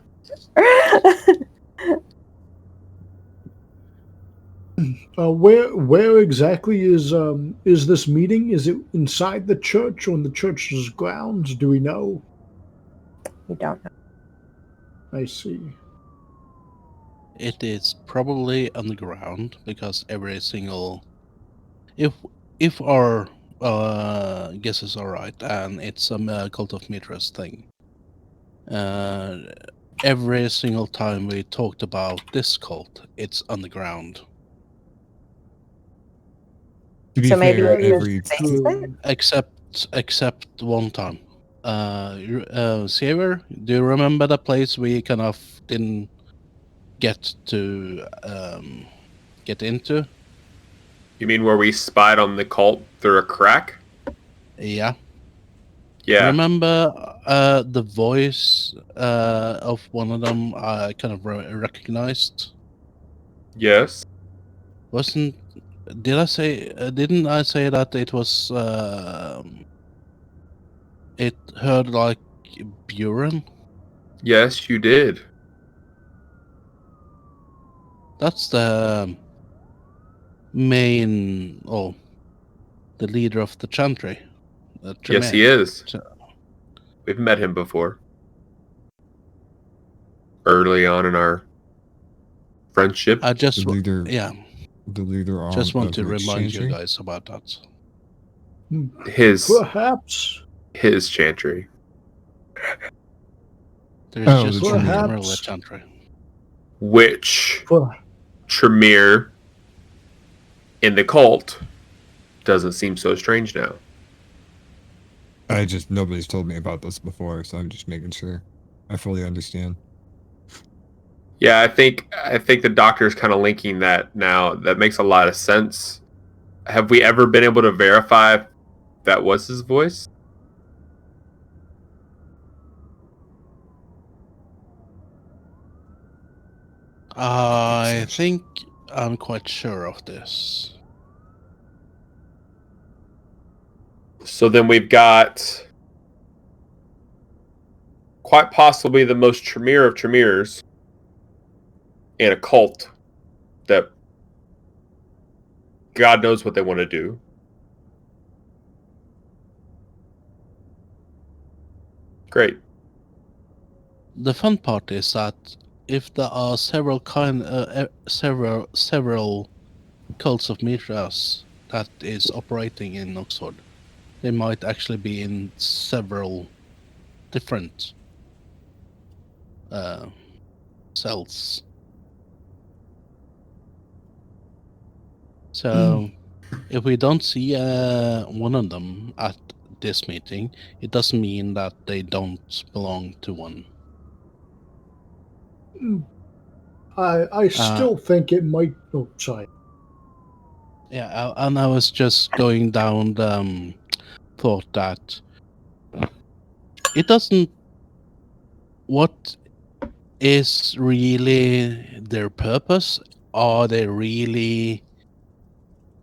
Where exactly is this meeting? Is it inside the church or on the church's grounds? Do we know? We don't know. I see. It is probably underground because every single, if our guesses are right, and it's a Cult of Mithras thing. Every single time we talked about this cult, it's underground. To be So maybe fair, it every is basement? Except one time. Xavier, do you remember the place we kind of didn't get to get into? You mean where we spied on the cult through a crack? Yeah. Yeah. Remember the voice of one of them I kind of recognized? Yes. Didn't I say that it was it heard like Buren? Yes, you did. That's the main, the leader of the Chantry. Yes, he is. So, We've met him before. Early on in our friendship. I just, the leader. yeah. The leader Just want of to which remind you chantry? guys about that. His Perhaps. chantry. There's Oh, just the one Tremere. Camarilla Tremere. Which Per- Tremere in the cult doesn't seem so strange now. Nobody's told me about this before, so I'm just making sure I fully understand. Yeah, I think the doctor's kind of linking that now. That makes a lot of sense. Have we ever been able to verify if that was his voice? I think I'm quite sure of this. So then we've got quite possibly the most Tremere of Tremeres in a cult that God knows what they want to do. Great. The fun part is that if there are several cults of Mithras that is operating in Oxford, they might actually be in several different cells. So if we don't see one of them at this meeting, it doesn't mean that they don't belong to one. I still think it might. Oh, sorry. Yeah, and I was just going down the thought that it doesn't. What is really their purpose? Are they really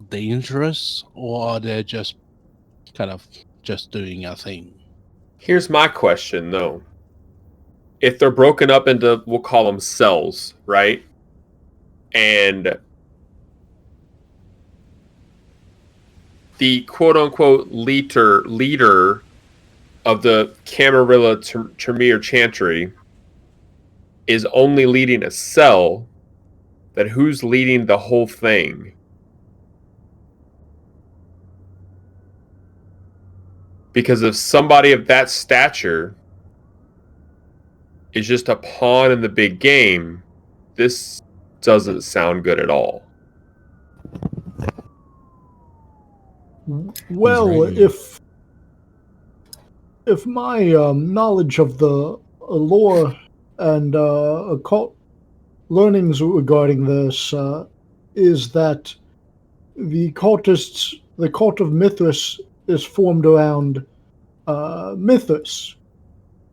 dangerous, or are they just kind of just doing a thing? Here's my question, though. If they're broken up into, we'll call them cells, right? And the quote-unquote leader of the Camarilla Tremere Chantry is only leading a cell, then who's leading the whole thing? Because if somebody of that stature is just a pawn in the big game, this doesn't sound good at all. Well, right, yeah. if my knowledge of the lore and occult learnings regarding this is that the cultists, the cult of Mithras, is formed around Mithras.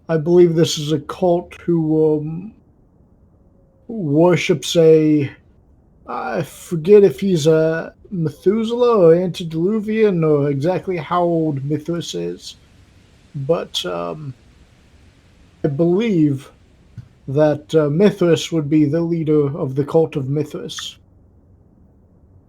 I believe this is a cult who worships I forget if he's a Methuselah or antediluvian or exactly how old Mithras is, but I believe that Mithras would be the leader of the cult of Mithras.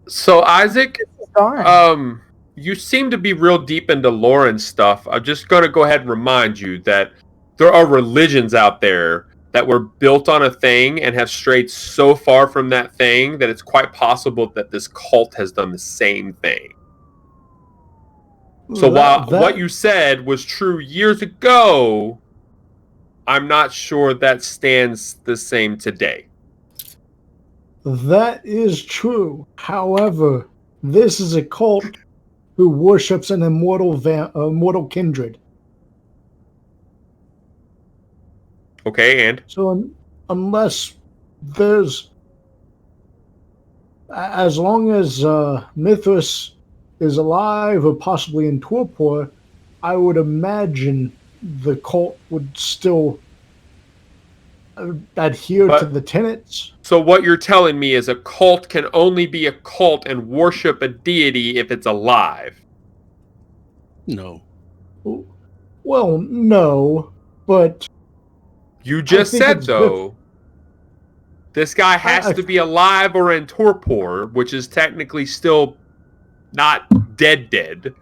So Isaac, Gone. you seem to be real deep into lore and stuff. I'm just going to go ahead and remind you that there are religions out there that were built on a thing and have strayed so far from that thing that it's quite possible that this cult has done the same thing. So while what you said was true years ago, I'm not sure that stands the same today. That is true. However, this is a cult who worships an immortal kindred. Okay, and So unless there's, as long as Mithras is alive or possibly in torpor, I would imagine the cult would still adhere to the tenets. So what you're telling me is a cult can only be a cult and worship a deity if it's alive. No. Well, no, but you just said though, this guy has to be alive or in torpor, which is technically still not dead.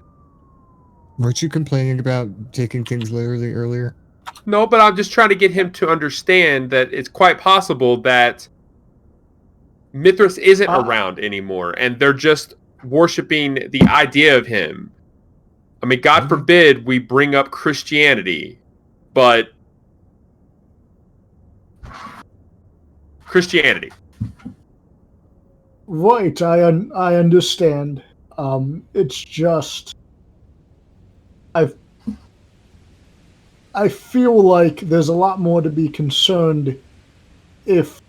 Weren't you complaining about taking things literally earlier? No, but I'm just trying to get him to understand that it's quite possible that Mithras isn't around anymore, and they're just worshiping the idea of him. I mean, God forbid we bring up Christianity, but Christianity. Right, I understand. It's just I feel like there's a lot more to be concerned if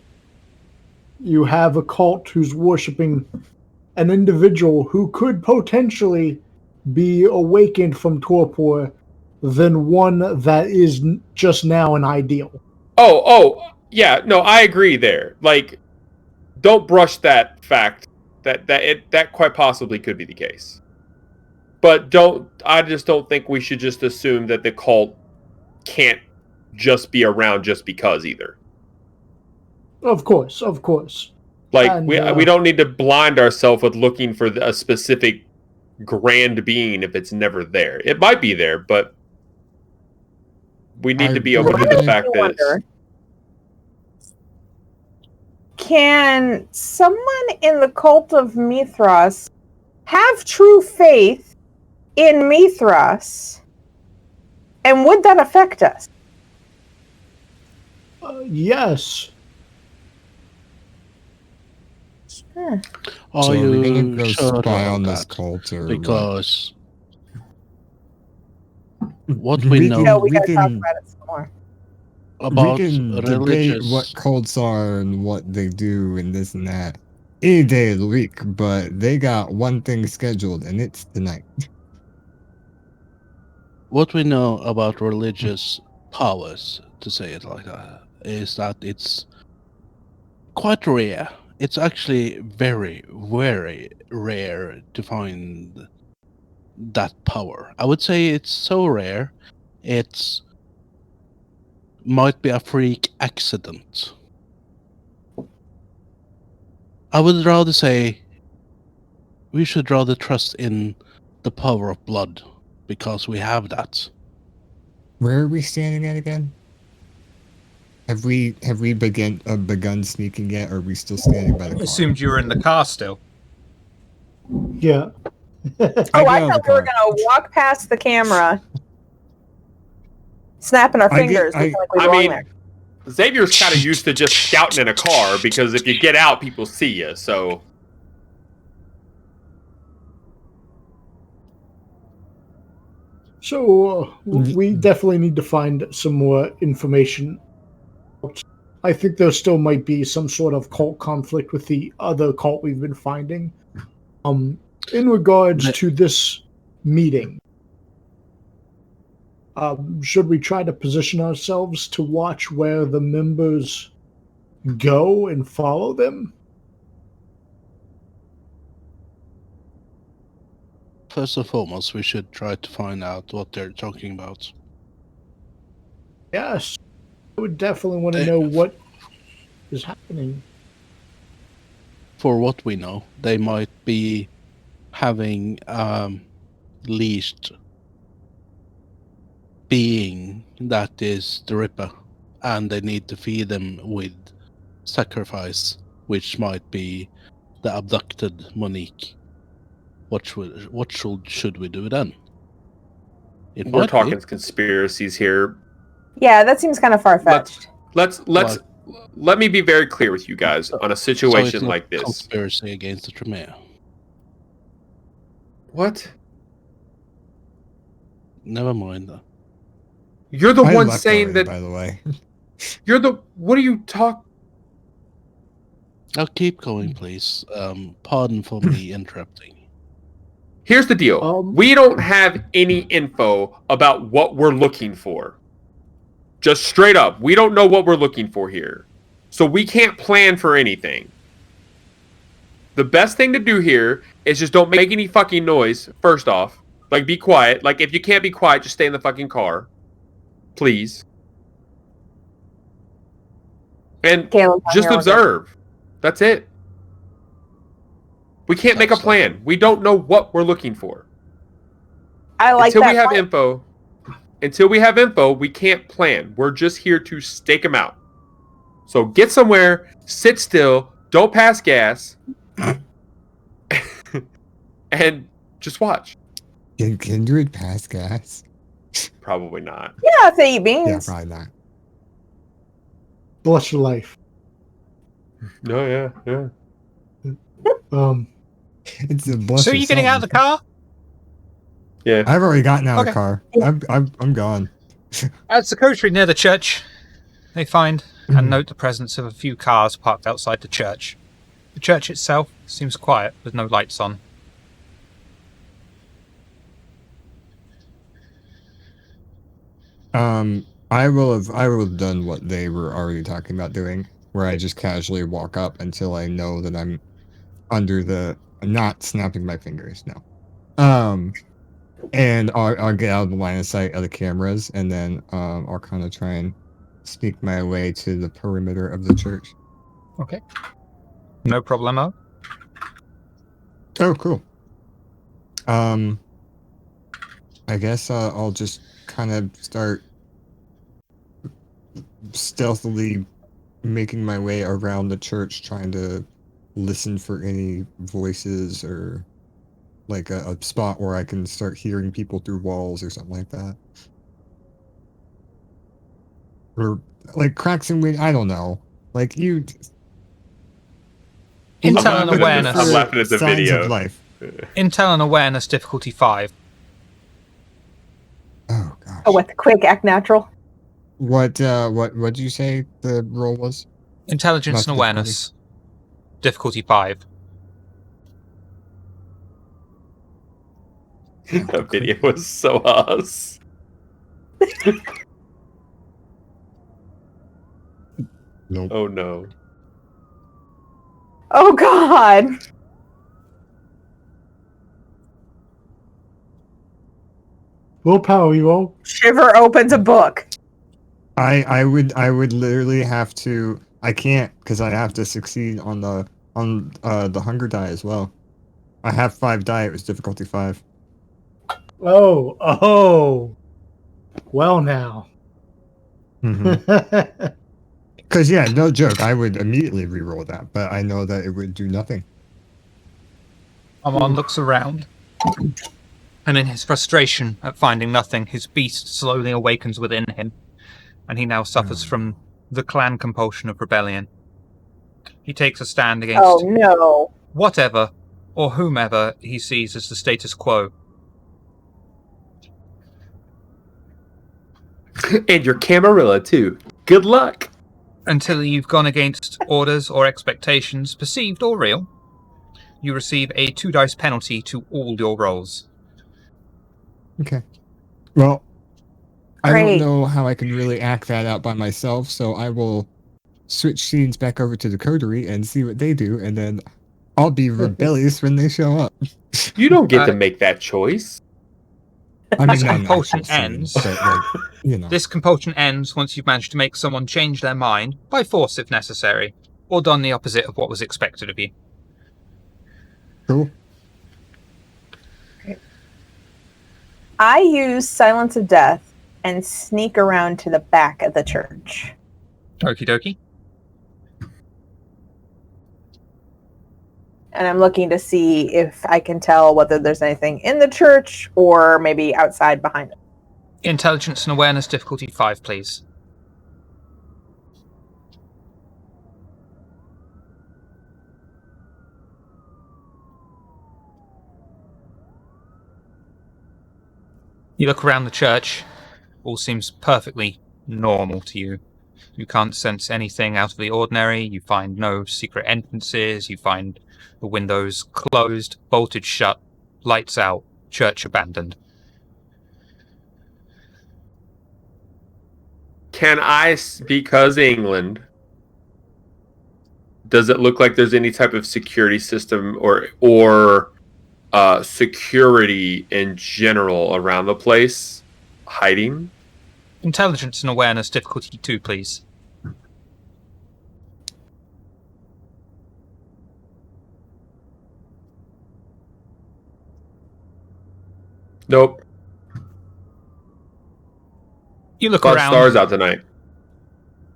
you have a cult who's worshiping an individual who could potentially be awakened from torpor than one that is just now an ideal. Oh, yeah, no, I agree there. Like, don't brush that fact that quite possibly could be the case. But I just don't think we should just assume that the cult can't just be around just because either. Of course. Like, And, we don't need to blind ourselves with looking for a specific grand being if it's never there. It might be there, but we need to be open to the fact that can someone in the Cult of Mithras have true faith in Mithras? And would that affect us? yes. Are So you we're gonna go sure spy about on this that? cult, or Because what? what we know No, we gotta talk about it some more. about we can debate religious, what cults are and what they do and this and that any day of the week, but they got one thing scheduled, and it's tonight. what we know about religious powers, to say it like that, is that it's quite rare. It's actually very, very rare to find that power. I would say it's so rare, it's might be a freak accident. I would rather say we should rather trust in the power of blood, because we have that. Where are we standing at again? Have we begun sneaking yet, or are we still standing by the I car? assumed you were in the car still. Yeah. I get thought out we of the were car. gonna walk past the camera, snapping our I get- fingers, looking like we I belong mean, there. Xavier's kind of used to just scouting in a car because if you get out, people see you. So So we definitely need to find some more information. I think there still might be some sort of cult conflict with the other cult we've been finding. In regards to this meeting, should we try to position ourselves to watch where the members go and follow them? First and foremost, we should try to find out what they're talking about. Yes. I would definitely want to know what is happening. For what we know, they might be having leashed being that is the Ripper, and they need to feed them with sacrifice, which might be the abducted Monique. What should we do then? we're talking conspiracies here. Yeah, that seems kind of far-fetched. Let me be very clear with you guys on a situation like this. Conspiracy against the Tremere. What? Never mind that. You're the I one left saying already, that. by the way. You're the. What are you talking? I'll keep going, please. Pardon for me interrupting. Here's the deal. We don't have any info about what we're looking for. Just straight up, we don't know what we're looking for here. So we can't plan for anything. The best thing to do here is just don't make any fucking noise, first off. Like, be quiet. Like, if you can't be quiet, just stay in the fucking car. Please. And just observe. That's it. We can't make a plan. We don't know what we're looking for. I like Until that we have point. info, we can't plan. We're just here to stake them out. So get somewhere, sit still, Don't pass gas. And just watch. Can Kindred pass gas? Probably not. Yeah, if they eat beans. Yeah, probably not. Bless your life. No, yeah. It's a bless So are or you getting out of the car? Yeah. I've already gotten out of the Okay. car. I'm gone. As the Coterie near the church, they find and note the presence of a few cars parked outside the church. The church itself seems quiet, with no lights on. I will have done what they were already talking about doing, where I just casually walk up until I know that I'm under the not snapping my fingers. No. And I'll get out of the line of sight of the cameras, and then I'll kind of try and sneak my way to the perimeter of the church. Okay. No problemo. Oh, cool. I guess I'll just kind of start stealthily making my way around the church, trying to listen for any voices or like a spot where I can start hearing people through walls or something like that. Or like cracks in wind. I don't know. Like you. Intel and I'm awareness. I'm laughing at the Signs video. of life. Intel and awareness difficulty 5. Oh gosh. Oh, what, quick, act natural? What did you say the roll was? Intelligence Not and awareness difficulty 5. That video was so us. Nope. Oh no. Oh, God. Willpower, you all. Shiver opens a book. I would literally have to. I can't because I have to succeed on the hunger die as well. I have 5 die. It was difficulty 5. Oh. Well, now. Because yeah, no joke. I would immediately reroll that, but I know that it would do nothing. Amon looks around, and in his frustration at finding nothing, his beast slowly awakens within him, and he now suffers from the clan compulsion of rebellion. He takes a stand against Oh, no. whatever or whomever he sees as the status quo. And your Camarilla too. Good luck. Until you've gone against orders or expectations, perceived or real, you receive a 2 dice penalty to all your rolls. Okay. Well, I don't Great. know how I can really act that out by myself, so I will switch scenes back over to the Coterie and see what they do, and then I'll be rebellious when they show up. You don't get to make that choice. I This mean, not an compulsion actual scene, ends. but, like, you know. This compulsion ends once you've managed to make someone change their mind, by force if necessary, or done the opposite of what was expected of you. Cool. I use Silence of Death and sneak around to the back of the church. Okie dokie. And I'm looking to see if I can tell whether there's anything in the church or maybe outside behind it. Intelligence and awareness difficulty 5, please. You look around the church. All seems perfectly normal to you. You can't sense anything out of the ordinary. You find no secret entrances. You find the windows closed, bolted shut, lights out, church abandoned. Can I, because England, does it look like there's any type of security system or security in general around the place hiding? Intelligence and awareness difficulty 2, please. Nope. You look A lot of around. stars out tonight.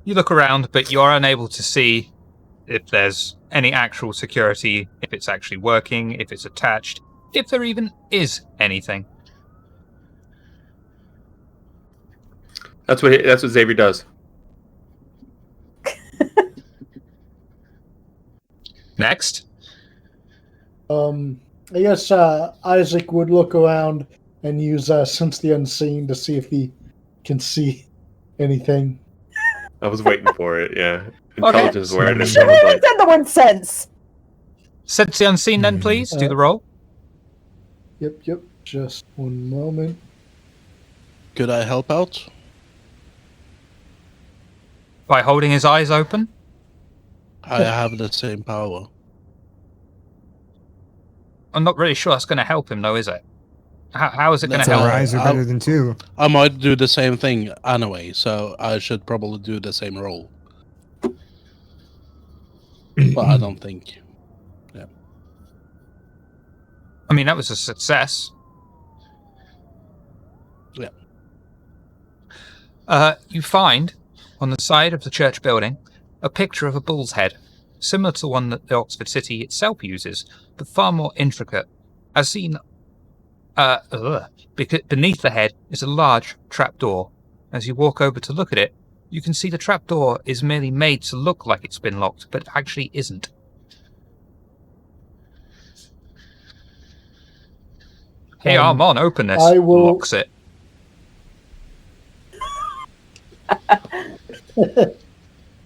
You look around, but you are unable to see if there's any actual security, if it's actually working, if it's attached, if there even is anything. That's what Xavier does. Next. I guess Isaac would look around and use Sense the Unseen to see if he can see anything. I was waiting for it. Yeah, intelligence Okay. awareness. Should have said the word sense. Sense the unseen then, please. Do the roll. Yep. Just one moment. Could I help out? By holding his eyes open. I have the same power. I'm not really sure that's going to help him, though, is it? How is it going to Four help? eyes are better than two. I might do the same thing anyway, so I should probably do the same roll. But I don't think. Yeah. I mean, that was a success. Yeah. You find, on the side of the church building, a picture of a bull's head, similar to the one that the Oxford City itself uses, but far more intricate. As seen, because beneath the head is a large trapdoor. As you walk over to look at it, you can see the trapdoor is merely made to look like it's been locked, but actually isn't. Hey, Armon, open this. I will- Locks it.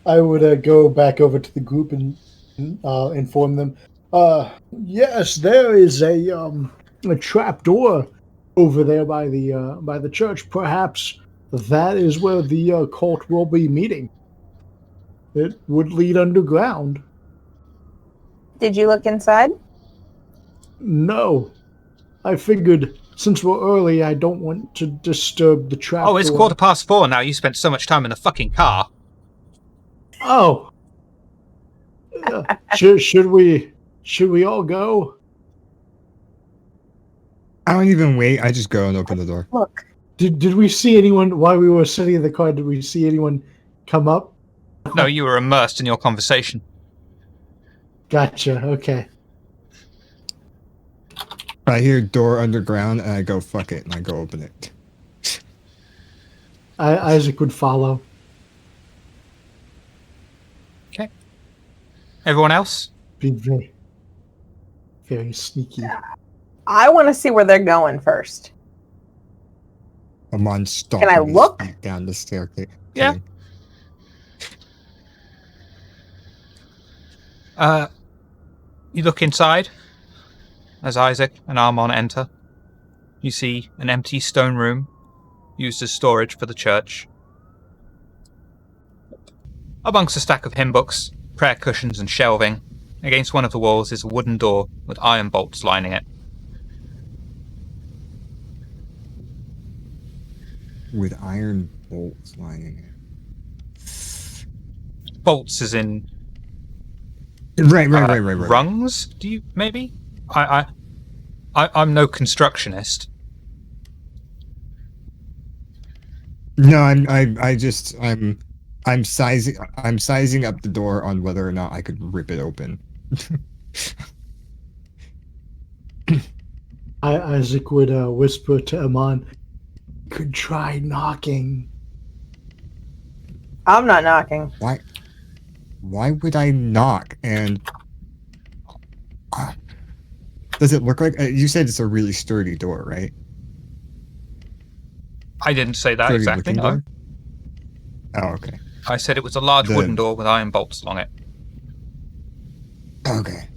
I would go back over to the group and inform them. Yes, there is a trap door over there by the church. Perhaps that is where the cult will be meeting. It would lead underground. Did you look inside? No, I figured since we're early, I don't want to disturb the trap. Oh, it's door. 4:15 now. You spent so much time in the fucking car. Oh, should we all go? I don't even wait. I just go and open the door. Look. Did we see anyone while we were sitting in the car? Did we see anyone come up? No, you were immersed in your conversation. Gotcha. Okay. I hear door underground, and I go, fuck it, and I go open it. Isaac would follow. Okay. Everyone else? Being very, very sneaky. I want to see where they're going first. I'm on stalking Can I his look? feet down the staircase. Yeah. You look inside. As Isaac and Armon enter, you see an empty stone room used as storage for the church. Amongst a stack of hymn books, prayer cushions and shelving, against one of the walls is a wooden door with iron bolts lining it. With iron bolts lining it. Bolts as in Right. rungs? Do you maybe? I'm no constructionist. No, I'm sizing up the door on whether or not I could rip it open. Isaac would whisper to Amon, "Could try knocking." I'm not knocking. Why would I knock? And does it look like you said it's a really sturdy door, right? I didn't say that Sturdy exactly, looking no. door? Oh, okay. I said it was a large The- wooden door with iron bolts along it. Okay.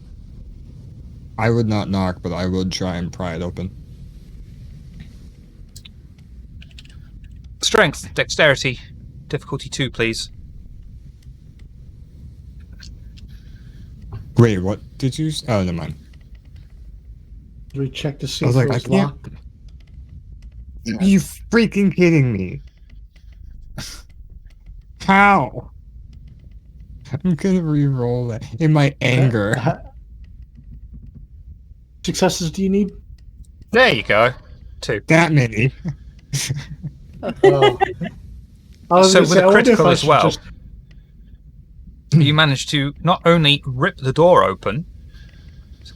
I would not knock, but I would try and pry it open. Strength, dexterity, difficulty 2, please. Wait, what did you? Oh, never mind. Did we check to see I was if like, it I was can't. locked? Are you freaking kidding me? How? I'm gonna re-roll that in my anger. Successes do you need? There you go. 2. That many. Oh. I was So gonna with say, a I wonder if critical I as should well. just You manage to not only rip the door open,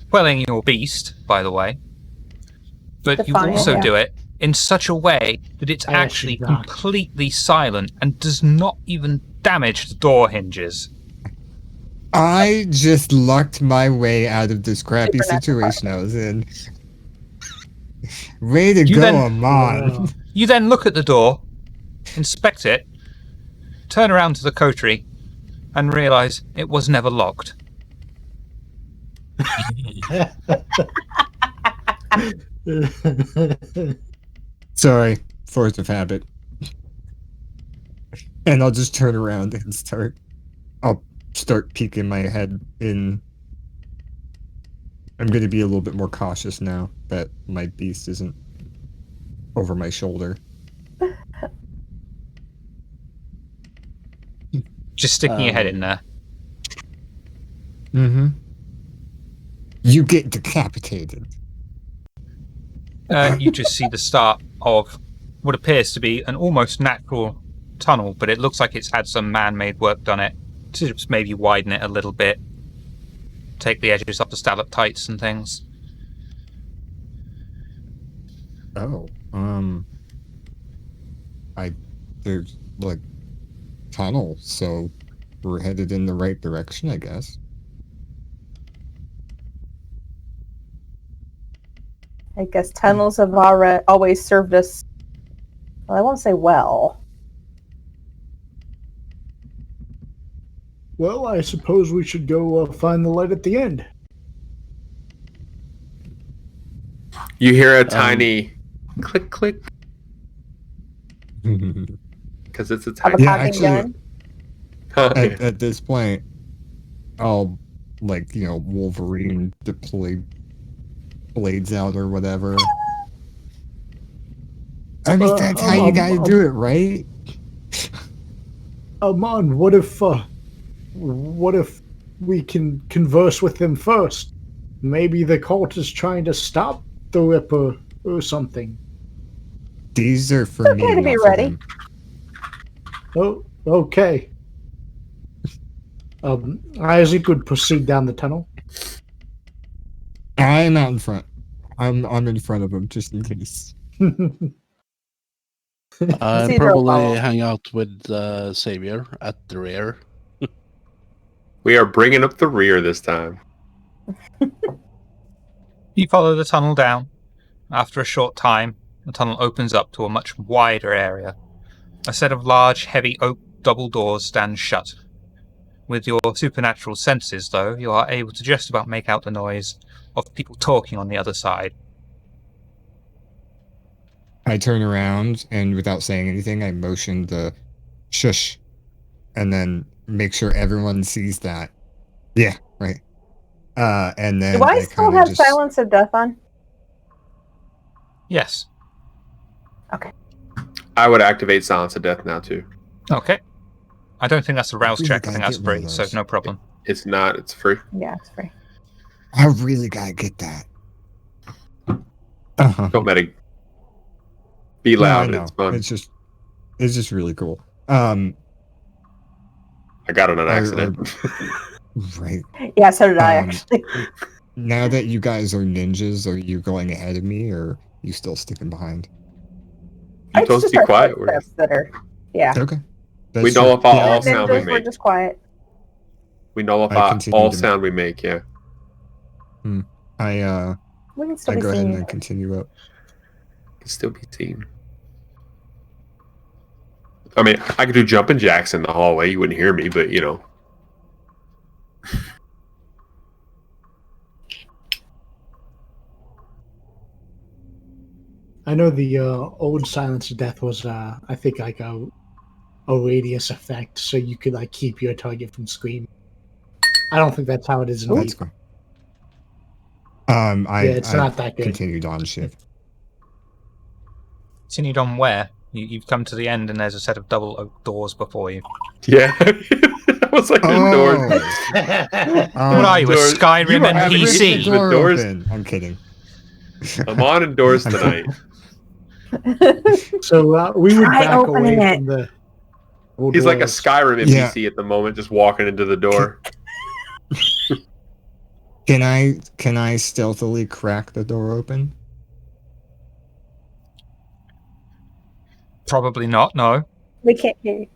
quelling your beast, by the way, but you Defiant, also yeah. do it in such a way that it's I actually actually knock. completely silent and does not even damage the door hinges. I just lucked my way out of this crappy Supernatural situation I was in. Way to You go, then- Amon. You then look at the door, inspect it, turn around to the coterie, and realise it was never locked. Sorry, force of habit. And I'll just turn around and I'll start peeking my head in. I'm going to be a little bit more cautious now that my beast isn't over my shoulder. Just sticking your head in there. Mm-hmm. You get decapitated. You just see the start of what appears to be an almost natural tunnel, but it looks like it's had some man-made work done it to just maybe widen it a little bit, take the edges off the stalactites and things. Oh, there's like tunnel, so we're headed in the right direction, I guess. I guess tunnels have always served us, well, I won't say well. Well, I suppose we should go find the light at the end. You hear a tiny click, click, because it's a Of a tiny. Yeah, cocking actually- gun. At this point, I'll Wolverine deploy blades out or whatever. I mean, that's how you gotta do it, right? Amon, what if we can converse with them first? Maybe the cult is trying to stop the Ripper or something. These are for It's okay me, to be not for ready. them. Oh, okay. Isaac could proceed down the tunnel. I'm out in front. I'm in front of them just in case. I'd Cedar will follow. probably hang out with Xavier at the rear. We are bringing up the rear this time. You follow the tunnel down. After a short time, the tunnel opens up to a much wider area. A set of large, heavy oak double doors stands shut. With your supernatural senses, though, you are able to just about make out the noise of people talking on the other side. I turn around and without saying anything, I motion the shush and then make sure everyone sees that. Yeah, right. And then Do I still kinda have just- Silence of Death on? Yes. I would activate Silence of Death now too. Okay. I don't think that's a rouse Really check. I gotta think that's get rid of free, so those. no problem. It's not. It's free. Yeah, it's free. I really gotta get that. Uh-huh. Don't let it be No, I loud. know. It's fun. It's just really cool. I got it on Or- accident. Right. Yeah, so did I, Um, actually. Now that you guys are ninjas, are you going ahead of me or are you still sticking behind? You're It's supposed to just be our quiet. We're- footsteps that are, yeah. Okay. We That's nullify true. all Yeah, sound we Ninjas, we're make. just quiet. We I nullify continue all to- sound we make. Yeah. I We can still be go ahead seeing and you. continue up. Can still be seen. I mean, I could do jumping jacks in the hallway. You wouldn't hear me, but you know. I know the old Silence of Death was, I think, like a radius effect, so you could like keep your target from screaming. I don't think that's how it is in That's Leap. cool. I It's I not that good. continued on shift. Continued on where? You've come to the end and there's a set of double oak doors before you. Yeah. I was like, there's doors. What are you, a doors. Skyrim You are having Rip the NPC? door- door doors. open. I'm kidding. I'm on indoors tonight. So we would Try back away opening it. from the. He's like a doors. Skyrim Yeah. NPC at the moment, just walking into the door. Can I stealthily crack the door open? Probably not, no. We can't hear you.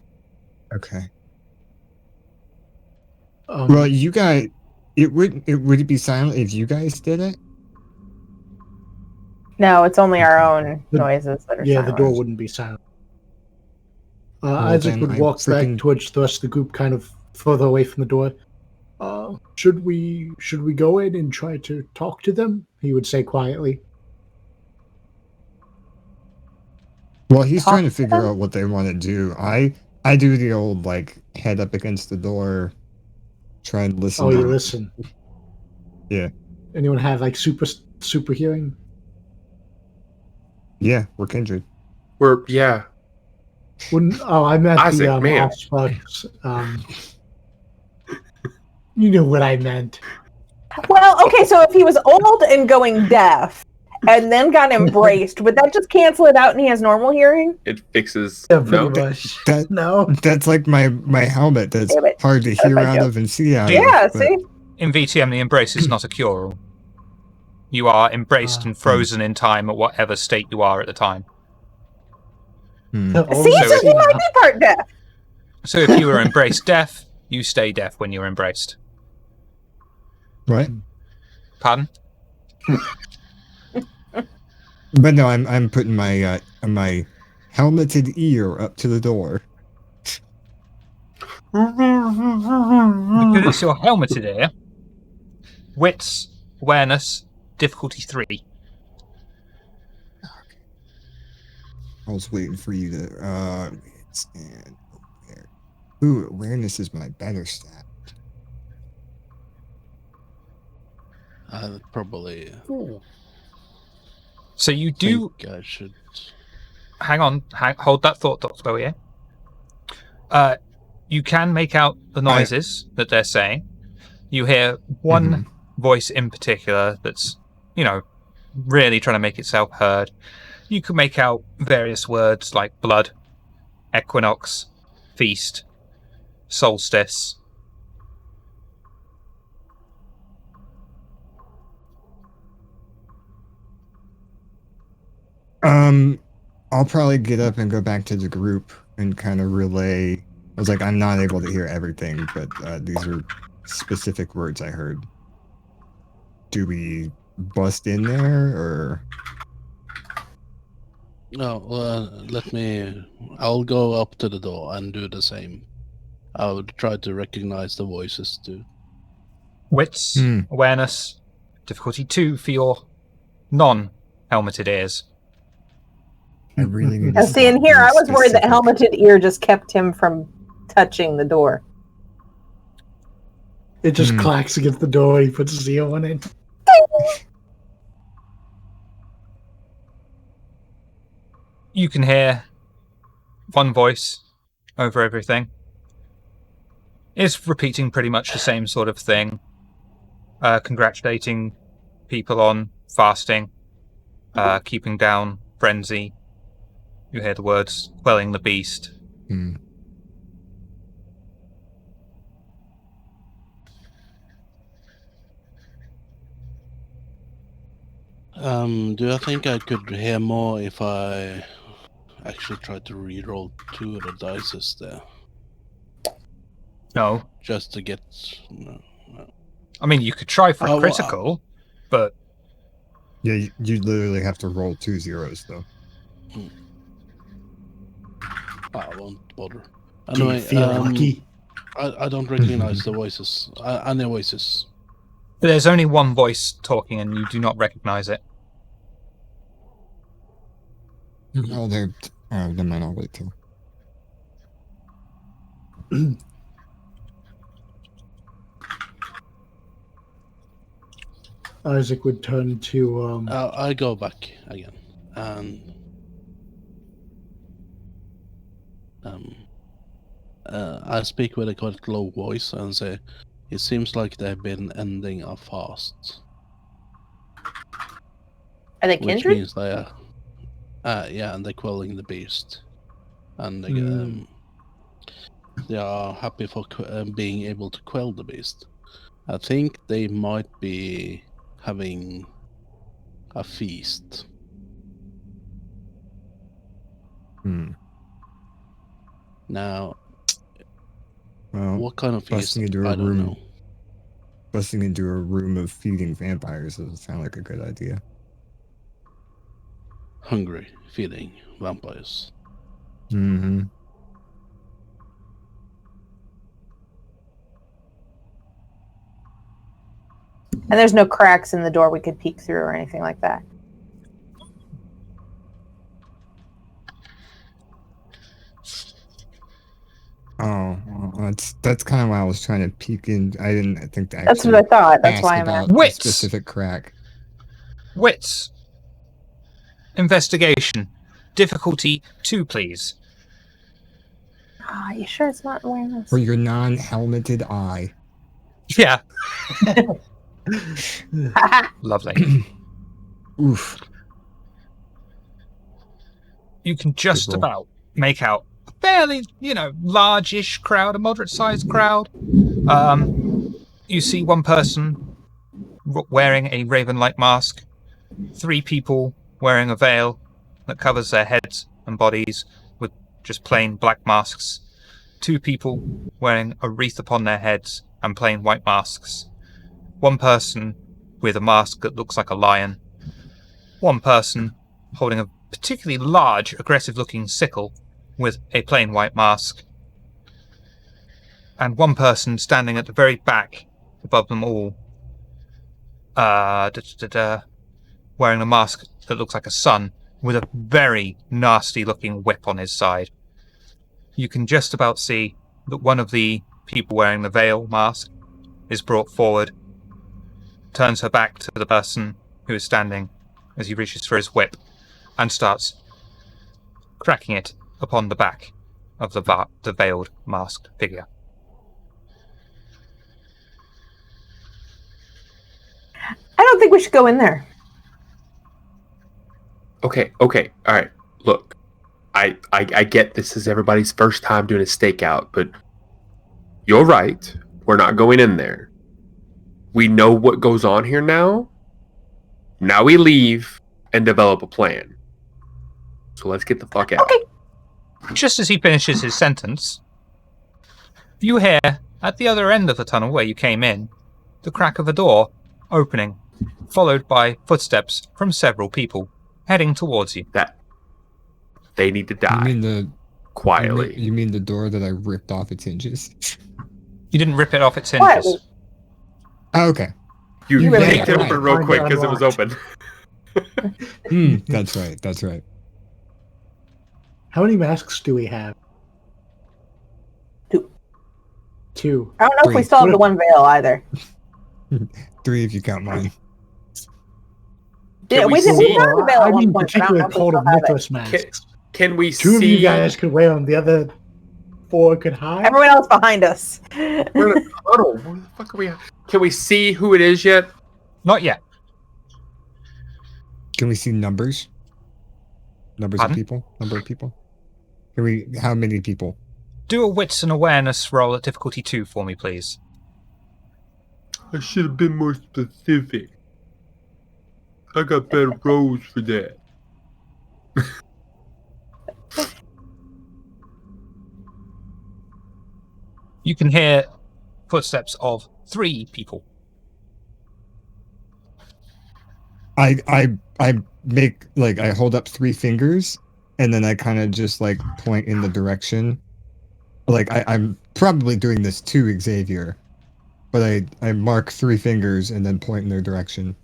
Okay. Well, you guys, would it be silent if you guys did it? No, it's only our Okay. own noises that are Yeah, silent. the door wouldn't be silent. Well, Isaac then would I walk back freaking- towards the rest of the group, kind of further away from the door. Should we go in and try to talk to them? He would say quietly. Well, he's Talk trying to to figure them? out what they want to do. I do the old like head up against the door, try and listen. Oh, you to- listen. Yeah. Anyone have like super hearing? Yeah, we're kindred. Yeah. I meant Isaac, the man. Allsparks. You know what I meant. Well, okay, so if he was old and going deaf and then got embraced, would that just cancel it out and he has normal hearing? It fixes. Yeah, pretty No? much. That- No. That's like my helmet that's Damn it. hard to That's hear my out joke. of and see out Yeah, of. but- see? In VTM, the embrace is not a cure-all. You are embraced and frozen in time at whatever state you are at the time. Hmm. See, so he might be part deaf. So if you were embraced deaf, you stay deaf when you're embraced. Right? Pardon? But no, I'm putting my helmeted ear up to the door. Because it's your helmeted ear. Wits, awareness, difficulty 3. I was waiting for you to and ooh, awareness is my better stat. Probably. So you do... Think I should. Hang on. Hold that thought, Dr. Bowie. You can make out the noises that they're saying. You hear one voice in particular that's, really trying to make itself heard. You can make out various words like blood, equinox, feast, solstice. I'll probably get up and go back to the group and kind of relay. I was like, I'm not able to hear everything, but these are specific words I heard. Do we bust in there or? No, I'll go up to the door and do the same. I would try to recognize the voices too. Wits, awareness, difficulty 2 for your non-helmeted ears. I really need Now, to see, in stop here, being I was worried that specific. helmeted ear just kept him from touching the door. It just clacks against the door. He puts a seal on it. You can hear one voice over everything. It's repeating pretty much the same sort of thing. Congratulating people on fasting, keeping down frenzy. You hear the words, quelling the beast. Do I think I could hear more if I actually tried to reroll 2 of the dices there? No. Just to get... No. I mean, you could try for Oh, a critical, but... Yeah, you literally have to roll 2 zeros, though. I won't bother. Do you Anyway, feel lucky? I don't recognize the voices. Any voices. There's only one voice talking and you do not recognize it. Oh, they're. Oh, never mind. I'll wait till. Isaac would turn to. I go back again, and I speak with a quite low voice and say, "It seems like they've been ending a fast." Are they Which kindred? means they are, yeah, and they're quelling the beast, and they, they are happy for being able to quell the beast. I think they might be having a feast. Hmm. Now, Well, what kind of feast? busting into a I don't room. know. Busting into a room of feeding vampires doesn't sound like a good idea. Hungry, feeding vampires. Mm-hmm. And there's no cracks in the door we could peek through or anything like that. Oh, well, that's kind of why I was trying to peek in. I didn't think to That's actually what I thought. That's ask why I'm about asking. a Wits! specific crack. Wits. Investigation. Difficulty 2, please. Ah, you sure it's not awareness? For your non-helmeted eye. Yeah. Lovely. Oof. You can just Good roll. about make out a fairly, large-ish crowd, a moderate-sized crowd. You see one person wearing a raven-like mask, 3 people wearing a veil that covers their heads and bodies with just plain black masks, 2 people wearing a wreath upon their heads and plain white masks, 1 person with a mask that looks like a lion, 1 person holding a particularly large, aggressive-looking sickle with a plain white mask, and 1 person standing at the very back above them all, wearing a mask that looks like a sun with a very nasty-looking whip on his side. You can just about see that one of the people wearing the veil mask is brought forward, turns her back to the person who is standing as he reaches for his whip, and starts cracking it upon the back of the veiled masked figure. I don't think we should go in there. Okay, all right. Look, I get this is everybody's first time doing a stakeout, but you're right. We're not going in there. We know what goes on here now. Now we leave and develop a plan. So let's get the fuck out. Okay. Just as he finishes his sentence, you hear, at the other end of the tunnel where you came in, the crack of a door opening, followed by footsteps from several people heading towards you. That they need to die. You mean quietly. You mean the door that I ripped off its hinges? You didn't rip it off its hinges. Quietly. Oh, okay. You You really kicked it can't open real find quick it because it was unlocked. open. That's right. That's right. How many masks do we have? 2. 2. I don't know if we Three. still have the one veil either. 3 if you count mine. Can Yeah, we we see- found the veil I at one mean, point, but I don't know particular if we Cult of still have it. Mithras masks. Can we 2 of see? you guys could wear them. The other 4 could hide. Everyone else behind us. We're in a tunnel. Where the fuck are we? Can we see who it is yet? Not yet. Can we see numbers? Numbers Pardon? of people? Number of people? How many people? Do a wits and awareness roll at difficulty 2 for me, please. I should have been more specific. I got better rolls for that. You can hear footsteps of 3 people. I make I hold up 3 fingers and then I kind of just point in the direction. I'm probably doing this to Xavier, but I mark 3 fingers and then point in their direction.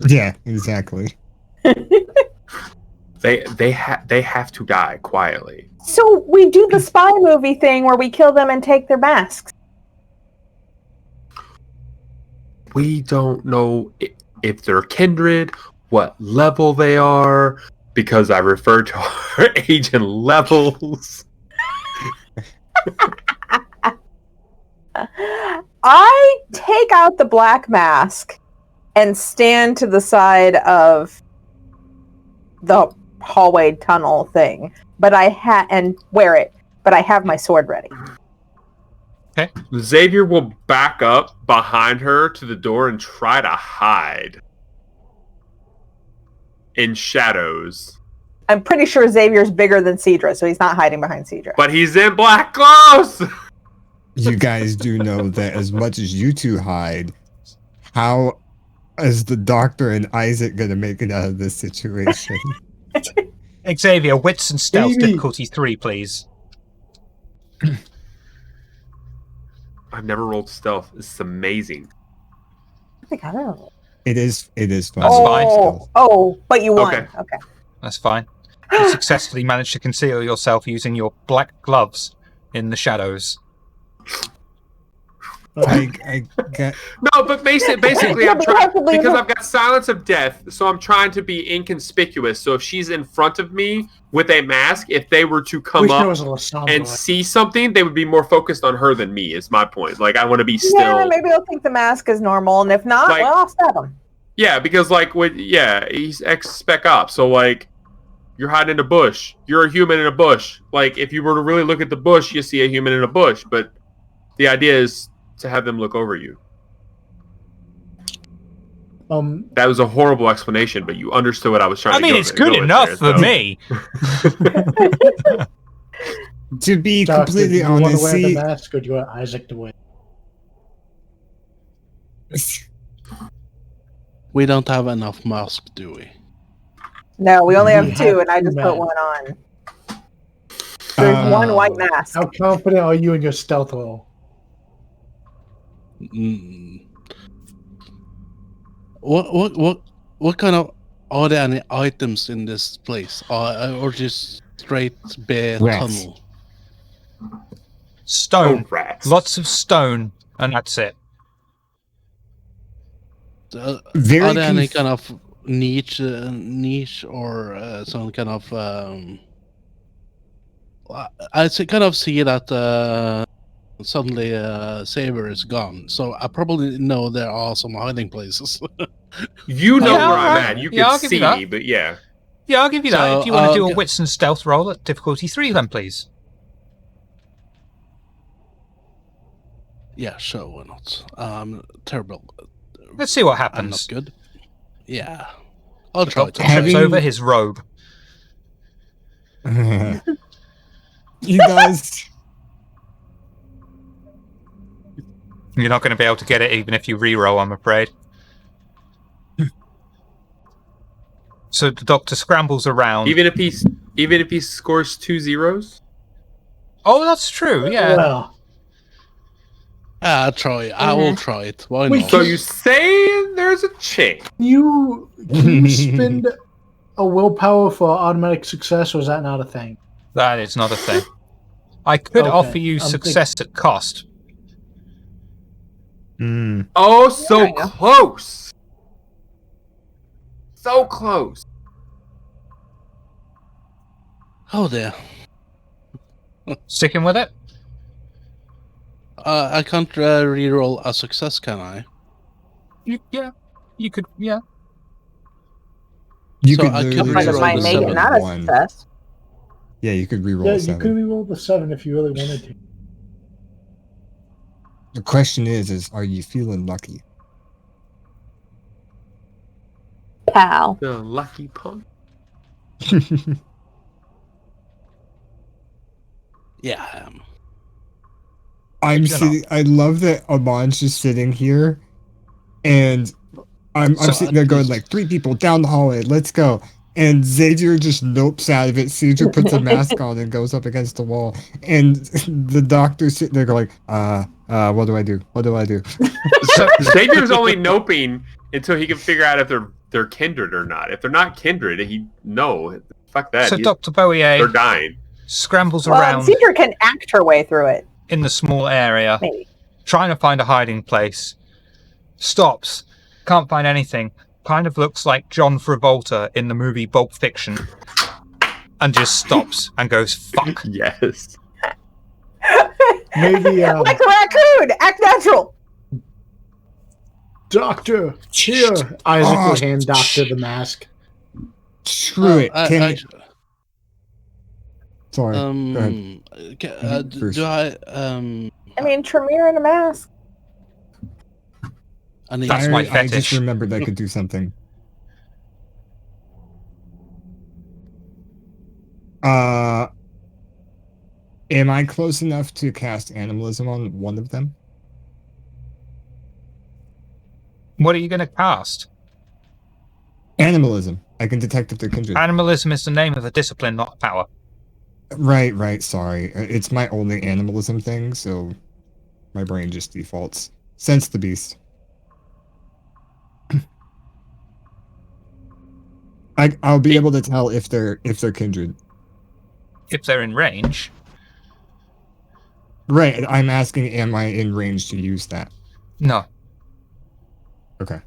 Yeah, exactly. They have to die quietly. So we do the spy movie thing where we kill them and take their masks. We don't know if they're kindred, what level they are, because I refer to our agent levels. I take out the black mask and stand to the side of the hallway tunnel thing, but and wear it. but I have my sword ready. Xavier will back up behind her to the door and try to hide in shadows. I'm pretty sure Xavier's bigger than Cedra, so he's not hiding behind Cedra. But he's in black clothes! You guys do know that as much as you two hide, how is the doctor and Isaac going to make it out of this situation? Xavier, wits and stealth, Baby. difficulty 3, please. I've never rolled stealth. This is amazing. I think I don't know. It is fun. That's fine. But you won. Okay. Okay. That's fine. You successfully managed to conceal yourself using your black gloves in the shadows. I get. No, but basically I'm trying, because I've got silence of death, so I'm trying to be inconspicuous. So if she's in front of me with a mask, if they were to come up and see something, they would be more focused on her than me, is my point. Like, I want to be still. Yeah, maybe they'll think the mask is normal, and if not, well, I'll stab him. Yeah, because he's ex-spec op, so like, you're hiding in a bush. You're a human in a bush. Like, if you were to really look at the bush, you see a human in a bush, but the idea is to have them look over you. That was a horrible explanation, but you understood what I was trying to it's good enough for me. To be Doctor, completely do you want honest, to wear the see, mask, or do you want Isaac to wear? We don't have enough masks, do we? No, we only We have two, have and I two just put masks. one on. There's one white mask. How confident are you in your stealth roll? Mm. What kind of, are there any items in this place, or just straight bare Rats. tunnel? Stone. Oh, rats. Lots of stone, and that's it. Very Are there any conf- kind of niche or some kind of? I kind of see that suddenly Saber is gone, so I probably know there are some hiding places. You know Yeah, where I'm alright. at. You Yeah, can I'll give you see that. me, but yeah. Yeah, I'll give you that. So, If you want to do a okay. wits and stealth roll at difficulty 3, then please. Yeah, sure, why not? Terrible. Let's see what I'm happens. not good. Yeah, I'll The try doctor to. trips over his robe. you guys. You're not going to be able to get it even if you re-roll, I'm afraid. So the doctor scrambles around. Even if he scores 2 zeros? Oh, that's true. Yeah. Well, I'll try. I will try it. Why Wait, not? So you say there's a chance. can you spend a willpower for automatic success, or is that not a thing? That is not a thing. I could Okay, offer you I'm success at cost. Oh, so There you go. close. So close. Oh dear. Sticking with it? I can't reroll a success, can I? You could, yeah. You So could I could literally But reroll it just might the make reroll it not a one. success. Yeah, you could reroll Yeah, you 7. could reroll the 7 if you really wanted to. The question is are you feeling lucky? Pal. The lucky punk. Yeah, I am. I'm You're sitting. I love that Amon's just sitting here, and I'm So sitting there going just- like 3 people down the hallway. Let's go. And Xavier just nopes out of it. Caesar puts a mask on and goes up against the wall. And the doctor's sitting there going, what do I do? What do I do? So, Xavier's only noping until he can figure out if they're kindred or not. If they're not kindred, fuck that. so They're Dr. Bowier dying. scrambles Well, around Cedra can act her way through it, in the small area, maybe. trying to find a hiding place. Stops. Can't find anything. Kind of looks like John Travolta in the movie Pulp Fiction. And just stops and goes, fuck. Yes. Maybe, Like a raccoon! Act natural! Doctor, here. Isaac will hand Doctor the mask. Screw it. I- Can, I- Sorry. Go ahead. First. Do I I mean, Tremere in a mask. I need That's my I just fetish. remembered I could do something. Am I close enough to cast animalism on one of them? What are you going to cast? Animalism. I can detect if they're kindred. Animalism is the name of a discipline, not a power. Right. Sorry. It's my only animalism thing, so my brain just defaults. Sense the beast. I'll be able to tell if they're kindred. If they're in range. Right. I'm asking, am I in range to use that? No. Okay.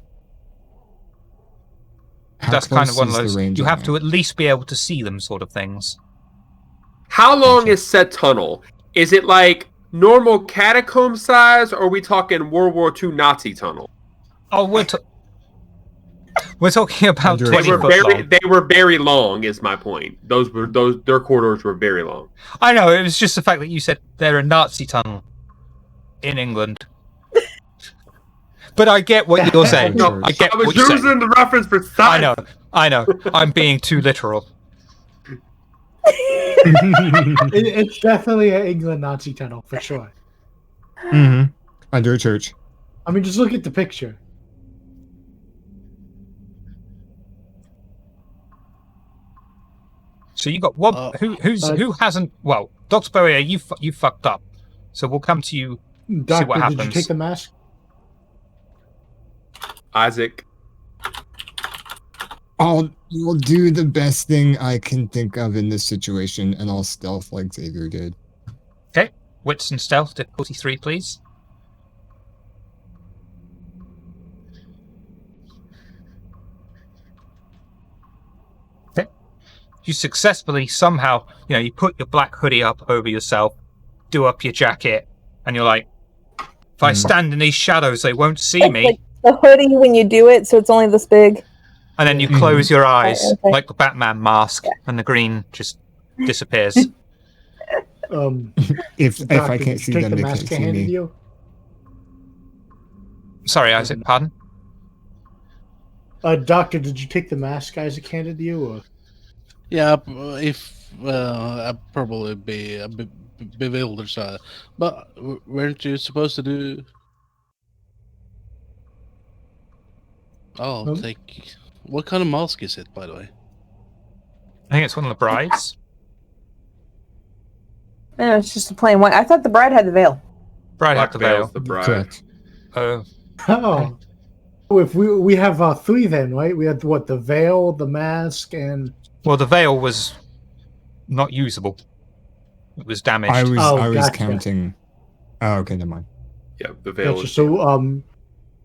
That's kind of one of close is those. the range You on have that? to at least be able to see them, sort of things. How long Gotcha. is said tunnel? Is it like normal catacomb size, or are we talking World War II Nazi tunnel? Oh, we're talking about Under a 20 church. foot long. They were very long. Is my point. Their corridors were very long. I know, it was just the fact that you said they're a Nazi tunnel in England. But I get what you're saying. No, I get I was what you're saying. using the reference for size. I know. I'm being too literal. It's definitely an England Nazi tunnel for sure. Mm-hmm. Under a church. I mean, just look at the picture. So you got one. Who hasn't? Well, Dr. Boyer, you fucked up. So we'll come to you. Doctor, what did you happens. take the mask? Isaac. I'll do the best thing I can think of in this situation, and I'll stealth like Xavier did. Okay. Wits and stealth, difficulty 3, please. Okay. You successfully somehow, you put your black hoodie up over yourself, do up your jacket, and you're like, if I stand in these shadows, they won't see me. Like the hoodie when you do it, so it's only this big. And then you close your eyes, Okay. like the Batman mask, and the green just disappears. If I Doctor, can't did see you take them, the they mask can't I see handed me. you? Sorry, Isaac, pardon? Doctor, did you take the mask Isaac handed you? Or? Yeah, if I'd probably be a bit bewildered. But weren't you supposed to do? Oh, Hmm? take. What kind of mask is it, by the way? I think it's one of the brides. No, it's just a plain white. I thought the bride had the veil. Bride Black had the veil. veil's the bride. Correct. Oh, Oh. If we have 3 then, right? We had what, the veil, the mask, and well, the veil was not usable. It was damaged. I was gotcha. counting. Oh, okay, never mind. Yeah, the veil. gotcha. is- So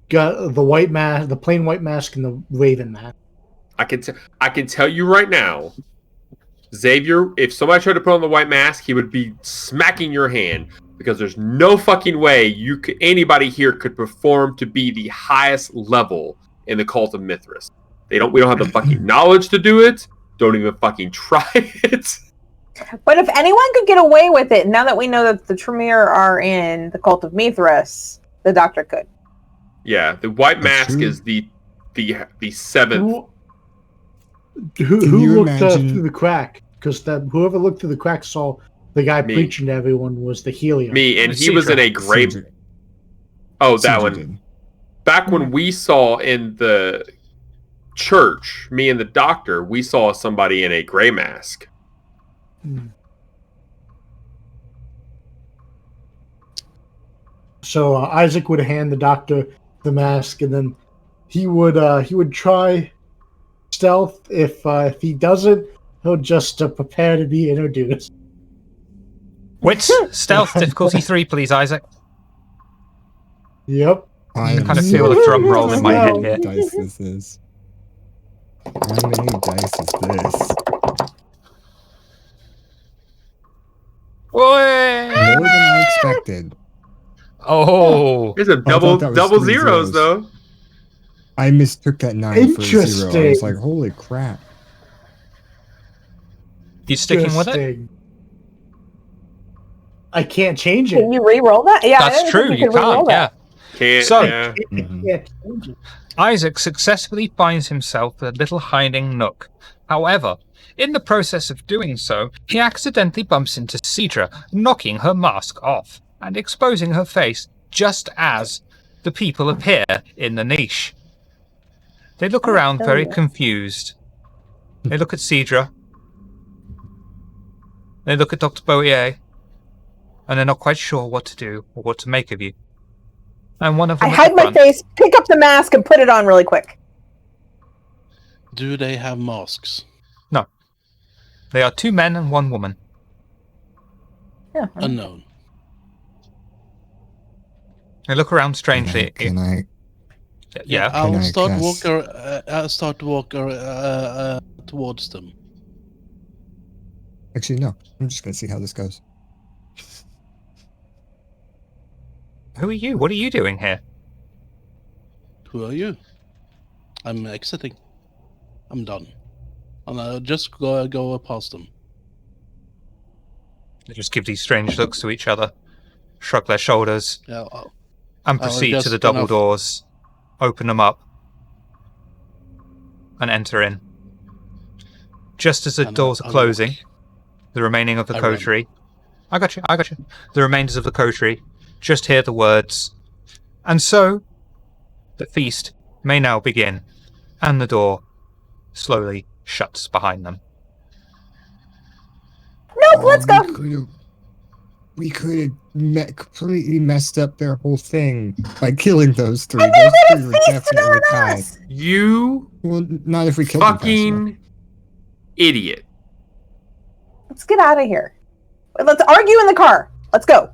got the white mask, the plain white mask, and the raven mask. I can tell you right now, Xavier, if somebody tried to put on the white mask, he would be smacking your hand, because there's no fucking way anybody here could perform to be the highest level in the Cult of Mithras. We don't have the fucking knowledge to do it. Don't even fucking try it. But if anyone could get away with it, now that we know that the Tremere are in the Cult of Mithras, the Doctor could. Yeah, the white That's mask true. is the seventh. Who you looked imagine- through the crack? Because whoever looked through the crack saw the guy Me. preaching to everyone was the helium. Me, and It's he was in a Cedra. gray. Cedric- Oh, that Cedric one. did. Back when we saw in the church, me and the doctor, we saw somebody in a gray mask. So Isaac would hand the doctor the mask, and then he would try stealth. If he doesn't, he'll just prepare to be introduced. Wits, stealth, difficulty 3, please, Isaac. Yep. I kind of feel the drum roll in my head How here. many dice this is? How many dice is this? Oi! More than I expected. Oh, There's a I thought that was double 3 zeros, zeros. though. I mistook that 9 for a 0. I was Interesting. like, holy crap. you sticking with it? Interesting. I can't change it. Can you re-roll that? Yeah, I That's didn't true. think You could re-roll can't. Yeah. that. Can't. So- yeah. I can't change it. Isaac successfully finds himself in a little hiding nook. However, in the process of doing so, he accidentally bumps into Cedra, knocking her mask off and exposing her face just as the people appear in the niche. They look around hell very yeah. confused. They look at Cedra. They look at Dr. Boyer. And they're not quite sure what to do or what to make of you. And one of them I at hide the my front, face, pick up the mask, and put it on really quick. Do they have masks? No. They are 2 men and 1 woman. Yeah. Unknown. They look around strangely at you. Can I? Yeah. Can I'll I start cast- walk towards them. Actually, no. I'm just gonna see how this goes. Who are you? What are you doing here? Who are you? I'm exiting. I'm done. And I'll just go past them. They just give these strange looks to each other, shrug their shoulders, Yeah, and I'll proceed to just the double enough- doors, open them up, and enter in. Just as the And doors are I'll closing, walk. the remaining of the I run. coterie... I got you. The remainders of the coterie just hear the words, "And so, the feast may now begin," and the door slowly shuts behind them. Nope, let's go. We could have completely messed up their whole thing by killing those 3. And they Those would 3 have were feasted definitely on tied. us. You Well, not if we killed them fast enough. fucking idiot. Let's get out of here. Let's argue in the car. Let's go.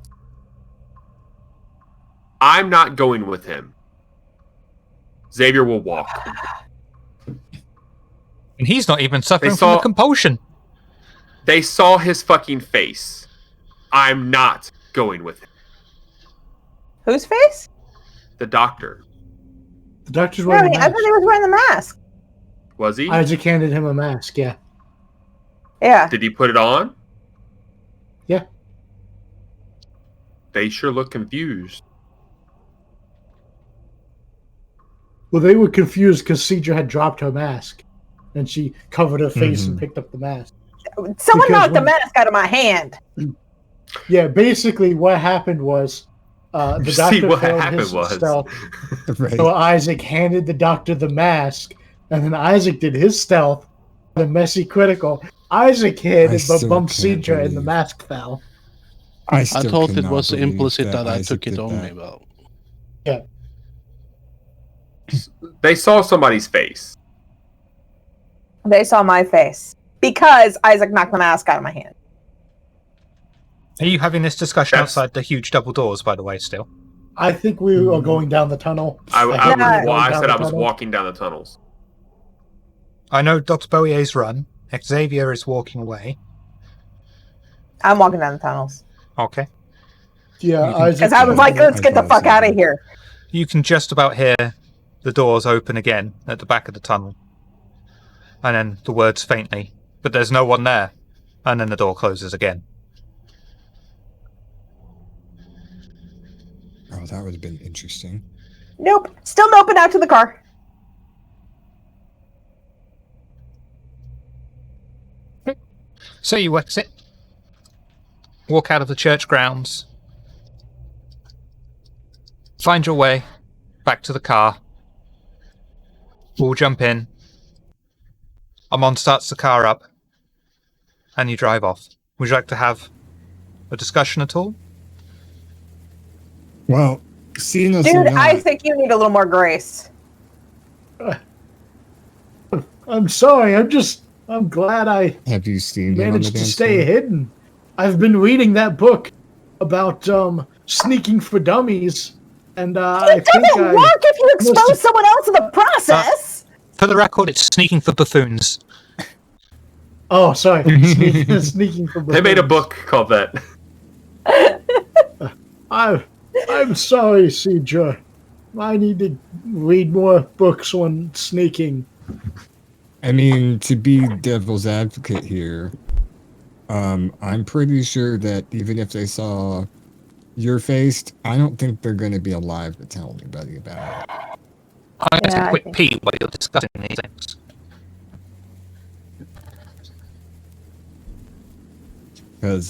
I'm not going with him. Xavier will walk. And he's not even suffering They from the saw- compulsion. They saw his fucking face. I'm not going with him. Whose face? The doctor. The doctor's No, wearing a I thought mask. he was wearing the mask. Was he? Isaac handed him a mask, yeah. Yeah. Did he put it on? Yeah. They sure look confused. Well, they were confused because Cedra had dropped her mask. And she covered her face and picked up the mask. Someone Because knocked the when- mask out of my hand. Yeah, basically what happened was the See, doctor what failed happened his was- stealth. Right. So Isaac handed the doctor the mask, and then Isaac did his stealth, the messy critical. Isaac hit I it, but still bumped can't Cedra, and the believe- mask fell. I still thought it cannot was believe implicit that I Isaac took it did on that. me. Well, They saw somebody's face. They saw my face because Isaac knocked the mask out of my hand. Are you having this discussion That's- outside the huge double doors, by the way, still? I think we were going down the tunnel. I think said we were going I down was the tunnel. walking down the tunnels. I know Dr. Boyer's run. Xavier is walking away. I'm walking down the tunnels. Okay. Yeah, You can- Isaac. Because I was like, let's get the fuck out of here. You can just about hear the doors open again at the back of the tunnel. And then the words faintly, but there's no one there. And then the door closes again. Oh, that would have been interesting. Nope. Still nope, and out to the car. So you exit, walk out of the church grounds, find your way back to the car. We'll jump in. Amon starts the car up, and you drive off. Would you like to have a discussion at all? Well, seeing us Dude, or not, I think you need a little more grace. I'm sorry. I'm glad I have you seen him on the managed to dance stay floor? hidden. I've been reading that book about sneaking for dummies, and I It think doesn't work if you must expose have- someone else in the process. For the record, it's sneaking for buffoons. Oh, sorry, sneaking for. They made a buffoons. book called that. I'm sorry, Cedra. I need to read more books on sneaking. I mean, to be devil's advocate here, I'm pretty sure that even if they saw your face, I don't think they're going to be alive to tell anybody about it. I'm going to Yeah, take a I quick think- pee while you're discussing these things. Because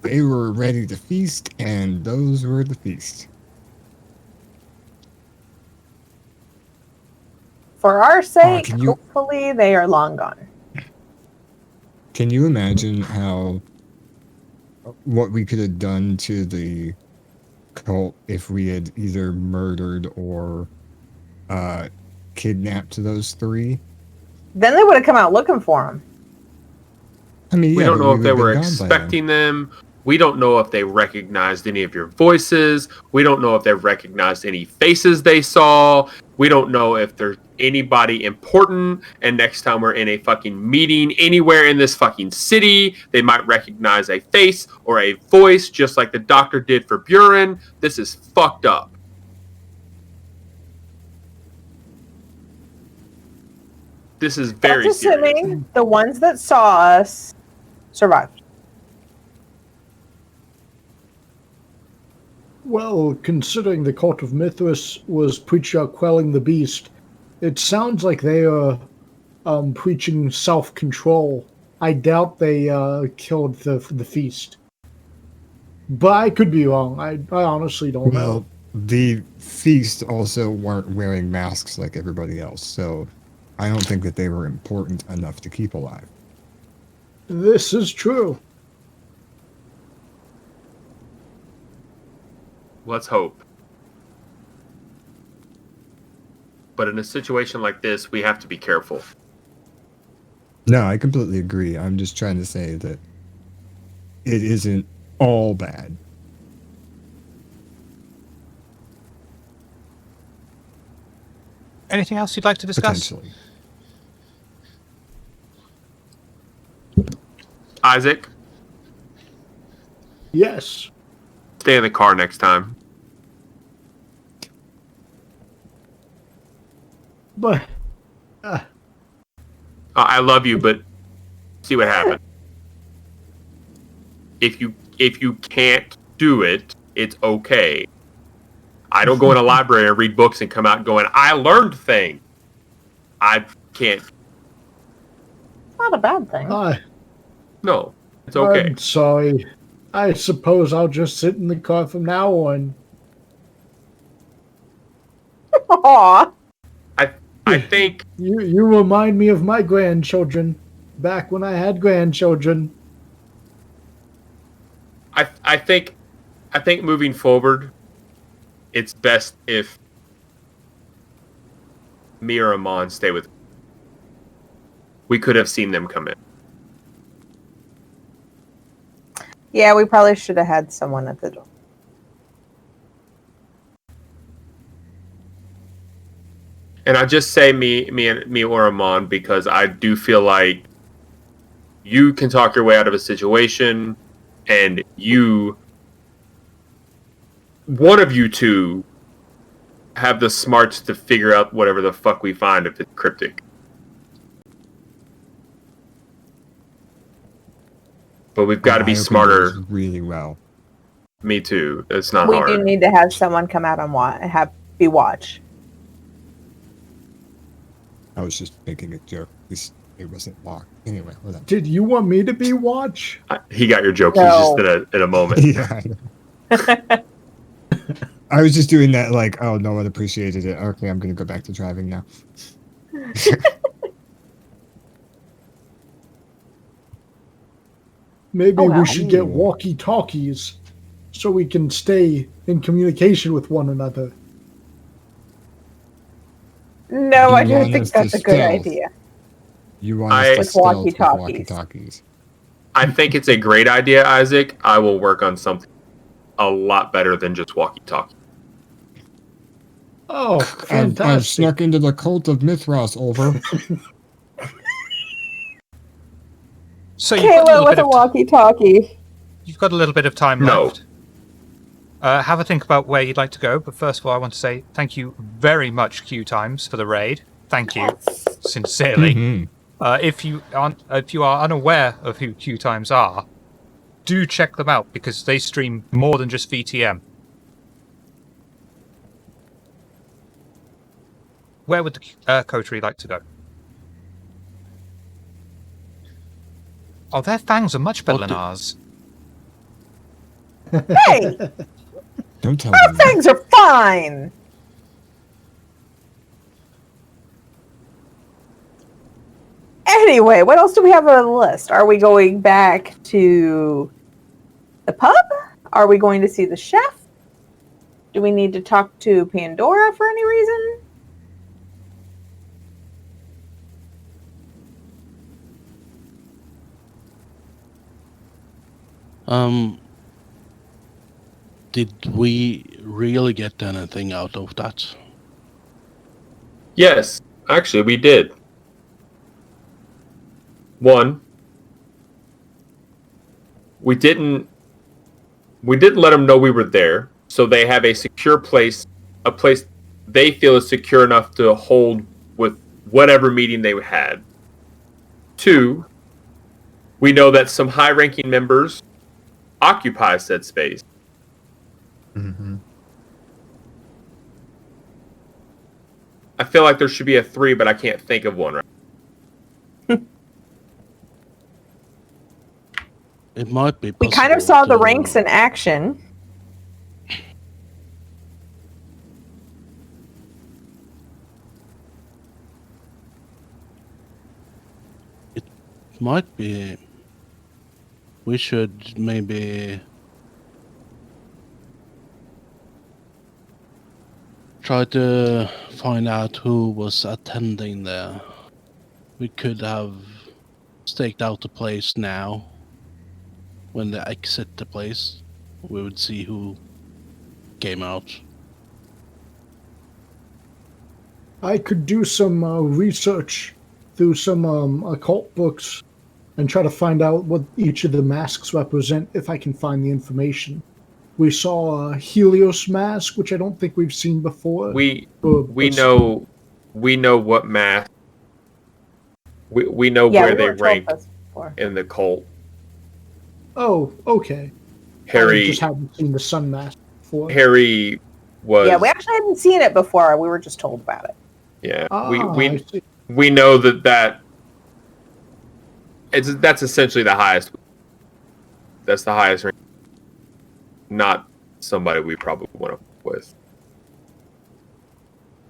they were ready to feast, and those were the feast. For our sake, can you- hopefully they are long gone. Can you imagine what we could have done to the cult if we had either murdered or kidnapped those three? Then they would have come out looking for him. I mean, We yeah, don't but know we if they would've were been gone by then. expecting them. We don't know if they recognized any of your voices. We don't know if they recognized any faces they saw. We don't know if there's anybody important. And next time we're in a fucking meeting anywhere in this fucking city, they might recognize a face or a voice, just like the doctor did for Buren. This is fucked up. This is very That's serious. assuming the ones that saw us survived. Well, considering the Cult of Mithras was preaching out quelling the beast, it sounds like they are preaching self-control. I doubt they killed the feast. But I could be wrong. I honestly don't know. Well, the feast also weren't wearing masks like everybody else, so I don't think that they were important enough to keep alive. This is true. Let's hope. But in a situation like this, we have to be careful. No, I completely agree. I'm just trying to say that it isn't all bad. Anything else you'd like to discuss? Potentially. Isaac, Yes. stay in the car next time. But I love you, but see what happens. If you can't do it, it's okay. I don't go in a library and read books and come out going, I learned things. I can't. It's not a bad thing. No, it's okay. I'm sorry. I suppose I'll just sit in the car from now on. Aw. I think You remind me of my grandchildren, back when I had grandchildren. I think moving forward, it's best if me or Amon stay with. We could have seen them come in. Yeah, we probably should have had someone at the door. And I just say me or Amon because I do feel like you can talk your way out of a situation, and one of you two have the smarts to figure out whatever the fuck we find if it's cryptic. But we've got to be I opened smarter. those really well. Me too. It's not We hard. do need to have someone come out and be watch. I was just making a joke. It wasn't locked. Anyway, whatever. Did you want me to be watch? He got your joke. No. He's just in a moment. Yeah. I know. I was just doing that like, oh, no one appreciated it. Okay, I'm going to go back to driving now. Maybe Oh, wow. we should get walkie-talkies so we can stay in communication with one another. No, You I don't want think us to that's a good stealth. idea. You want I- us to With stealth walkie-talkies. with walkie-talkies. I think it's a great idea, Isaac. I will work on something a lot better than just walkie-talkie. Oh, I've fantastic. snuck into the Cult of Mithras, over. So you've got, Kayla with a walkie-talkie. you've got a little bit of time No. left. Have a think about where you'd like to go, but first of all, I want to say thank you very much, Q Times, for the raid. Thank you, sincerely. Mhm. If you are unaware of who Q Times are, do check them out because they stream more than just VTM. Where would the Coterie like to go? Oh, their fangs are much better than ours. Hey, Don't tell our them that. things are fine. Anyway, what else do we have on the list? Are we going back to the pub? Are we going to see the chef? Do we need to talk to Pandora for any reason? Did we really get anything out of that? Yes, actually, we did. One, we didn't let them know we were there, so they have a secure place, a place they feel is secure enough to hold with whatever meeting they had. Two, we know that some high-ranking members occupy said space. Mm-hmm. I feel like there should be a 3, but I can't think of one right. It might be We possible. kind of saw the to- ranks in action. Might be. We should maybe try to find out who was attending there. We could have staked out the place now. When they exit the place, we would see who came out. I could do some research through some occult books and try to find out what each of the masks represent if I can find the information. We saw a Helios mask, which I don't think we've seen before. We but know what math. We know Yeah, where we they weren't told rank this before. in the cult. Oh, okay. I Harry just haven't seen the sun mask before. Harry was Yeah, we actually hadn't seen it before. We were just told about it. yeah. I see. We know that that's essentially the highest. That's the highest rank. Not somebody we probably want to with.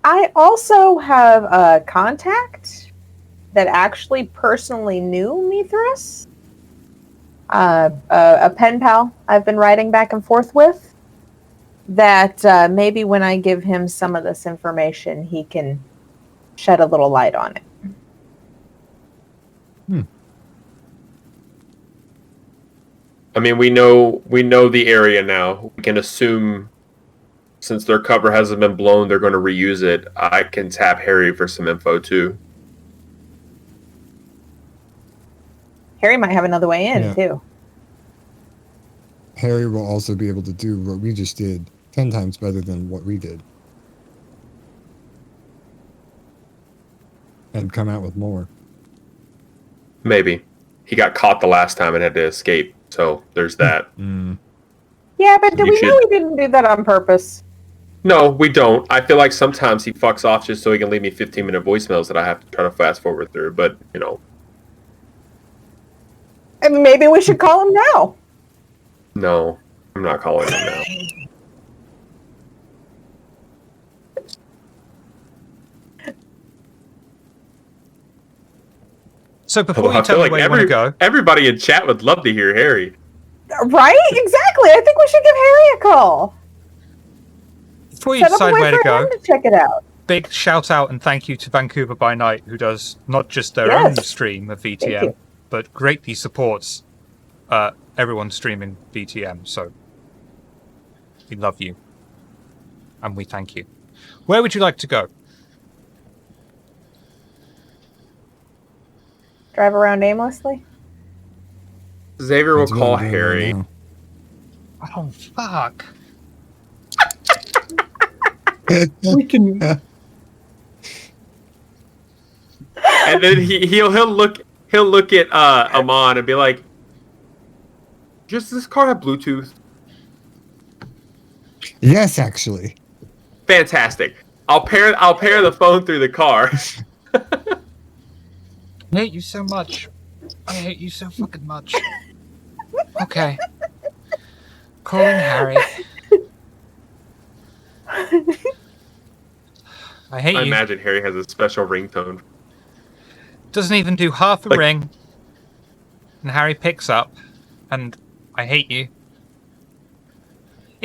I also have a contact that actually personally knew Mithras. A pen pal I've been writing back and forth with. That maybe when I give him some of this information, he can shed a little light on it. I mean, we know the area now. We can assume, since their cover hasn't been blown, they're going to reuse it. I can tap Harry for some info too. Harry might have another way in, Yeah. too. Harry will also be able to do what we just did 10 times better than what we did. And come out with more. Maybe he got caught the last time and had to escape. So there's that. Yeah, but do You we know should- he didn't do that on purpose? No, we don't. I feel like sometimes he fucks off just so he can leave me 15-minute voicemails that I have to try to fast forward through. But And maybe we should call him now. no, I'm not calling him now. So before Although you I tell feel me like where you want to go, everybody in chat would love to hear Harry. Right? Exactly. I think we should give Harry a call. before you Set up a decide way where to for go, him to check it out. big shout out and thank you to Vancouver by Night, who does not just their Yes. own stream of Thank VTM, you. but greatly supports everyone streaming VTM. So we love you and we thank you. Where would you like to go? Drive around aimlessly? Xavier will That's what call I'm doing right Harry. now. Oh fuck! We can. And then he'll look at Amon and be like, "Does this car have Bluetooth?" Yes, actually. Fantastic. I'll pair the phone through the car. I hate you so much. I hate you so fucking much. Okay. Calling Harry. I hate I you. imagine Harry has a special ringtone. Doesn't even do half a Like- ring. And Harry picks up, and I hate you.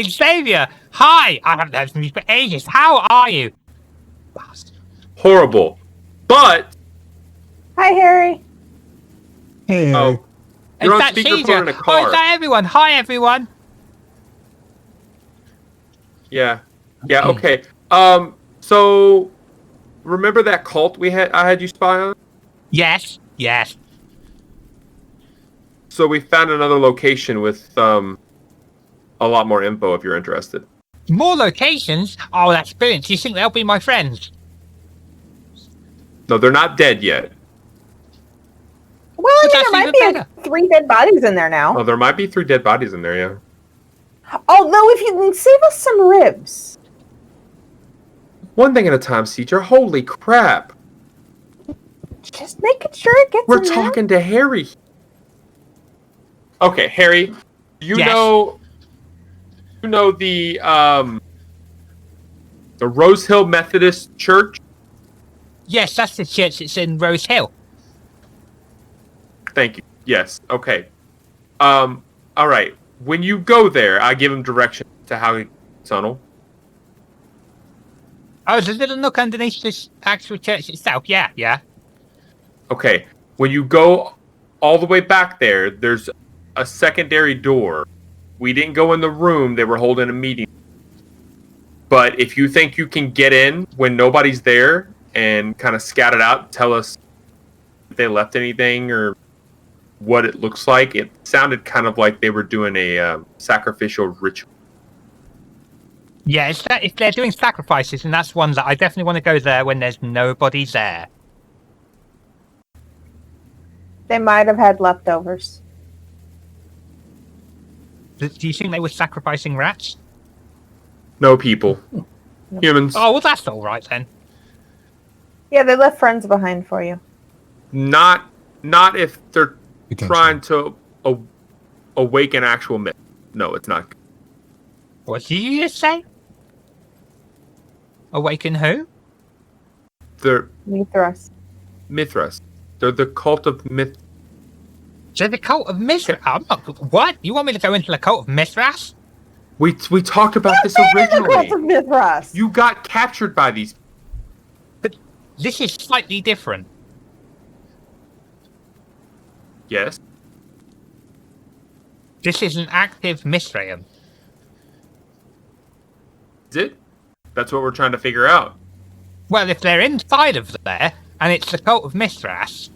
Xavier! Hi! I haven't heard from you for ages. How are you? Bastard. Horrible. But Hi, Harry. Hey, Harry. you're on that speakerphone Caesar? in a Oh, car. is that everyone? Hi, everyone. Yeah. Okay. So remember that cult I had you spy on? Yes. So we found another location with a lot more info if you're interested. More locations? Oh, that's brilliant. Do you think they'll be my friends? No, they're not dead yet. Well, I But mean, that's there might even be better. 3 dead bodies in there now. Oh, there might be 3 dead bodies in there, yeah. Although, if you can save us some ribs. One thing at a time, Cedar. Holy crap. Just making sure it gets We're in there. talking to Harry. Okay, Harry, you Yes. know the Rose Hill Methodist Church? Yes, that's the church that's in Rose Hill. Thank you. Yes. Okay. All right. When you go there, I give him directions to how to tunnel. Oh, there's a little nook underneath this actual church itself. Yeah. Okay. When you go all the way back there, there's a secondary door. We didn't go in the room. They were holding a meeting. But if you think you can get in when nobody's there and kind of scout it out, tell us if they left anything or what it looks like. It sounded kind of like they were doing a sacrificial ritual. Yeah, if they're doing sacrifices, and that's one that I definitely want to go there when there's nobody there. They might have had leftovers. Do you think they were sacrificing rats? No people. Humans. Oh, well, that's all right then. Yeah, they left friends behind for you. Not if they're Potentially. trying to awaken actual myth. No, it's not. What did you just say? Awaken who? They're Mithras. Mithras. They're the Cult of Myth. So the Cult of Mithras. What? You want me to go into the Cult of Mithras? We talked about this The originally. Cult of Mithras. You got captured by these. But this is slightly different. Yes. This is an active Mithraeum. Is it? That's what we're trying to figure out. Well, if they're inside of there, and it's the Cult of Mithras,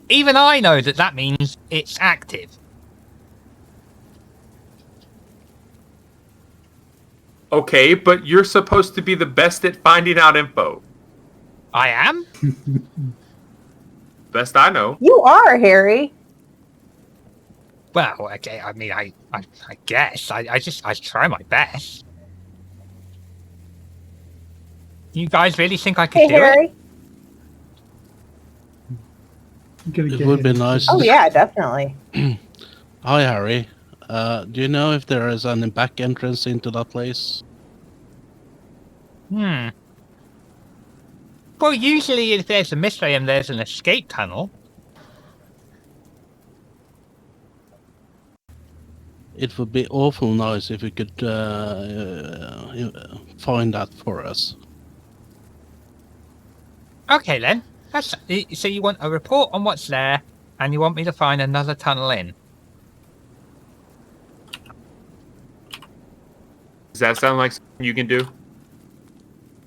even I know that means it's active. Okay, but you're supposed to be the best at finding out info. I am? Best I know. You are, Harry. Well, okay, I mean, I guess. I try my best. You guys really think I could Hey, do it? Harry. I'm gonna It get would be him. nice. Oh, yeah, definitely. Hi, Harry. Do you know if there is any back entrance into that place? Well, usually if there's a Mithraeum, there's an escape tunnel. It would be awful nice if you could find that for us. Okay then. So you want a report on what's there, and you want me to find another tunnel in. Does that sound like something you can do?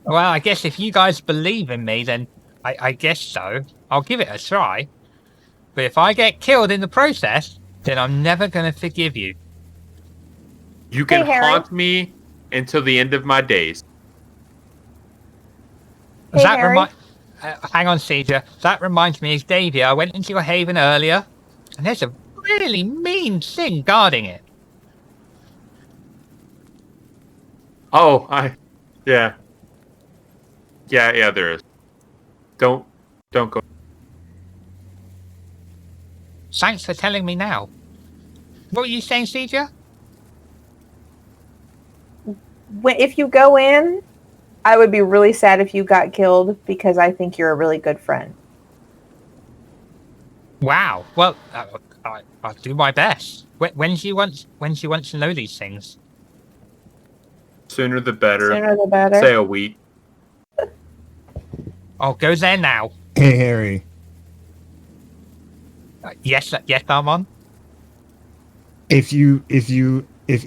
Well, I guess if you guys believe in me, then I guess so. I'll give it a try. But if I get killed in the process, then I'm never going to forgive you. You can Hey, Harry. haunt me until the end of my days. Hey, Harry. Hang on, Caesar. That reminds me, Xavier, I went into your haven earlier, and there's a really mean thing guarding it. Oh, yeah. Yeah, there is. Don't go. Thanks for telling me now. What were you saying, Caesar? If you go in, I would be really sad if you got killed because I think you're a really good friend. Wow. Well, I'll do my best. When do you want to know these things? Sooner the better. Sooner the better. Say a week. I'll go there now. Hey, Harry. Yes, Armand. If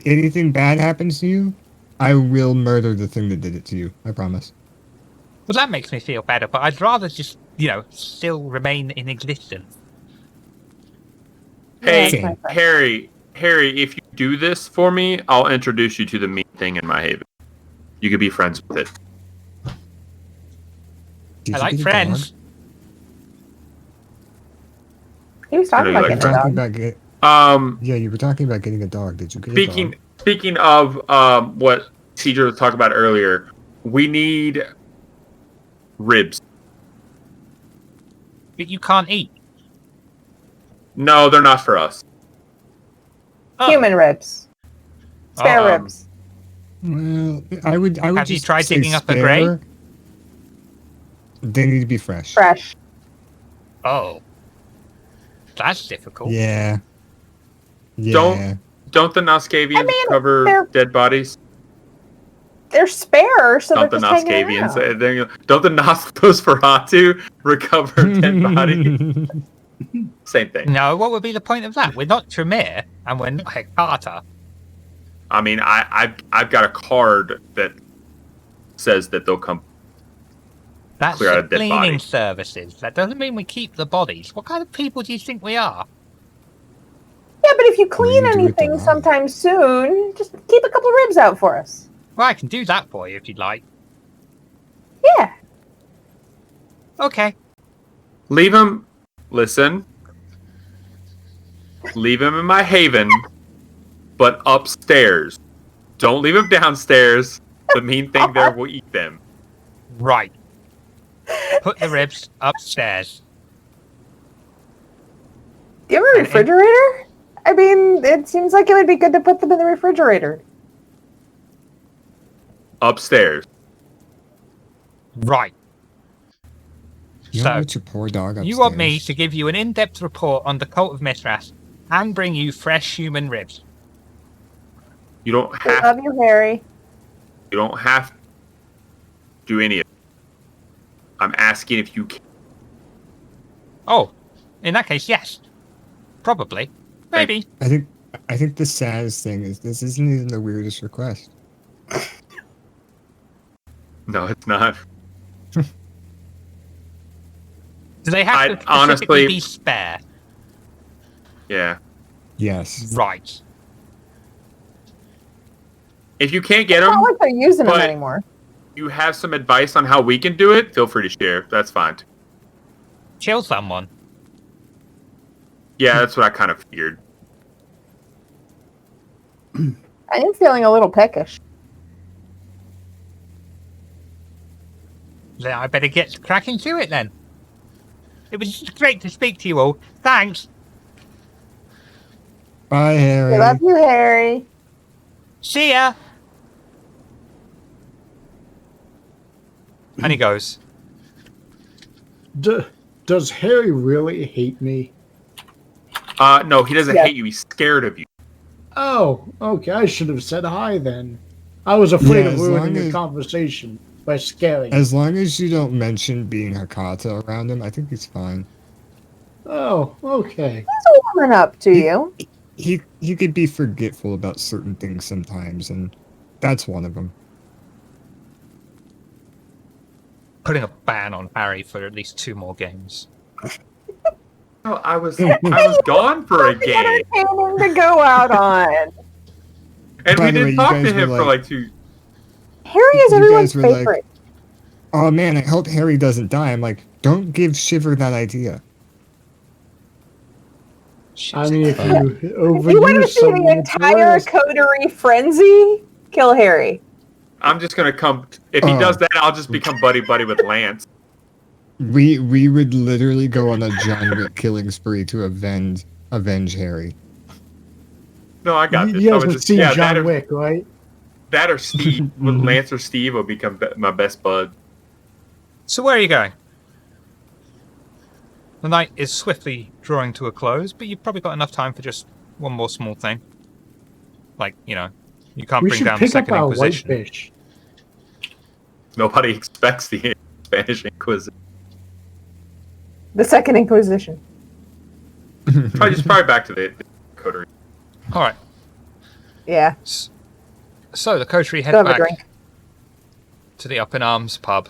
anything bad happens to you, I will murder the thing that did it to you. I promise. Well, that makes me feel better, but I'd rather just, still remain in existence. Hey, my friend. Harry, if you do this for me, I'll introduce you to the mean thing in my haven. You could be friends with it. Did I you like get a friends. dog? He was talking I know about you You getting were a talking dog. about yeah, you were talking about getting a dog. Did you get a dog? Speaking of what Cedar was talking about earlier, we need ribs. But you can't eat. No, they're not for us. Oh. Human ribs. Spare Um, ribs. Well, I would Have you just tried say digging up a spare. grave? They need to be fresh. Fresh. Oh. That's difficult. Yeah. Yeah. Don't the Noscavians I mean, cover they're- dead bodies? They're spare, so Don't they're the just hanging Noscavians? around. Don't the Nosferatu recover dead bodies? Same thing. No, what would be the point of that? We're not Tremere, and we're not Hecata. I mean, I've got a card that says that they'll come. That's Clear out a the dead cleaning body. services. That doesn't mean we keep the bodies. What kind of people do you think we are? Yeah, but if you clean What do you do with the anything body? sometime soon, just keep a couple ribs out for us. Well, I can do that for you if you'd like. Yeah. Okay. Leave him. Listen. Leave him in my haven, but upstairs. Don't leave him downstairs. The mean thing there will eat them. Right. Put the ribs upstairs. Do you have a And- refrigerator? I mean, it seems like it would be good to put them in the refrigerator. Upstairs. Right. You So, don't let your poor dog upstairs. you want me to give you an in-depth report on the Cult of Mithras and bring you fresh human ribs. You don't I have. love you, Harry. You don't have to do any of it. I'm asking if you can. Oh, in that case, yes. Probably. Maybe. I think the saddest thing is this isn't even the weirdest request. No, it's not. Do they have to I'd specifically honestly- be spare? Yeah. Yes. Right. If you can't get It's them, not like they're using them but- anymore. you have some advice on how we can do it, feel free to share. That's fine. Kill someone. Yeah, that's what I kind of figured. I am feeling a little peckish. Then I better get cracking to it then. It was just great to speak to you all. Thanks. Bye, Harry. I love you, Harry. See ya. And he goes. Does Harry really hate me? No, he doesn't Yeah. hate you. He's scared of you. Oh, okay. I should have said hi then. I was afraid Yeah, of as ruining long the as- conversation by scaring. As long as you don't mention being Hakata around him, I think he's fine. Oh, okay. He's warming up to you. He could be forgetful about certain things sometimes, and that's one of them. Putting a ban on Harry for at least 2 more games. Oh, I was gone for a game, Entertaining to go out on. and By we the way, didn't you talk guys to him were for like- like 2. Harry is You everyone's guys were like- favorite. oh man, I hope Harry doesn't die. I'm like, don't give Shiver that idea. I mean, if Uh, you You want to overuse see the someone, it's entire worse. coterie frenzy? Kill Harry. I'm just gonna come. If he does that, I'll just become buddy with Lance. We would literally go on a John Wick killing spree to avenge Harry. No, I got this. You I guys would have just seen John that or, Wick, right? that or Steve, Mhm. Lance or Steve will become my best bud. So where are you going? The night is swiftly drawing to a close, but you've probably got enough time for just one more small thing. Like, you can't We bring should down the pick up Second our Inquisition. whitefish. Nobody expects the Spanish Inquisition. The Second Inquisition. Probably back to the coterie. All right. Yeah. So the Coterie head Still have a back drink. to the Up in Arms pub,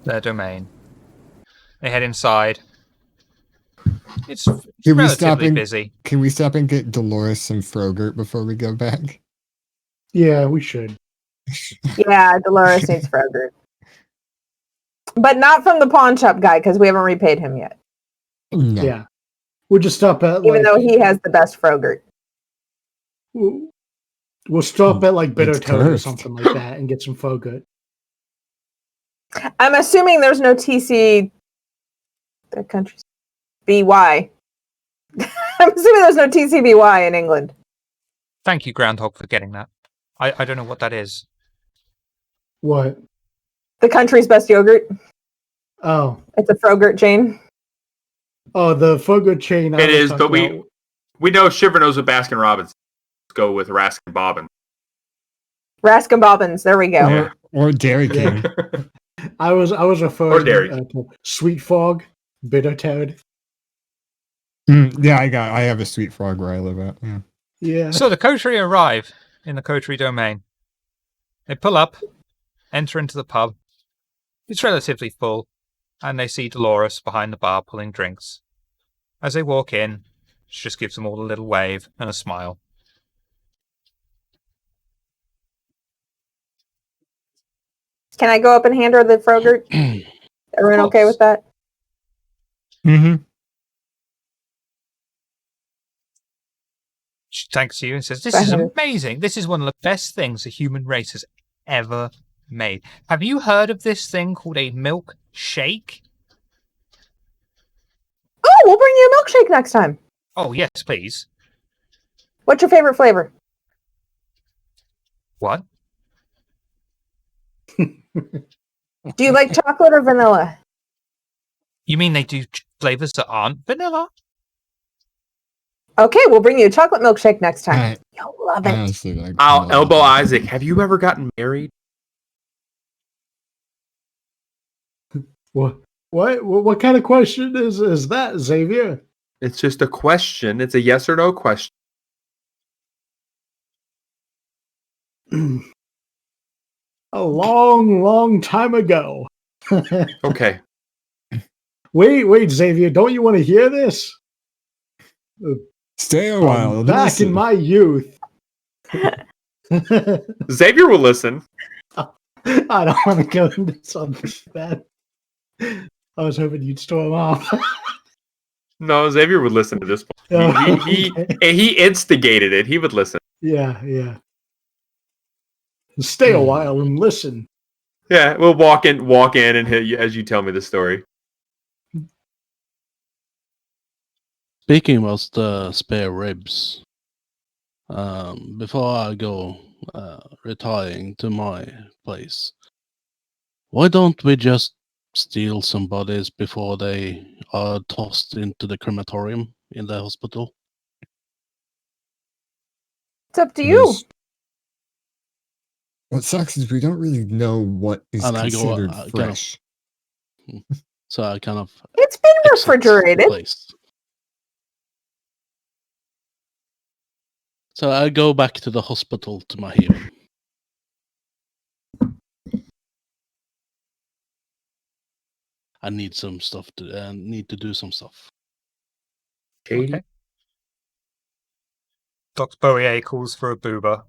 their domain. They head inside. It's Can we stop relatively and busy. Can we stop and get Dolores some Frogurt before we go back? Yeah, we should. Yeah, Dolores needs Frogurt. But not from the pawn shop guy, because we haven't repaid him yet. No. Yeah. We'll just stop at Even though he has the best Frogurt. We'll stop at like Bitter It's Toad or cursed. something like that and get some Fogut. I'm assuming there's no TC. The country's BY. I'm assuming there's no TCBY in England. Thank you, Groundhog, for getting that. I don't know what that is. What? The country's best yogurt. Oh. It's a Frogurt chain. Oh, the Fogut chain. I It was is, talking but about. we know Shiver knows what Baskin Robbins. Let's go with Raskin Bobbin. Raskin Bobbins. There we go. Yeah. Or Dairy King. I was referring dairy. to Sweet Fog, Bitter Toad. Yeah, I have a sweet frog where I live at. Yeah. Yeah. So the Coterie arrive in the Coterie domain. They pull up, enter into the pub. It's relatively full, and they see Dolores behind the bar pulling drinks. As they walk in, she just gives them all a little wave and a smile. Can I go up and hand her the Frogurt? Everyone okay with that? Mm-hmm. She thanks you and says, "This Go is ahead. amazing. This is one of the best things the human race has ever made. Have you heard of this thing called a milk shake?" Oh, we'll bring you a milkshake next time. Oh, yes, please. What's your favorite flavor? What? Do you like chocolate or vanilla? You mean they do flavors that aren't vanilla? Okay, we'll bring you a chocolate milkshake next time. Alright. You'll love I it. honestly like. I'll elbow Isaac. Have you ever gotten married? What kind of question is that, Xavier? It's just a question. It's a yes or no question. A long time ago. Okay. Wait, Xavier, don't you want to hear this? Stay a while. Back listen. in my youth. Xavier will listen. I don't want to go into something bad. I was hoping you'd storm off. No, Xavier would listen to this. He instigated it. He would listen. Yeah. Stay a while and listen. Yeah, we'll walk in and hit you as you tell me the story. Speaking of the spare ribs, before I go retiring to my place, why don't we just steal some bodies before they are tossed into the crematorium in the hospital? It's up to you. There's- What sucks is we don't really know what is And I go, considered kind of- fresh. So I kind of It's been exit the refrigerated. place. So I go back to the hospital to my haven. I need some stuff to need to do some stuff. Katie? Okay. Dr. Boyer calls for a boober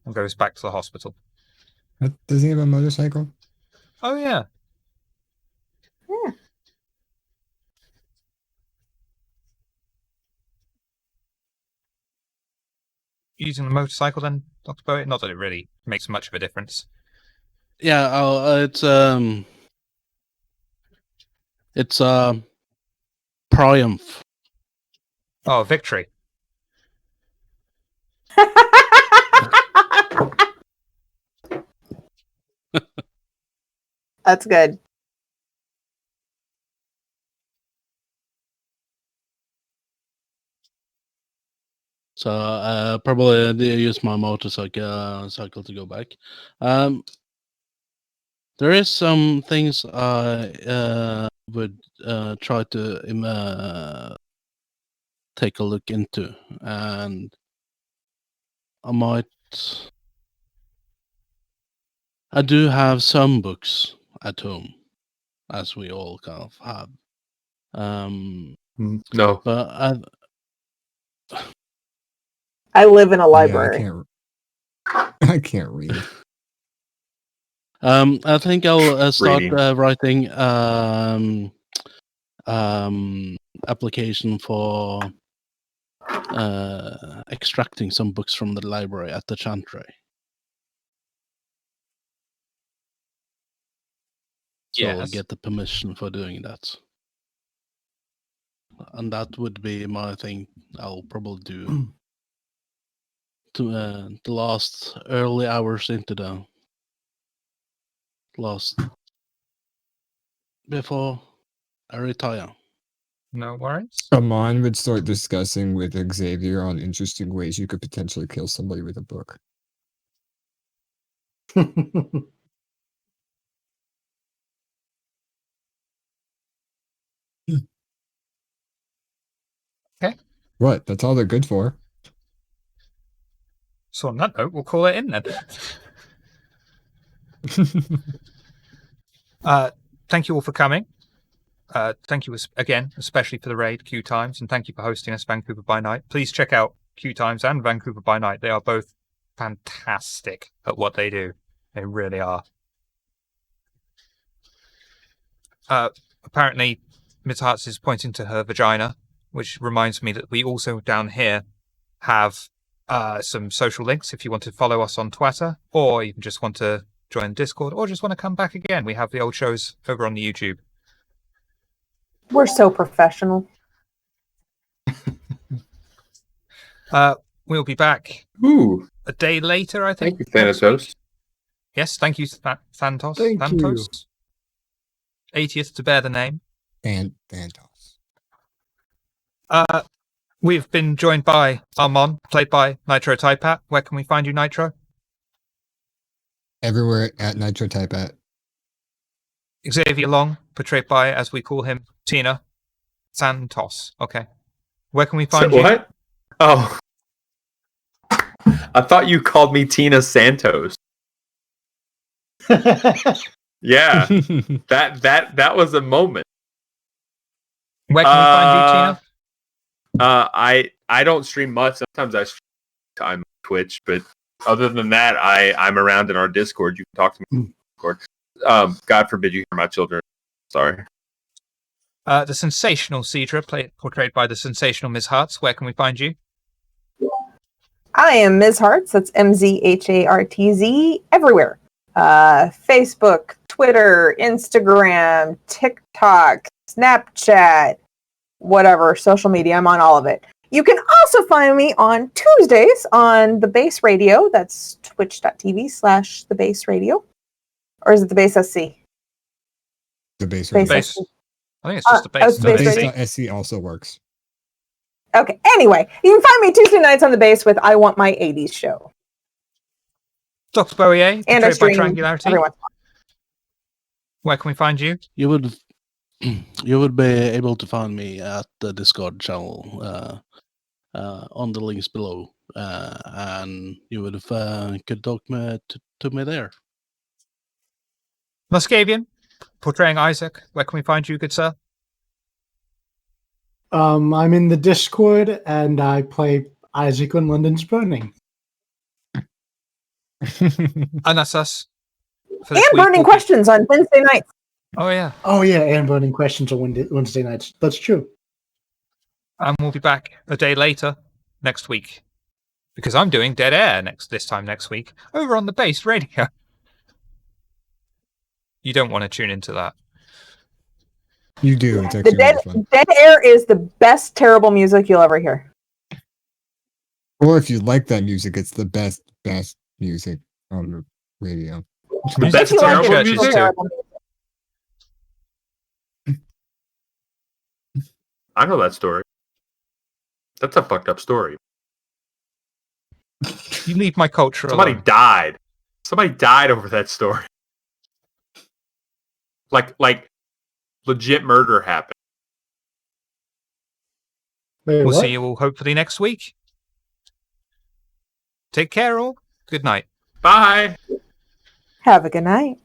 and goes back to the hospital. Does he have a motorcycle? Oh, yeah. Yeah. Using the motorcycle then, Dr. Bowie? Not that it really makes much of a difference. Yeah, it's triumph. Oh, victory. That's good. So probably use my motorcycle to go back. There is some things I would try to take a look into, and I do have some books at home, as we all kind of have. No. But I live in a Yeah, library. I can't read. I think I'll start Reading. writing application for extracting some books from the library at the Chantry. So I'll Yes. get the permission for doing that. And that would be my thing I'll probably do to the last early hours into the last before I retire. No worries. Amon would start discussing with Xavier on interesting ways you could potentially kill somebody with a book. What? That's all they're good for. So on that note, we'll call it in then. Thank you all for coming. Thank you again, especially for the raid, Q Times, and thank you for hosting us, Vancouver by Night. Please check out Q Times and Vancouver by Night. They are both fantastic at what they do. They really are. Apparently, Miss Hearts is pointing to her vagina, which reminds me that we also down here have some social links if you want to follow us on Twitter, or you just want to join Discord, or just want to come back again. We have the old shows over on the YouTube. We're so professional. We'll be back Ooh, a day later, I think. thank you, Thanatos. Yes, thank you, Thantos. Thank Thantos. 80th to bear the name. And Thantos. We've been joined by Armon, played by Nitro Typat. Where can we find you, Nitro? Everywhere at Nitro Type at. Xavier Long, portrayed by, as we call him, Tina Santos. Okay. Where can we find you? What? Oh. I thought you called me Tina Santos. Yeah. that was a moment. Where can we find you, Tina? I don't stream much. Sometimes I stream on Twitch, but other than that, I'm around in our Discord. You can talk to me in Discord. God forbid you hear my children. Sorry. The sensational Cedra, portrayed by the sensational Ms. Hartz. Where can we find you? I am Ms. Hartz. That's MZHARTZ everywhere. Facebook, Twitter, Instagram, TikTok, Snapchat, whatever, social media. I'm on all of it. You can also find me on Tuesdays on The Base Radio. That's twitch.tv/The Base Radio. Or is it The Base SC? The base. Base radio. Base. I think it's just the oh, base. it's The Base base radio. SC also works. Okay, anyway, you can find me Tuesday nights on The Base with I Want My 80s show. Dr. Bowie, And I portrayed by stream Triangularity. every once in a while. Where can we find you? You would be able to find me at the Discord channel on the links below, and you would could talk to me there. Muscavian, portraying Isaac. Where can we find you, good sir? I'm in the Discord and I play Isaac when London's Burning. And that's us. for this And week, burning we'll be- questions on Wednesday nights. Oh yeah, Oh yeah, and burning questions on Wednesday nights. That's true. and we'll be back a day later next week because I'm doing Dead Air this time next week over on the base radio. You don't want to tune into that. You do. It's The actually really fun. Dead Air is the best terrible music you'll ever hear. Or if you like that music, it's the best music on the radio. The If best you like terrible it, it's music? terrible music. I know that story. That's a fucked up story. You leave my culture Somebody alone. died. Somebody died over that story. Like legit murder happened. Wait, We'll what? see you all hopefully next week. Take care all. Good night. Bye. Have a good night.